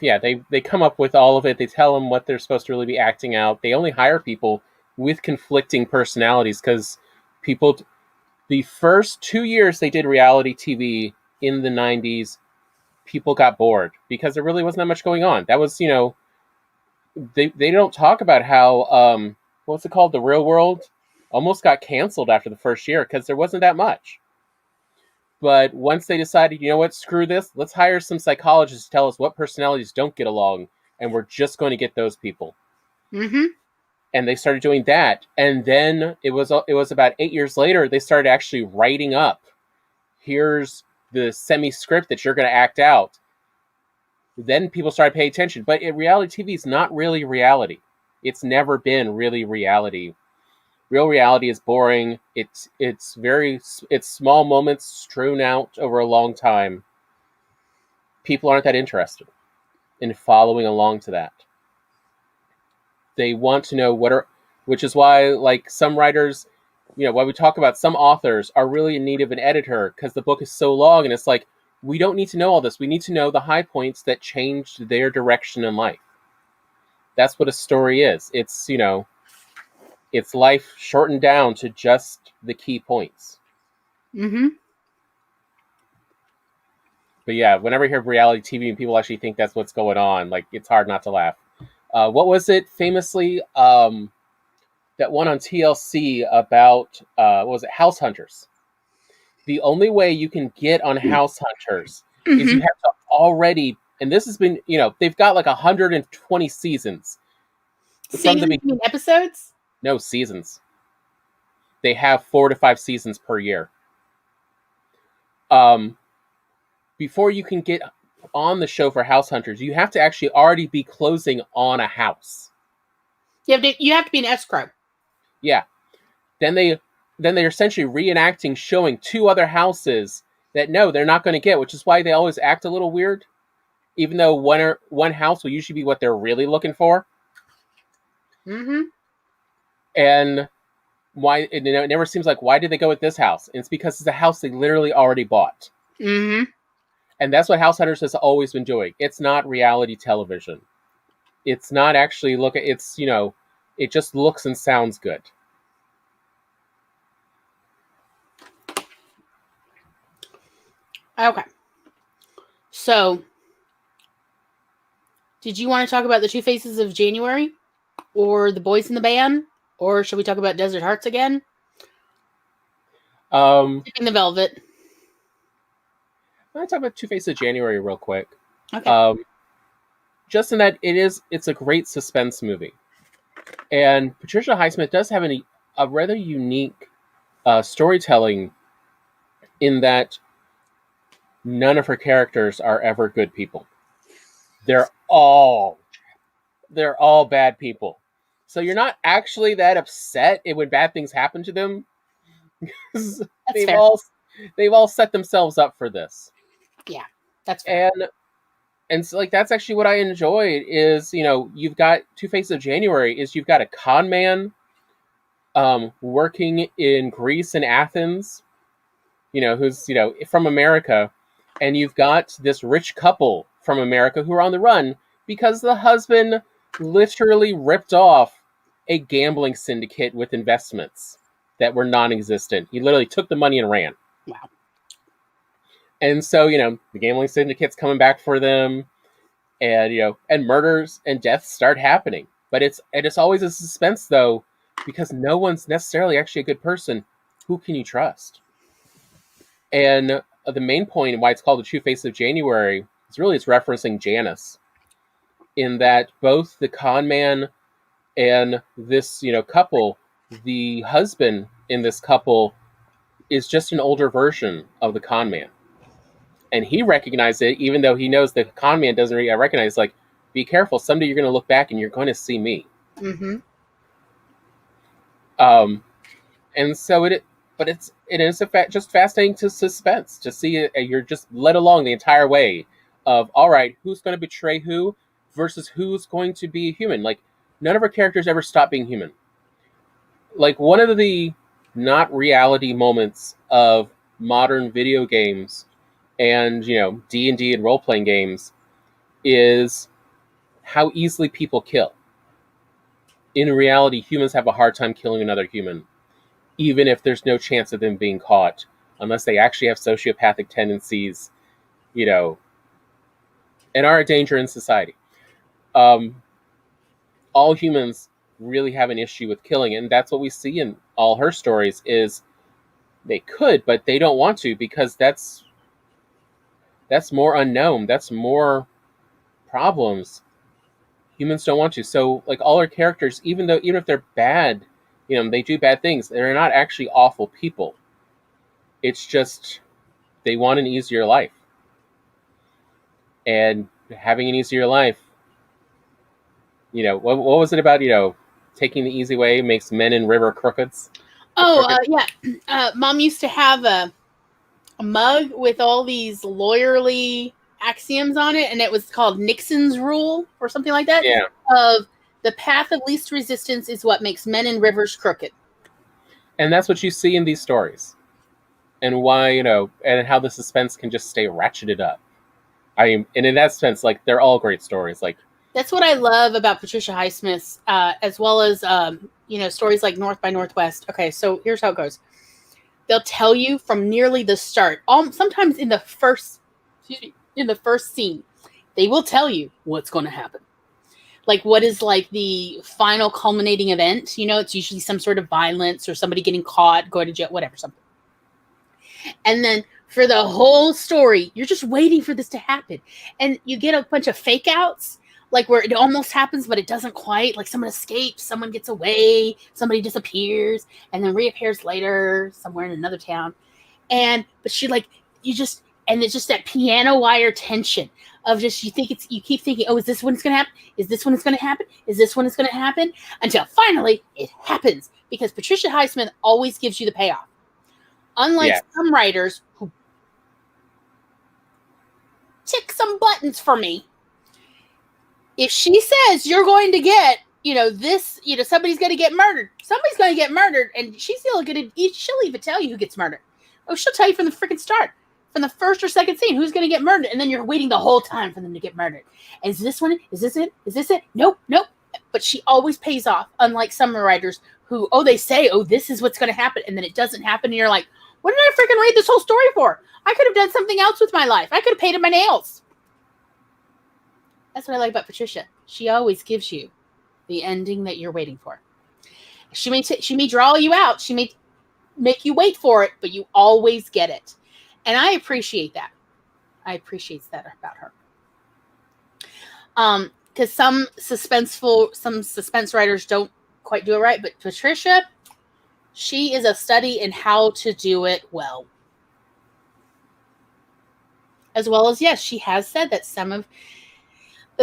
Yeah, they come up with all of it. They tell them what they're supposed to really be acting out. They only hire people with conflicting personalities because the first 2 years they did reality TV in the 90s, people got bored because there really wasn't that much going on. That was, they don't talk about how, what's it called? The Real World almost got canceled after the first year because there wasn't that much. But once they decided, you know what, screw this, let's hire some psychologists to tell us what personalities don't get along, and we're just going to get those people. Mm-hmm. And they started doing that. And then it was about 8 years later, they started actually writing up, here's the semi-script that you're going to act out. Then people started paying attention. But reality TV is not really reality. It's never been really reality. Real reality is boring. It's small moments strewn out over a long time. People aren't that interested in following along to that. They want to know which is why, like, some writers, why we talk about some authors are really in need of an editor because the book is so long, and it's like, we don't need to know all this. We need to know the high points that changed their direction in life. That's what a story is. It's, it's life shortened down to just the key points. Mm-hmm. But yeah, whenever I hear reality TV and people actually think that's what's going on, like, it's hard not to laugh. What was it famously, that one on TLC about, what was it, House Hunters? The only way you can get on House Hunters is you have to already, and this has been, they've got like 120 seasons. Seasons, you mean episodes? No, seasons. They have 4 to 5 seasons per year. Before you can get on the show for House Hunters, you have to actually already be closing on a house. You have to be an escrow. Yeah. Then they're essentially reenacting showing two other houses that no, they're not going to get, which is why they always act a little weird, even though one house will usually be what they're really looking for. Mm-hmm. And why it never seems like, why did they go with this house? And it's because it's a house they literally already bought. Mm-hmm. And that's what House Hunters has always been doing. It's not reality television. It's not actually it's, it just looks and sounds good. Okay. So, did you want to talk about the Two Faces of January? Or the Boys in the Band? Or should we talk about Desert Hearts again? Skipping the Velvet. I'm going to talk about Two Faces of January real quick. Okay. Just in that it's a great suspense movie. And Patricia Highsmith does have a rather unique storytelling in that none of her characters are ever good people. They're all bad people. So you're not actually that upset when bad things happen to them. they've all set themselves up for this. Yeah, that's fair. And so, like, that's actually what I enjoyed is, you've got Two Faces of January is you've got a con man working in Greece and Athens, who's, from America. And you've got this rich couple from America who are on the run because the husband literally ripped off a gambling syndicate with investments that were non-existent. He literally took the money and ran. Wow. And so, the gambling syndicate's coming back for them, and and murders and deaths start happening. But it's always a suspense though, because no one's necessarily actually a good person. Who can you trust? And the main point and why it's called the Two Faces of January is really it's referencing Janus, in that both the con man and this couple, the husband in this couple is just an older version of the con man. And he recognized it, even though he knows the con man doesn't really recognize. Like, be careful. Someday you're going to look back and you're going to see me. Mm-hmm. And so it is just fascinating to suspense to see it. You're just led along the entire way of, all right, who's going to betray who versus who's going to be human. Like, none of our characters ever stop being human. Like, one of the not reality moments of modern video games and D&D and role-playing games is how easily people kill. In reality, humans have a hard time killing another human, even if there's no chance of them being caught, unless they actually have sociopathic tendencies, and are a danger in society. All humans really have an issue with killing, and that's what we see in all her stories is they could, but they don't want to because that's more unknown. That's more problems. Humans don't want to. So, like, all our characters, even if they're bad, they do bad things, they're not actually awful people. It's just they want an easier life. And having an easier life, what was it about, taking the easy way makes men in river crookeds? Yeah. Mom used to have a mug with all these lawyerly axioms on it, and it was called Nixon's Rule or something like that. Yeah. Of the path of least resistance is what makes men in rivers crooked. And that's what you see in these stories. And why, and how the suspense can just stay ratcheted up. I mean, and in that sense, like, they're all great stories. Like, that's what I love about Patricia Highsmith's, as well as, stories like North by Northwest. Okay, so here's how it goes. They'll tell you from nearly the start, sometimes in the first scene, they will tell you what's going to happen. Like, what is, like, the final culminating event. It's usually some sort of violence or somebody getting caught, going to jail, whatever, something. And then for the whole story, you're just waiting for this to happen. And you get a bunch of fake outs, like where it almost happens, but it doesn't quite. Like, someone escapes, someone gets away, somebody disappears, and then reappears later somewhere in another town. But she, like, you just, and it's just that piano wire tension of just you keep thinking, oh, is this when it's going to happen? Is this when it's going to happen? Is this when it's going to happen? Until finally it happens, because Patricia Highsmith always gives you the payoff. Unlike some writers who tick some buttons for me, if she says you're going to get, this, somebody's going to get murdered, and she'll even tell you who gets murdered. Oh, she'll tell you from the freaking start. From the first or second scene, who's going to get murdered, and then you're waiting the whole time for them to get murdered. And is this one? Is this it? Is this it? Nope. But she always pays off, unlike some writers who, they say, this is what's going to happen, and then it doesn't happen, and you're like, what did I freaking read this whole story for? I could have done something else with my life. I could have painted my nails. That's what I like about Patricia. She always gives you the ending that you're waiting for. She may draw you out. She may make you wait for it, but you always get it. And I appreciate that. I appreciate that about her. Because some suspense writers don't quite do it right, but Patricia, she is a study in how to do it well. As well as, yes, she has said that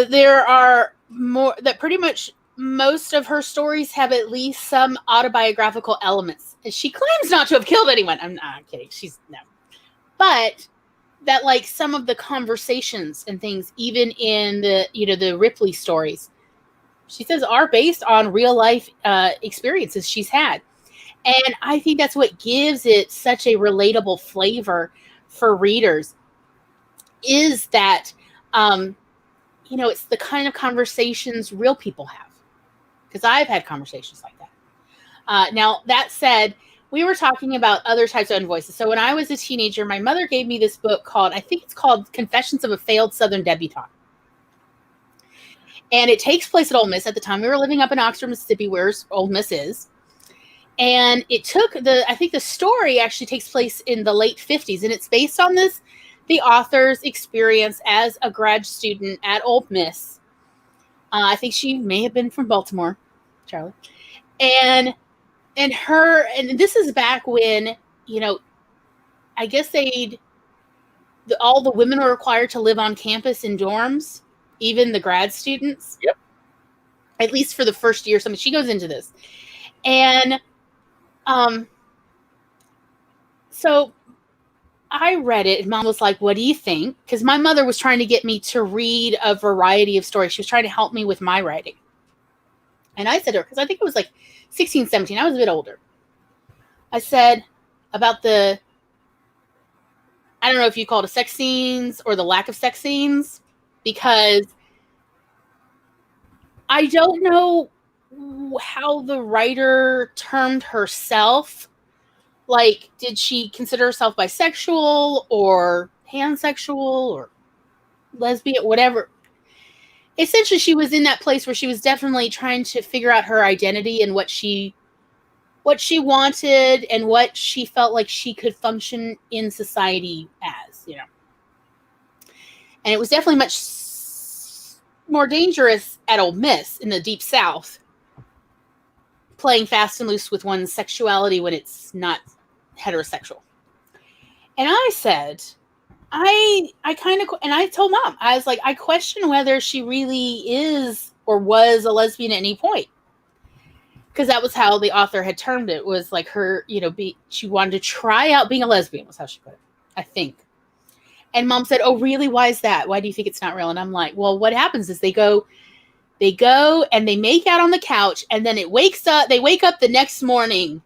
there are more, that pretty much most of her stories have at least some autobiographical elements. And she claims not to have killed anyone. I'm not kidding. No. But that, like, some of the conversations and things, even in the Ripley stories, she says are based on real life experiences she's had. And I think that's what gives it such a relatable flavor for readers, is that, it's the kind of conversations real people have. Because I've had conversations like that. Now, that said, we were talking about other types of OwnVoices. So when I was a teenager, my mother gave me this book called Confessions of a Failed Southern Debutante. And it takes place at Ole Miss. At the time, we were living up in Oxford, Mississippi, where Ole Miss is. And it took I think the story actually takes place in the late 50s. And it's based on the author's experience as a grad student at Ole Miss. I think she may have been from Baltimore, Charlie. And this is back when, I guess all the women were required to live on campus in dorms, even the grad students. Yep. At least for the first year or something. She goes into this. And so I read it, and Mom was like, what do you think? Because my mother was trying to get me to read a variety of stories. She was trying to help me with my writing. And I said to her, because I think it was like 16, 17. I was a bit older. I said about I don't know if you call it sex scenes or the lack of sex scenes, because I don't know how the writer termed herself. Like, did she consider herself bisexual or pansexual or lesbian, whatever? Essentially, she was in that place where she was definitely trying to figure out her identity and what she wanted and what she felt like she could function in society as, And it was definitely much more dangerous at Ole Miss in the Deep South, playing fast and loose with one's sexuality when it's not heterosexual. And I said, I told Mom, I was like, I question whether she really is or was a lesbian at any point. Because that was how the author had termed it, was like her, she wanted to try out being a lesbian, was how she put it, I think. And Mom said, oh, really? Why is that? Why do you think it's not real? And I'm like, well, what happens is they go and they make out on the couch, and then they wake up the next morning.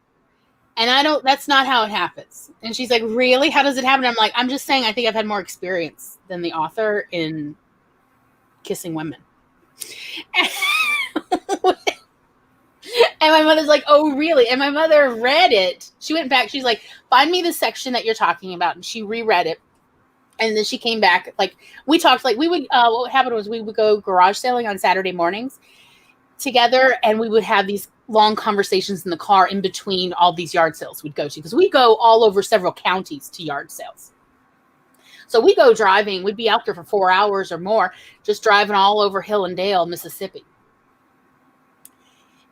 And that's not how it happens. And she's like, really? How does it happen? I'm like, I'm just saying, I think I've had more experience than the author in kissing women. And my mother's like, oh, really? And my mother read it. She went back. She's like, find me the section that you're talking about. And she reread it. And then she came back. Like, we talked, like, we would, what happened was we would go garage sailing on Saturday mornings together. And we would have these long conversations in the car in between all these yard sales we'd go to. Because we go all over several counties to yard sales. So we go driving. We'd be out there for 4 hours or more, just driving all over Hill and Dale, Mississippi.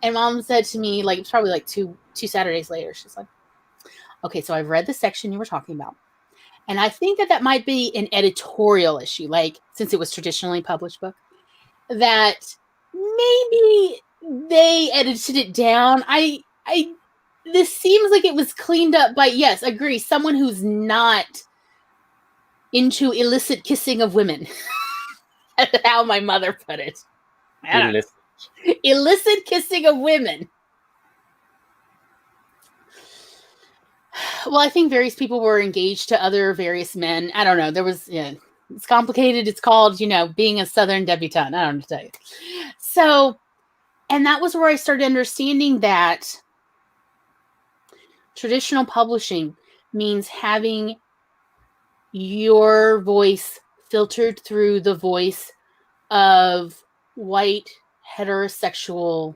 And Mom said to me, like, it was probably like two Saturdays later, she's like, okay, so I've read the section you were talking about. And I think that might be an editorial issue, like since it was traditionally published book, that maybe they edited it down. This seems like it was cleaned up by, yes, agree, someone who's not into illicit kissing of women. That's how my mother put it. Illicit kissing of women. Well, I think various people were engaged to other various men. I don't know. There was, it's complicated. It's called, being a Southern debutante. I don't know what to tell you. So, and that was where I started understanding that traditional publishing means having your voice filtered through the voice of white, heterosexual,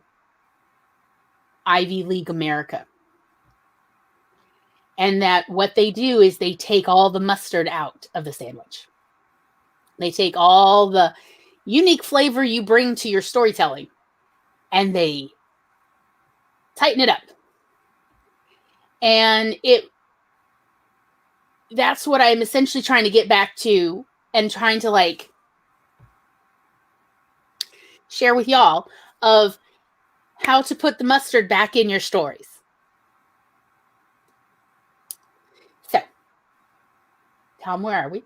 Ivy League America. And that what they do is they take all the mustard out of the sandwich. They take all the unique flavor you bring to your storytelling and they tighten it up. And that's what I'm essentially trying to get back to and trying to share with y'all of how to put the mustard back in your stories. So, Tom, where are we?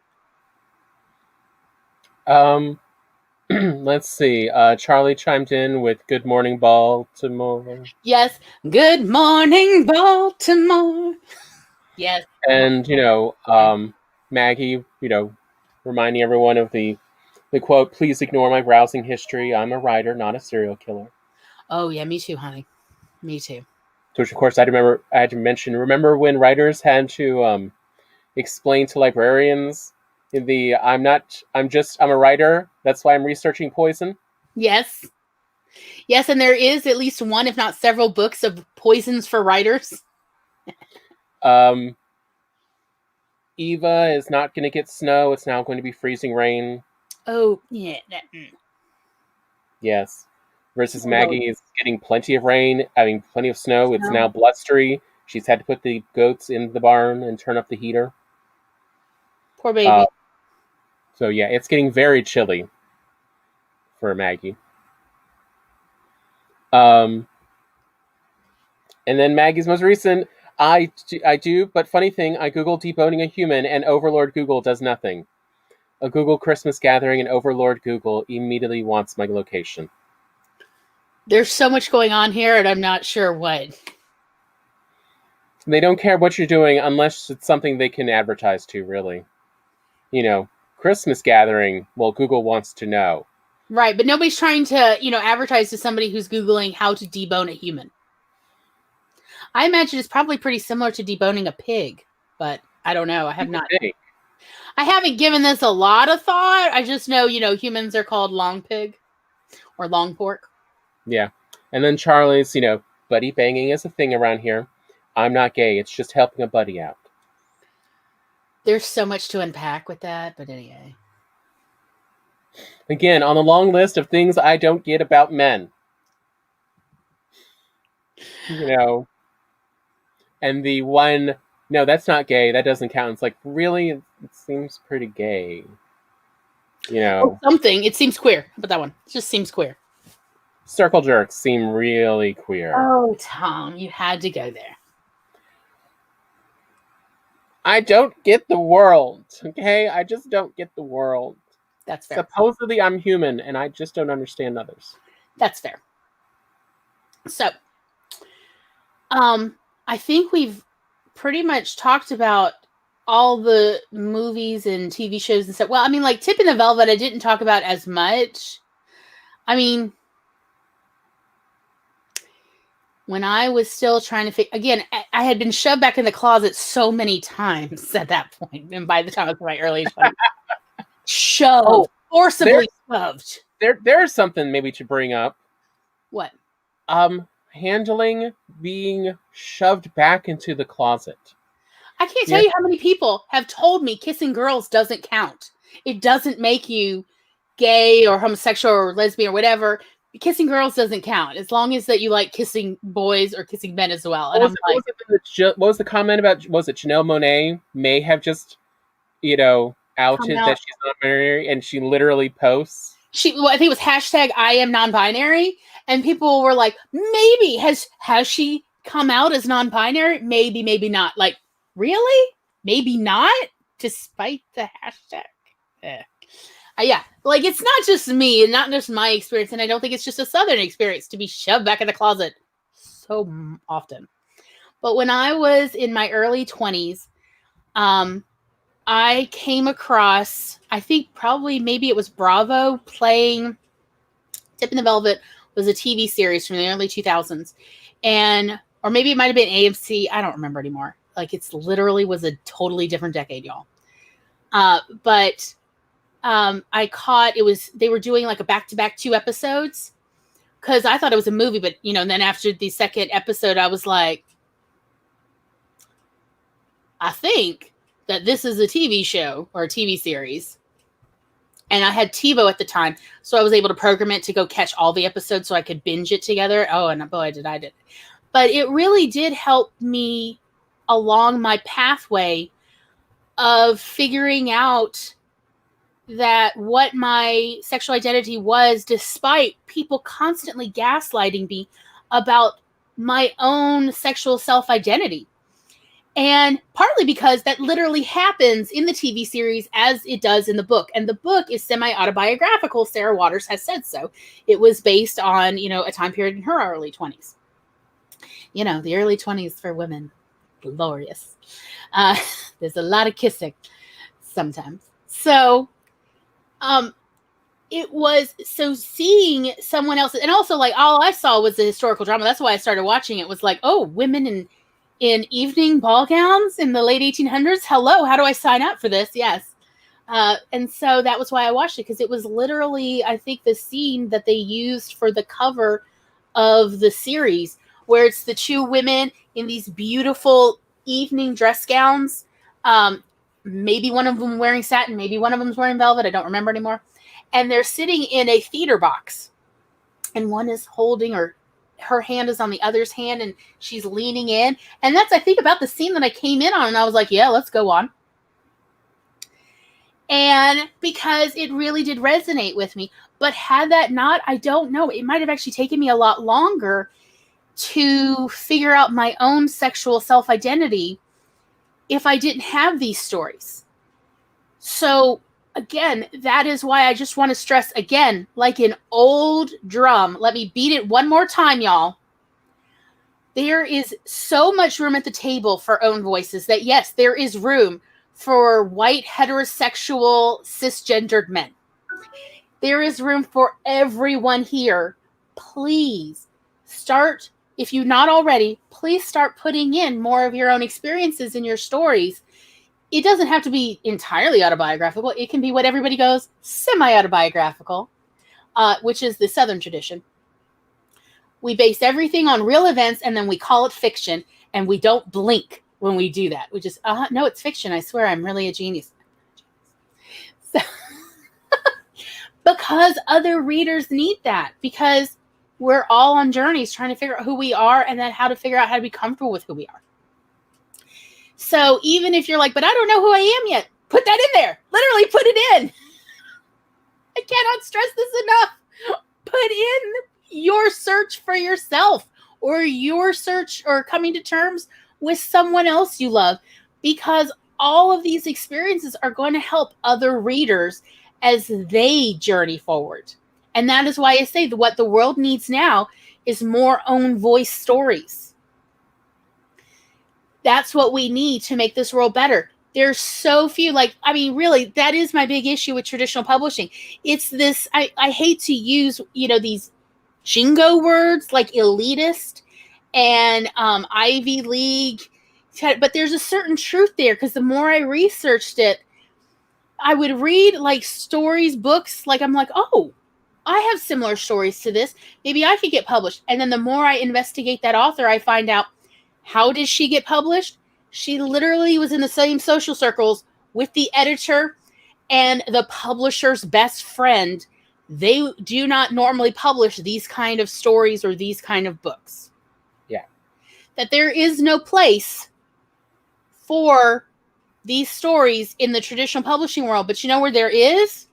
Let's see. Charlie chimed in with "Good morning, Baltimore." Yes, good morning, Baltimore. Yes. And Maggie, reminding everyone of the quote, "Please ignore my browsing history. I'm a writer, not a serial killer." Oh yeah, me too, honey. Me too. Which, of course, I had to mention. Remember when writers had to explain to librarians I'm a writer. That's why I'm researching poison. Yes. Yes, and there is at least one, if not several, books of poisons for writers. Eva is not going to get snow. It's now going to be freezing rain. Oh, yeah. Yes. Versus Maggie is getting plenty of rain, having plenty of snow. It's now blustery. She's had to put the goats in the barn and turn up the heater. Poor baby. So, yeah, it's getting very chilly for Maggie. And then Maggie's most recent, I do, but funny thing, I Googled deboning a human and Overlord Google does nothing. A Google Christmas gathering and Overlord Google immediately wants my location. There's so much going on here and I'm not sure what. They don't care what you're doing unless it's something they can advertise to, really. Christmas gathering, well, Google wants to know. Right, but nobody's trying to, advertise to somebody who's Googling how to debone a human. I imagine it's probably pretty similar to deboning a pig, but I don't know. I haven't given this a lot of thought. I just know, humans are called long pig or long pork. Yeah. And then Charlie's, buddy banging is a thing around here. I'm not gay. It's just helping a buddy out. There's so much to unpack with that, but anyway. Again, on the long list of things I don't get about men. And the one, no, that's not gay. That doesn't count. It's like, really? It seems pretty gay. Something. It seems queer. But that one. It just seems queer. Circle jerks seem really queer. Oh, Tom, you had to go there. I don't get the world, okay? I just don't get the world. That's fair. Supposedly I'm human, and I just don't understand others. That's fair. So, I think we've pretty much talked about all the movies and TV shows and stuff. Well, I mean, like Tip in the Velvet, I didn't talk about as much. I mean, when I was still trying to again, I had been shoved back in the closet so many times at that point. And by the time I was in my early 20s, shoved, forcibly shoved. There's something maybe to bring up. What? Handling being shoved back into the closet. I can't tell you how many people have told me kissing girls doesn't count. It doesn't make you gay or homosexual or lesbian or whatever. Kissing girls doesn't count as long as that you like kissing boys or kissing men as well. And what was the comment about? Was it Janelle Monáe may have just outed that she's non-binary, and she literally posts. I think it was hashtag I am non-binary, and people were like, maybe has she come out as non-binary? Maybe, maybe not. Like, really? Maybe not? Despite the hashtag? Yeah, like, it's not just me and not just my experience, and I don't think it's just a Southern experience to be shoved back in the closet so often. But when I was in my early 20s, I came across, I think maybe it was Bravo playing Tip in the Velvet was a TV series from the early 2000s. Or maybe it might have been AMC. I don't remember anymore. Like, it's literally was a totally different decade, y'all. But I caught, they were doing like a back-to-back 2 episodes because I thought it was a movie, but and then after the second episode, I was like, I think that this is a TV show or a TV series. And I had TiVo at the time, so I was able to program it to go catch all the episodes so I could binge it together. Oh, and boy, did I. But it really did help me along my pathway of figuring out that what my sexual identity was, despite people constantly gaslighting me about my own sexual self-identity. And partly because that literally happens in the TV series as it does in the book. And the book is semi-autobiographical. Sarah Waters has said so. It was based on, a time period in her early 20s. The early 20s for women. Glorious. There's a lot of kissing sometimes. So, it was seeing someone else. And also, like, all I saw was the historical drama. That's why I started watching it. Was like, oh, women in evening ball gowns in the late 1800s. Hello, how do I sign up for this? Yes. And so that was why I watched it, because it was literally, I think, the scene that they used for the cover of the series, where it's the 2 women in these beautiful evening dress gowns. Maybe one of them wearing satin, maybe one of them's wearing velvet. I don't remember anymore. And they're sitting in a theater box, and one is holding her hand is on the other's hand, and she's leaning in. And that's, I think, about the scene that I came in on, and I was like, yeah, let's go on. And because it really did resonate with me. But had that not, I don't know, it might have actually taken me a lot longer to figure out my own sexual self-identity if I didn't have these stories. So again, that is why I just want to stress again, like an old drum. Let me beat it one more time, y'all. There is so much room at the table for Own Voices that, yes, there is room for white, heterosexual, cisgendered men. There is room for everyone here. Please start, if you're not already, please start putting in more of your own experiences in your stories. It doesn't have to be entirely autobiographical. It can be what everybody goes semi-autobiographical, which is the Southern tradition. We base everything on real events, and then we call it fiction, and we don't blink when we do that. We just, no, it's fiction. I swear I'm really a genius. So, because other readers need that, because we're all on journeys trying to figure out who we are, and then how to figure out how to be comfortable with who we are. So even if you're like, but I don't know who I am yet, put that in there. Literally put it in. I cannot stress this enough. Put in your search for yourself, or your search or coming to terms with someone else you love, because all of these experiences are going to help other readers as they journey forward. And that is why I say that what the world needs now is more own voice stories. That's what we need to make this world better. There's so few, really, that is my big issue with traditional publishing. It's this, I hate to use, these jingo words like elitist and Ivy League, but there's a certain truth there, because the more I researched it, I would read like stories, books, like I'm like, oh, I have similar stories to this. Maybe I could get published. And then the more I investigate that author, I find out, how did she get published? She literally was in the same social circles with the editor and the publisher's best friend. They do not normally publish these kind of stories or these kind of books. Yeah. That there is no place for these stories in the traditional publishing world. But you know where there is?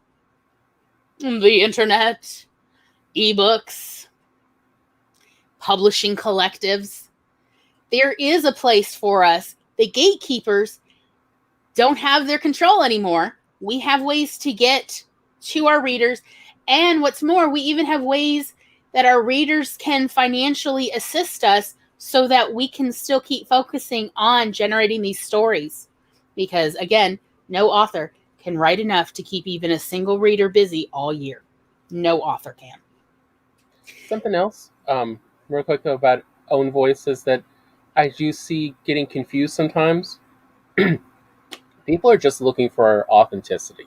The internet, ebooks, publishing collectives. There is a place for us. The gatekeepers don't have their control anymore. We have ways to get to our readers. And what's more, we even have ways that our readers can financially assist us so that we can still keep focusing on generating these stories. Because again, no author can write enough to keep even a single reader busy all year. No author can. Something else, real quick though, about Own Voices that I do see getting confused sometimes. People are just looking for authenticity.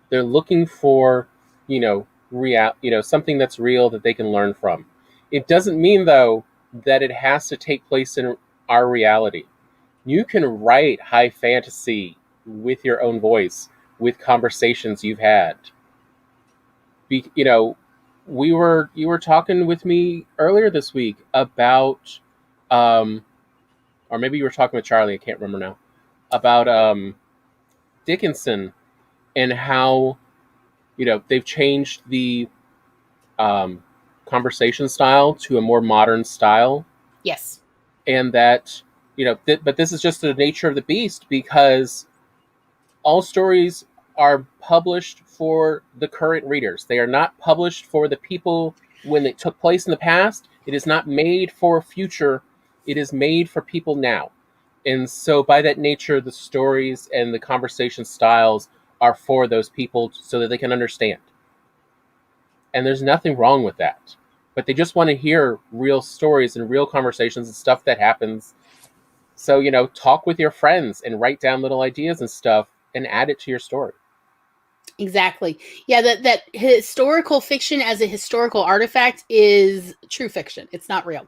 They're looking for, something that's real that they can learn from. It doesn't mean though that it has to take place in our reality. You can write high fantasy with your own voice, with conversations you've had. You were talking with me earlier this week about, or maybe you were talking with Charlie, I can't remember now, about Dickinson and how, they've changed the conversation style to a more modern style. Yes. And that, but this is just the nature of the beast, because all stories are published for the current readers. They are not published for the people when it took place in the past. It is not made for future. It is made for people now. And so by that nature, the stories and the conversation styles are for those people so that they can understand. And there's nothing wrong with that. But they just want to hear real stories and real conversations and stuff that happens. So, talk with your friends and write down little ideas and stuff and add it to your story. Exactly. Yeah, that historical fiction as a historical artifact is true fiction. It's not real.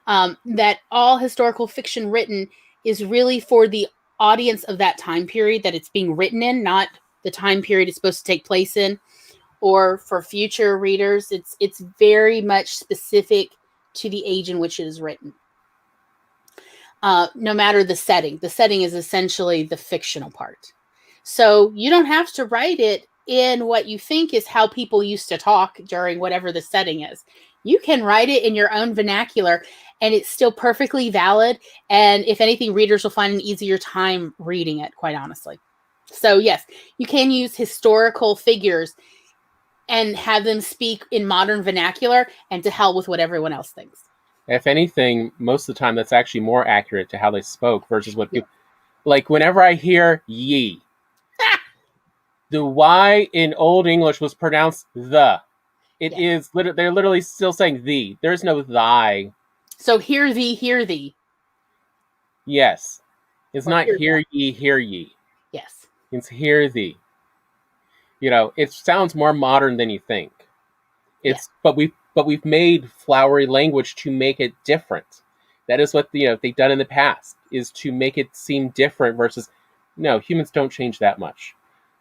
That all historical fiction written is really for the audience of that time period that it's being written in, not the time period it's supposed to take place in, or for future readers. It's very much specific to the age in which it is written. No matter the setting. The setting is essentially the fictional part. So you don't have to write it in what you think is how people used to talk during whatever the setting is. You can write it in your own vernacular, and it's still perfectly valid. And if anything, readers will find an easier time reading it, quite honestly. So yes, you can use historical figures and have them speak in modern vernacular, and to hell with what everyone else thinks. If anything, most of the time that's actually more accurate to how they spoke versus what people... Like, whenever I hear ye, the Y in Old English was pronounced the. It is, they're literally still saying the. There's no thy. So hear thee, hear thee. Yes. It's not hear ye, hear ye. Yes. It's hear thee. It sounds more modern than you think. But we've made flowery language to make it different. That is what they've done in the past, is to make it seem different versus, no, humans don't change that much.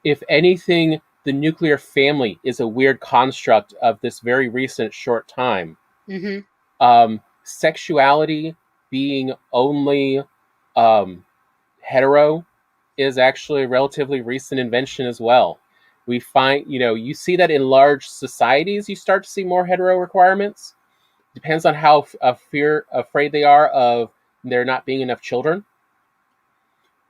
If anything, the nuclear family is a weird construct of this very recent short time. Mm-hmm. Sexuality being only hetero is actually a relatively recent invention as well. We find, you see that in large societies, you start to see more hetero requirements. Depends on how afraid they are of there not being enough children.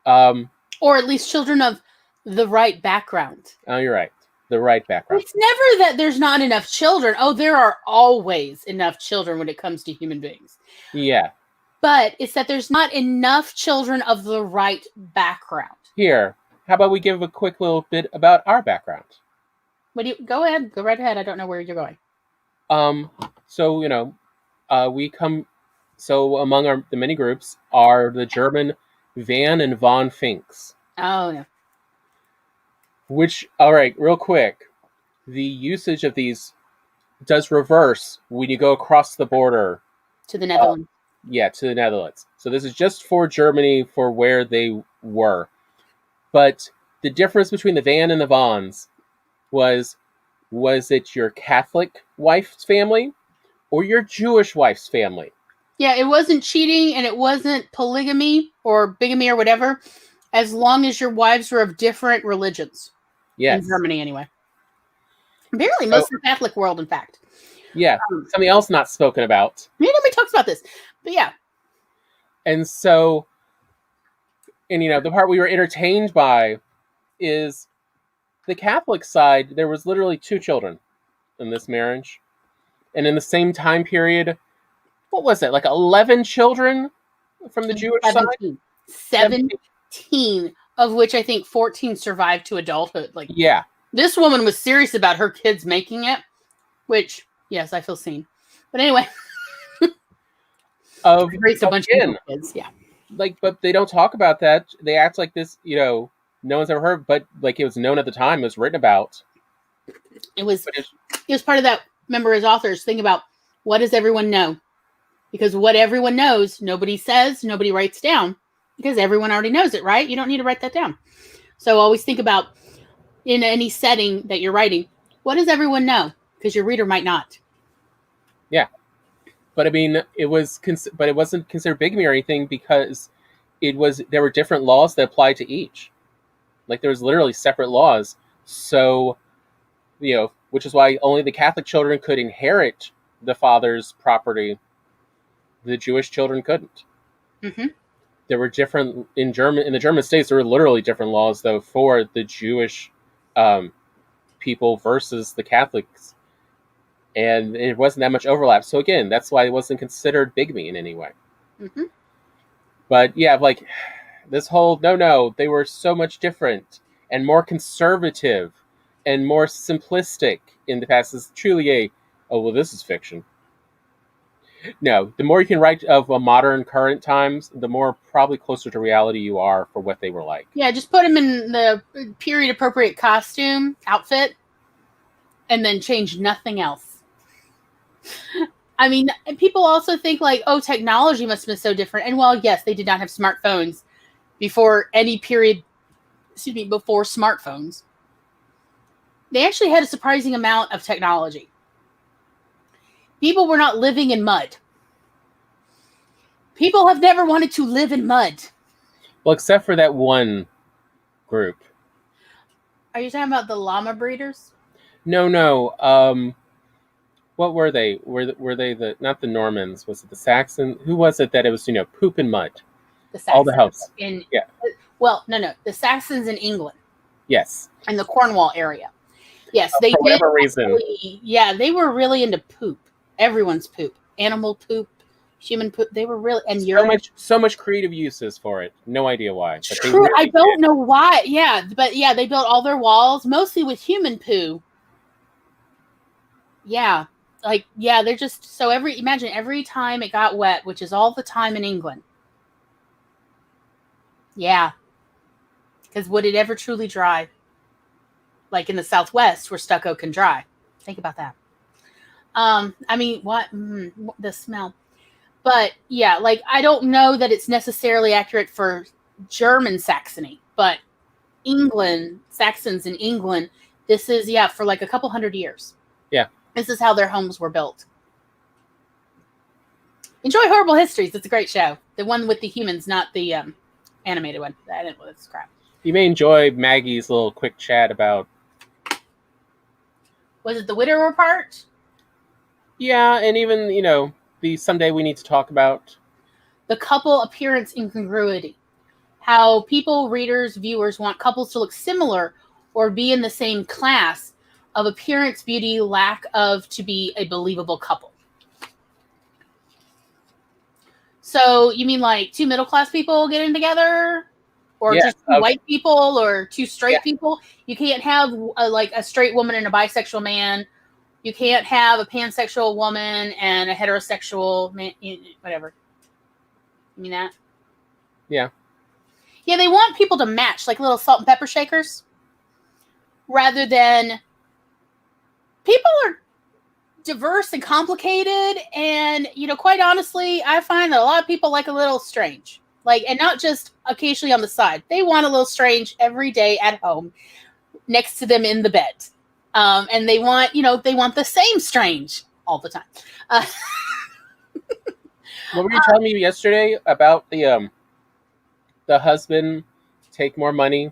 Or at least children of the right background. Oh, you're right. The right background. It's never that there's not enough children. Oh, there are always enough children when it comes to human beings. Yeah. But it's that there's not enough children of the right background. Here, how about we give a quick little bit about our background? Go ahead. Go right ahead. I don't know where you're going. So, we come... So among the many groups are the German Van and von Finks. Oh, yeah. Which, all right, real quick, the usage of these does reverse when you go across the border. To the Netherlands. To the Netherlands. So this is just for Germany, for where they were. But the difference between the Van and the Vons was it your Catholic wife's family or your Jewish wife's family? Yeah, it wasn't cheating and it wasn't polygamy or bigamy or whatever. As long as your wives were of different religions. Yes. In Germany, anyway. Apparently, So- most of the Catholic world, in fact. Yeah. Something else not spoken about. Nobody talks about this. But yeah. And so, and the part we were entertained by is the Catholic side. There was literally 2 children in this marriage. And in the same time period, what was it? Like 11 children from the Jewish 17. side? 17, of which I think 14 survived to adulthood. Like, Yeah. This woman was serious about her kids making it, which, yes, I feel seen. But anyway. Raised a bunch of kids, yeah. Like, but they don't talk about that. They act like this, no one's ever heard, but like it was known at the time, it was written about. It was part of that, remember, as authors, think about what does everyone know? Because what everyone knows, nobody says, nobody writes down, because everyone already knows it, right? You don't need to write that down. So always think about, in any setting that you're writing, what does everyone know? Because your reader might not. Yeah. But I mean, it wasn't considered bigamy or anything because there were different laws that applied to each. Like there was literally separate laws. So, which is why only the Catholic children could inherit the father's property. The Jewish children couldn't. Mm-hmm. There were different in the German states. There were literally different laws though for the Jewish people versus the Catholics. And it wasn't that much overlap. So again, that's why it wasn't considered bigamy in any way. Mm-hmm. But yeah, like this whole, no, they were so much different and more conservative and more simplistic in the past. Is truly this is fiction. No, the more you can write of a modern current times, the more probably closer to reality you are for what they were like. Yeah, just put them in the period appropriate costume, outfit, and then change nothing else. I mean, people also think like, oh, technology must have been so different. And well, yes, they did not have smartphones before any period, before smartphones. They actually had a surprising amount of technology. People were not living in mud. People have never wanted to live in mud. Well, except for that one group. Are you talking about the llama breeders? No. What were they? Were they not the Normans? Was it the Saxons? Who was it that it was, poop and mud? The Saxons. All the helps. Yeah. Well, no. The Saxons in England. Yes. In the Cornwall area. Yes, they for whatever reason. Yeah, they were really into poop. Everyone's poop. Animal poop, human poop. They were really, and so much creative uses for it. No idea why. But true. Really I don't know why. Yeah, but yeah, they built all their walls mostly with human poo. Yeah. They're just so imagine every time it got wet, which is all the time in England. Yeah. Because would it ever truly dry? Like in the Southwest where stucco can dry. Think about that. I mean, what? The smell. But yeah, I don't know that it's necessarily accurate for German Saxony, but England, Saxons in England, this is, for a couple hundred years. Yeah. This is how their homes were built. Enjoy Horrible Histories. It's a great show. The one with the humans, not the animated one. That's crap. You may enjoy Maggie's little quick chat about... Was it the widower part? Yeah, and even, the Someday We Need to Talk About. The couple appearance incongruity. How people, readers, viewers want couples to look similar or be in the same class of appearance, beauty, lack of to be a believable couple. So you mean like 2 middle-class people getting together? Or just 2 white people or 2 straight people? You can't have a straight woman and a bisexual man. You can't have a pansexual woman and a heterosexual man, whatever. You mean that? Yeah. Yeah, they want people to match, like little salt and pepper shakers. Rather than... People are diverse and complicated, and, quite honestly, I find that a lot of people like a little strange. And not just occasionally on the side. They want a little strange every day at home, next to them in the bed. And they want, the same strange all the time. What were you telling me yesterday about the husband take more money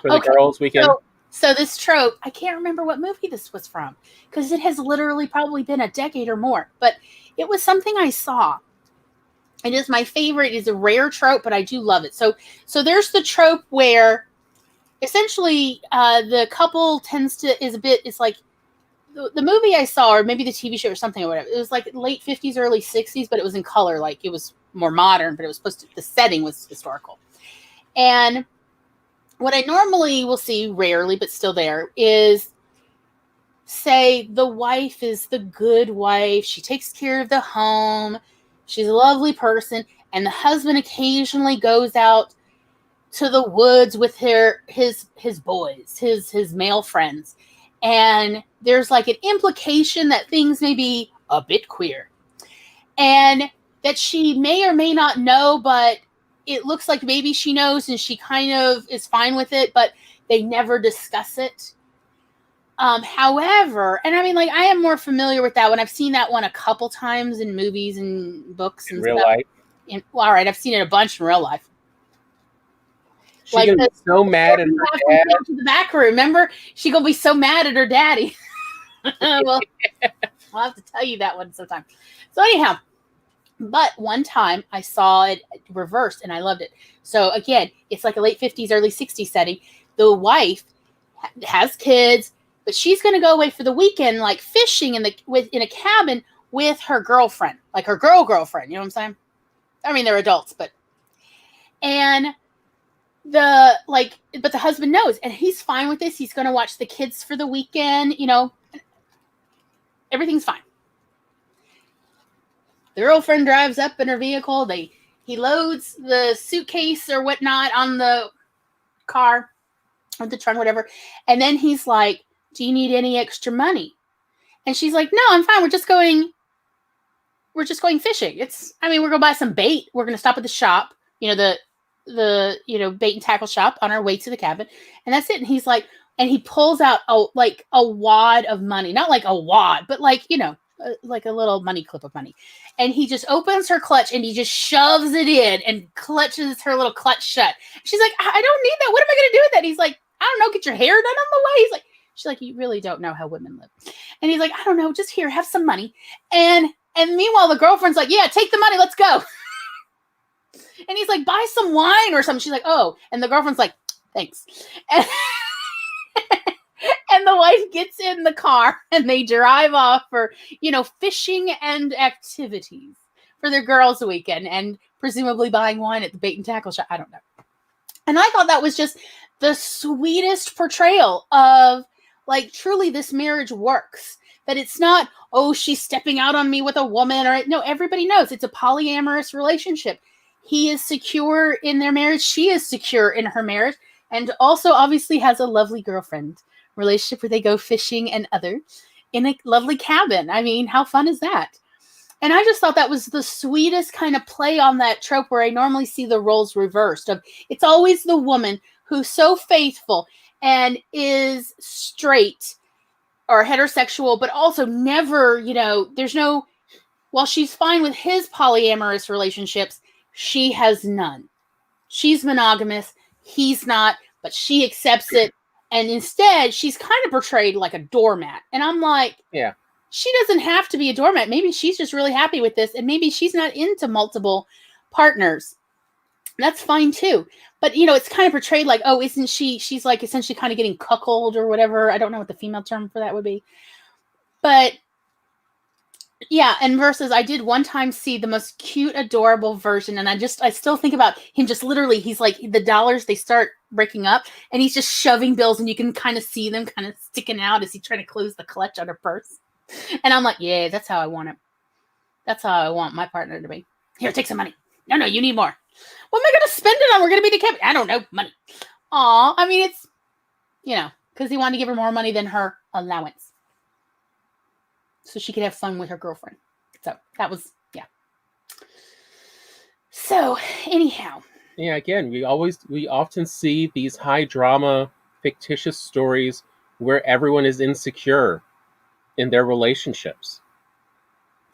for the Okay, girls' weekend. so this trope, I can't remember what movie this was from because it has literally probably been a decade or more, but it was something I saw. It is my favorite. It is a rare trope, but I do love it. So there's the trope where essentially the couple tends to it's like the movie I saw, or maybe the TV show or something or whatever. It was like late 50s, early 60s, but it was in color. Like it was more modern, but it was the setting was historical. And what I normally will see, rarely, but still there, is say the wife is the good wife. She takes care of the home. She's a lovely person. And the husband occasionally goes out to the woods with his boys, his male friends. And there's like an implication that things may be a bit queer. And that she may or may not know, but it looks like maybe she knows and she kind of is fine with it, but they never discuss it. However, and I mean, like, I am more familiar with that one. I've seen that one a couple times in movies and books and In real stuff. life. Well, all right, I've seen it a bunch in real life. She's like gonna be so mad at her dad. To the back room, remember? She's gonna be so mad at her daddy. Well, I'll have to tell you that one sometime. So anyhow, but one time I saw it reversed and I loved it. So again, it's like a late 50s, early 60s setting. The wife has kids, but she's going to go away for the weekend, like fishing in a cabin with her girlfriend, like her girlfriend. You know what I'm saying? I mean, they're adults, but the husband knows, and he's fine with this. He's going to watch the kids for the weekend. You know, everything's fine. The girlfriend drives up in her vehicle. He loads the suitcase or whatnot on the car or the trunk, whatever. And then he's like, "Do you need any extra money?" And she's like, "No, I'm fine. We're just going fishing. We're going to buy some bait. We're going to stop at the shop, the bait and tackle shop on our way to the cabin. And that's it." And he's like, and he pulls out a wad of money, not like a wad, but like a little money clip of money. And he just opens her clutch and he just shoves it in and clutches her little clutch shut. She's like, "I don't need that. What am I going to do with that?" He's like, "I don't know. Get your hair done on the way." She's like, "You really don't know how women live." And he's like, "I don't know. Just here, have some money." And meanwhile, the girlfriend's like, "Yeah, take the money. Let's go." And he's like, "Buy some wine or something." She's like, "Oh." And the girlfriend's like, "Thanks." And the wife gets in the car and they drive off for, fishing and activities for their girls' weekend and presumably buying wine at the bait and tackle shop. I don't know. And I thought that was just the sweetest portrayal of, like, truly this marriage works. That it's not, oh, she's stepping out on me with a woman. Or no, everybody knows it's a polyamorous relationship. He is secure in their marriage. She is secure in her marriage. And also obviously has a lovely girlfriend relationship where they go fishing and other in a lovely cabin. I mean, how fun is that? And I just thought that was the sweetest kind of play on that trope where I normally see the roles reversed of it's always the woman who's so faithful and is straight or heterosexual, but also never, while she's fine with his polyamorous relationships, she has none. She's monogamous. He's not, but she accepts it. And instead, she's kind of portrayed like a doormat. And I'm like, yeah, she doesn't have to be a doormat. Maybe she's just really happy with this. And maybe she's not into multiple partners. That's fine too. But, it's kind of portrayed like, oh, isn't she's like essentially kind of getting cuckolded or whatever. I don't know what the female term for that would be. But yeah, and versus I did one time see the most cute, adorable version, and I still think about him just literally, he's like, the dollars, they start breaking up, and he's just shoving bills, and you can kind of see them kind of sticking out as he's trying to close the clutch on her purse. And I'm like, yeah, that's how I want it. That's how I want my partner to be. Here, take some money. No, you need more. What am I going to spend it on? We're going to be together. I don't know, money. Aw, I mean, it's, because he wanted to give her more money than her allowance, so she could have fun with her girlfriend. So that was, yeah. So anyhow. Yeah, again, we often see these high drama, fictitious stories where everyone is insecure in their relationships.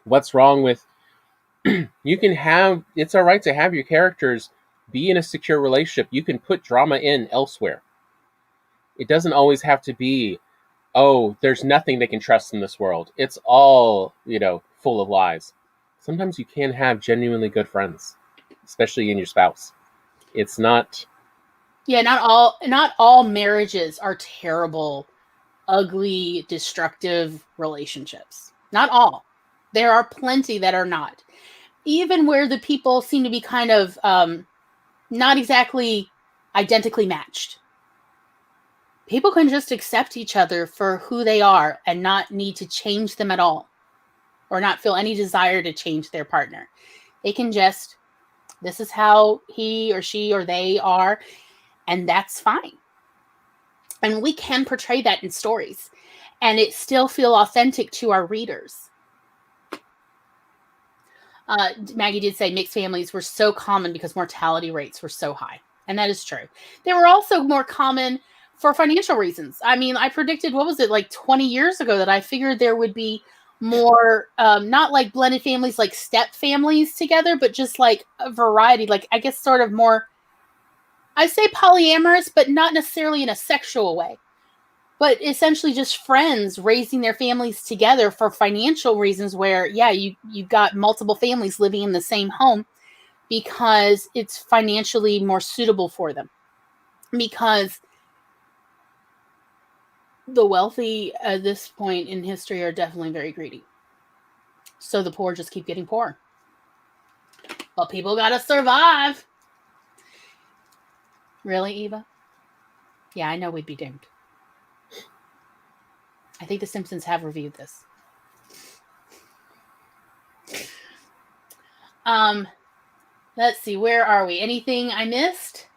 What's wrong with, it's all right to have your characters be in a secure relationship. You can put drama in elsewhere. It doesn't always have to be, oh, there's nothing they can trust in this world. It's all, full of lies. Sometimes you can have genuinely good friends, especially in your spouse. It's not... Yeah, not all marriages are terrible, ugly, destructive relationships. Not all. There are plenty that are not. Even where the people seem to be kind of not exactly identically matched. People can just accept each other for who they are and not need to change them at all, or not feel any desire to change their partner. They can just, this is how he or she or they are, and that's fine. And we can portray that in stories and it still feel authentic to our readers. Maggie did say mixed families were so common because mortality rates were so high. And that is true. They were also more common for financial reasons. I mean, I predicted, what was it, like 20 years ago, that I figured there would be more, not like blended families, like step families together, but just like a variety, like I guess sort of more, I say polyamorous, but not necessarily in a sexual way. But essentially just friends raising their families together for financial reasons where, yeah, you've got multiple families living in the same home because it's financially more suitable for them. Because the wealthy at this point in history are definitely very greedy. So the poor just keep getting poorer. But people got to survive. Really, Eva? Yeah, I know we'd be doomed. I think The Simpsons have reviewed this. Let's see, where are we? Anything I missed?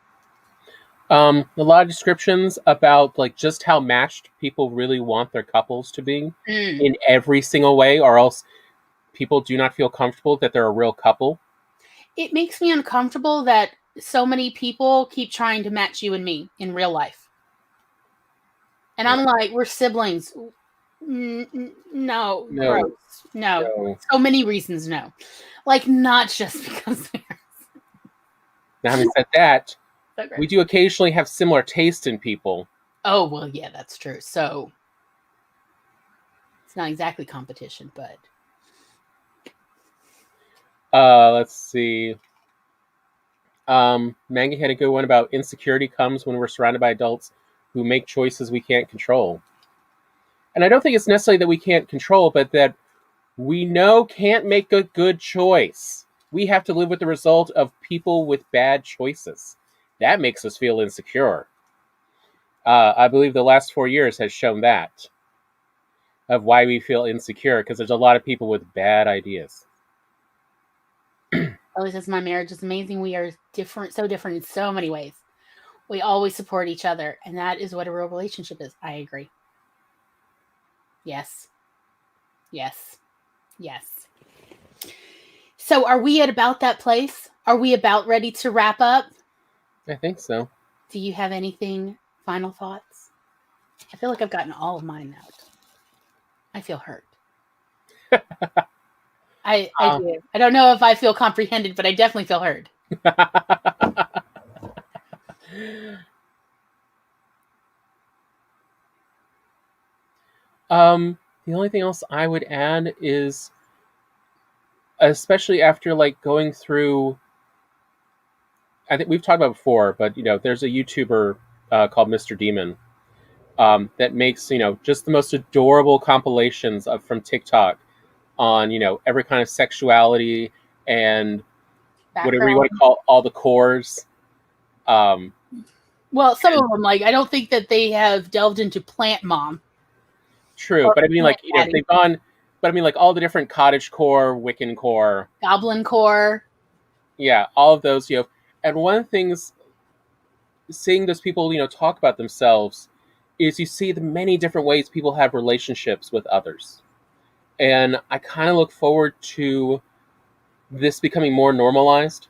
A lot of descriptions about like just how matched people really want their couples to be in every single way, or else people do not feel comfortable that they're a real couple. It makes me uncomfortable that so many people keep trying to match you and me in real life. And I'm like, we're siblings. No, gross. No. So many reasons no. Like, not just because we are. Now, having said that, we do occasionally have similar taste in people. Oh, well, yeah, that's true. So, it's not exactly competition, but... Let's see. Maggie had a good one about insecurity comes when we're surrounded by adults who make choices we can't control. And I don't think it's necessarily that we can't control, but that we know can't make a good choice. We have to live with the result of people with bad choices. That makes us feel insecure. I believe the last 4 years has shown that, of why we feel insecure, because there's a lot of people with bad ideas. Ellie says, my marriage is amazing. We are different, so different in so many ways. We always support each other, and that is what a real relationship is. I agree. Yes. So are we at about that place? Are we about ready to wrap up? I think so. Do you have anything, final thoughts? I feel like I've gotten all of mine out. I feel hurt. I do. I don't know if I feel comprehended, but I definitely feel heard. The only thing else I would add is, especially after like going through, I think we've talked about it before, but there's a YouTuber called Mr. Demon that makes just the most adorable compilations from TikTok on every kind of sexuality and whatever you want to call all the cores. Well, some of them, like, I don't think that they have delved into Plant Mom. True, but I mean, like, they've gone, but I mean, like, all the different cottage core, Wiccan core, Goblin core. Yeah, all of those, and one of the things, seeing those people, talk about themselves, is you see the many different ways people have relationships with others. And I kind of look forward to this becoming more normalized,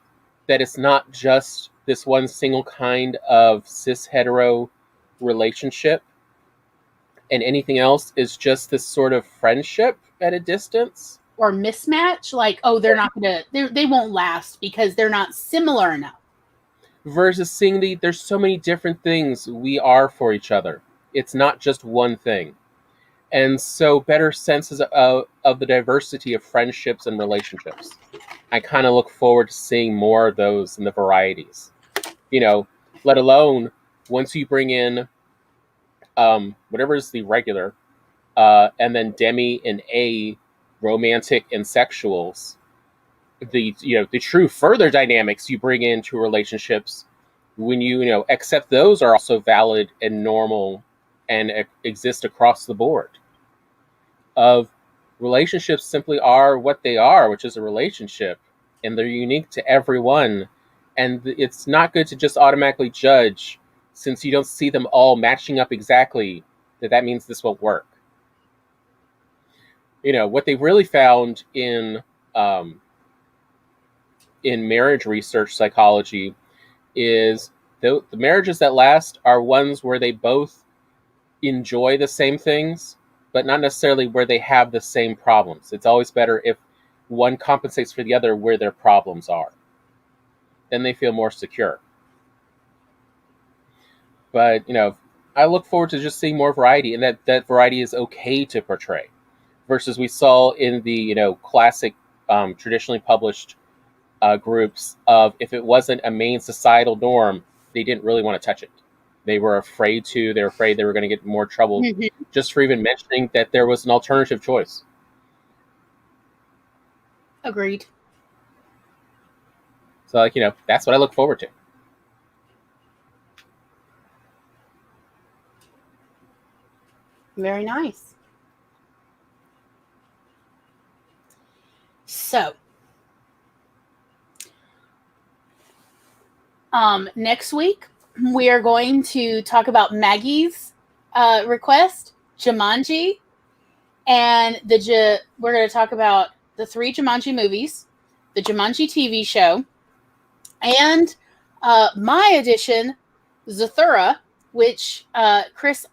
that it's not just this one single kind of cis hetero relationship, and anything else is just this sort of friendship at a distance. Or mismatch, like, oh, they're not gonna, they won't last because they're not similar enough. versus seeing there's so many different things we are for each other. It's not just one thing. And so better senses of the diversity of friendships and relationships. I kind of look forward to seeing more of those in the varieties. Let alone once you bring in whatever is the regular, and then Demi and A, romantic and sexuals, the true further dynamics you bring into relationships when you accept those are also valid and normal and exist across the board. Of relationships simply are what they are, which is a relationship, and they're unique to everyone. And it's not good to just automatically judge since you don't see them all matching up exactly that means this won't work. What they really found in marriage research psychology is the marriages that last are ones where they both enjoy the same things, but not necessarily where they have the same problems. It's always better if one compensates for the other where their problems are. Then they feel more secure. But, I look forward to just seeing more variety, and that variety is okay to portray. Versus we saw in the, classic, traditionally published groups of if it wasn't a main societal norm, they didn't really want to touch it. They were afraid to. They were afraid they were going to get more trouble just for even mentioning that there was an alternative choice. Agreed. So, that's what I look forward to. Very nice. So, next week, we are going to talk about Maggie's request, Jumanji, and we're going to talk about the 3 Jumanji movies, the Jumanji TV show, and my edition, Zathura, which Chris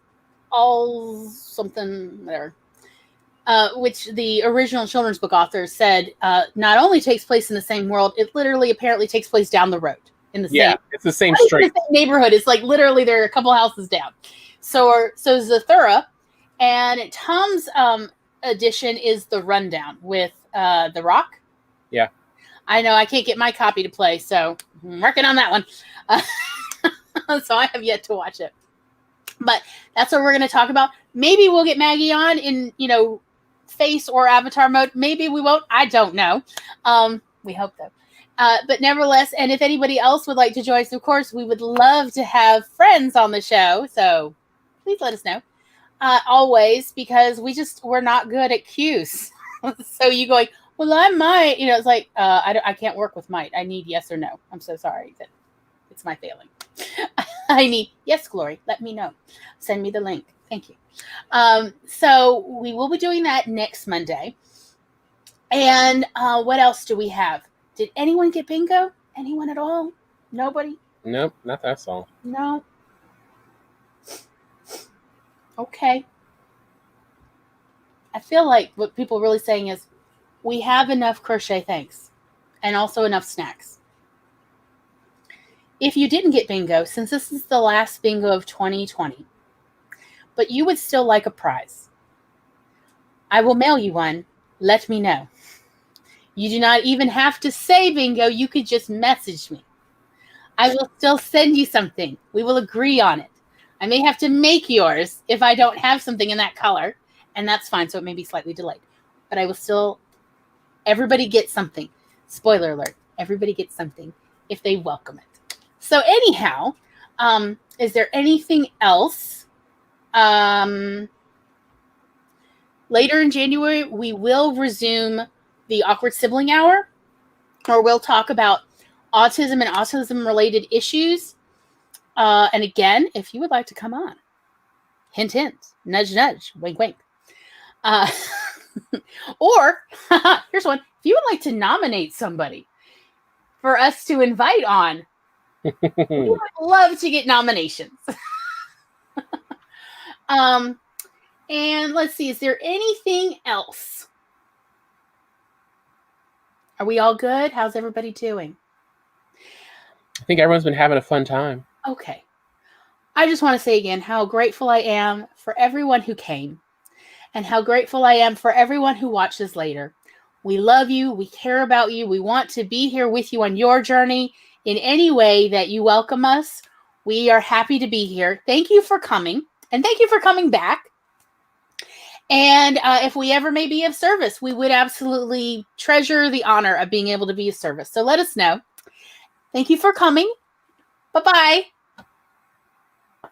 which the original children's book author said not only takes place in the same world, it literally apparently takes place down the road in the same. It's the same street, the same neighborhood. It's like literally they're a couple houses down. So Zathura, and Tom's edition is the Rundown with The Rock. Yeah, I know I can't get my copy to play, so I'm working on that one. So I have yet to watch it. But that's what we're going to talk about. Maybe we'll get Maggie on in, face or avatar mode. Maybe we won't. I don't know. We hope though. But nevertheless, and if anybody else would like to join us, of course, we would love to have friends on the show. So please let us know. Always, because we're not good at cues. So you going, well, I might, it's like, I can't work with might. I need yes or no. I'm so sorry that it's my failing. I need, yes, Glory, let me know. Send me the link. Thank you. So we will be doing that next Monday. And what else do we have? Did anyone get bingo? Anyone at all? Nobody? Nope, not that song. No. Okay. I feel like what people are really saying is we have enough crochet things and also enough snacks. If you didn't get bingo, since this is the last bingo of 2020, but you would still like a prize, I will mail you one. Let me know. You do not even have to say bingo. You could just message me. I will still send you something. We will agree on it. I may have to make yours if I don't have something in that color, and that's fine. So it may be slightly delayed, but I will still, everybody gets something. Spoiler alert. Everybody gets something if they welcome it. So anyhow, is there anything else? Later in January, we will resume the Awkward Sibling Hour, or we'll talk about autism and autism-related issues. And again, if you would like to come on, hint, hint, nudge, nudge, wink, wink. Or, here's one. If you would like to nominate somebody for us to invite on, we would love to get nominations. And let's see, is there anything else? Are we all good? How's everybody doing? I think everyone's been having a fun time. Okay. I just want to say again how grateful I am for everyone who came and how grateful I am for everyone who watches later. We love you. We care about you. We want to be here with you on your journey in any way that you welcome us. We are happy to be here. Thank you for coming, and thank you for coming back. And if we ever may be of service, we would absolutely treasure the honor of being able to be of service. So let us know. Thank you for coming. Bye-bye.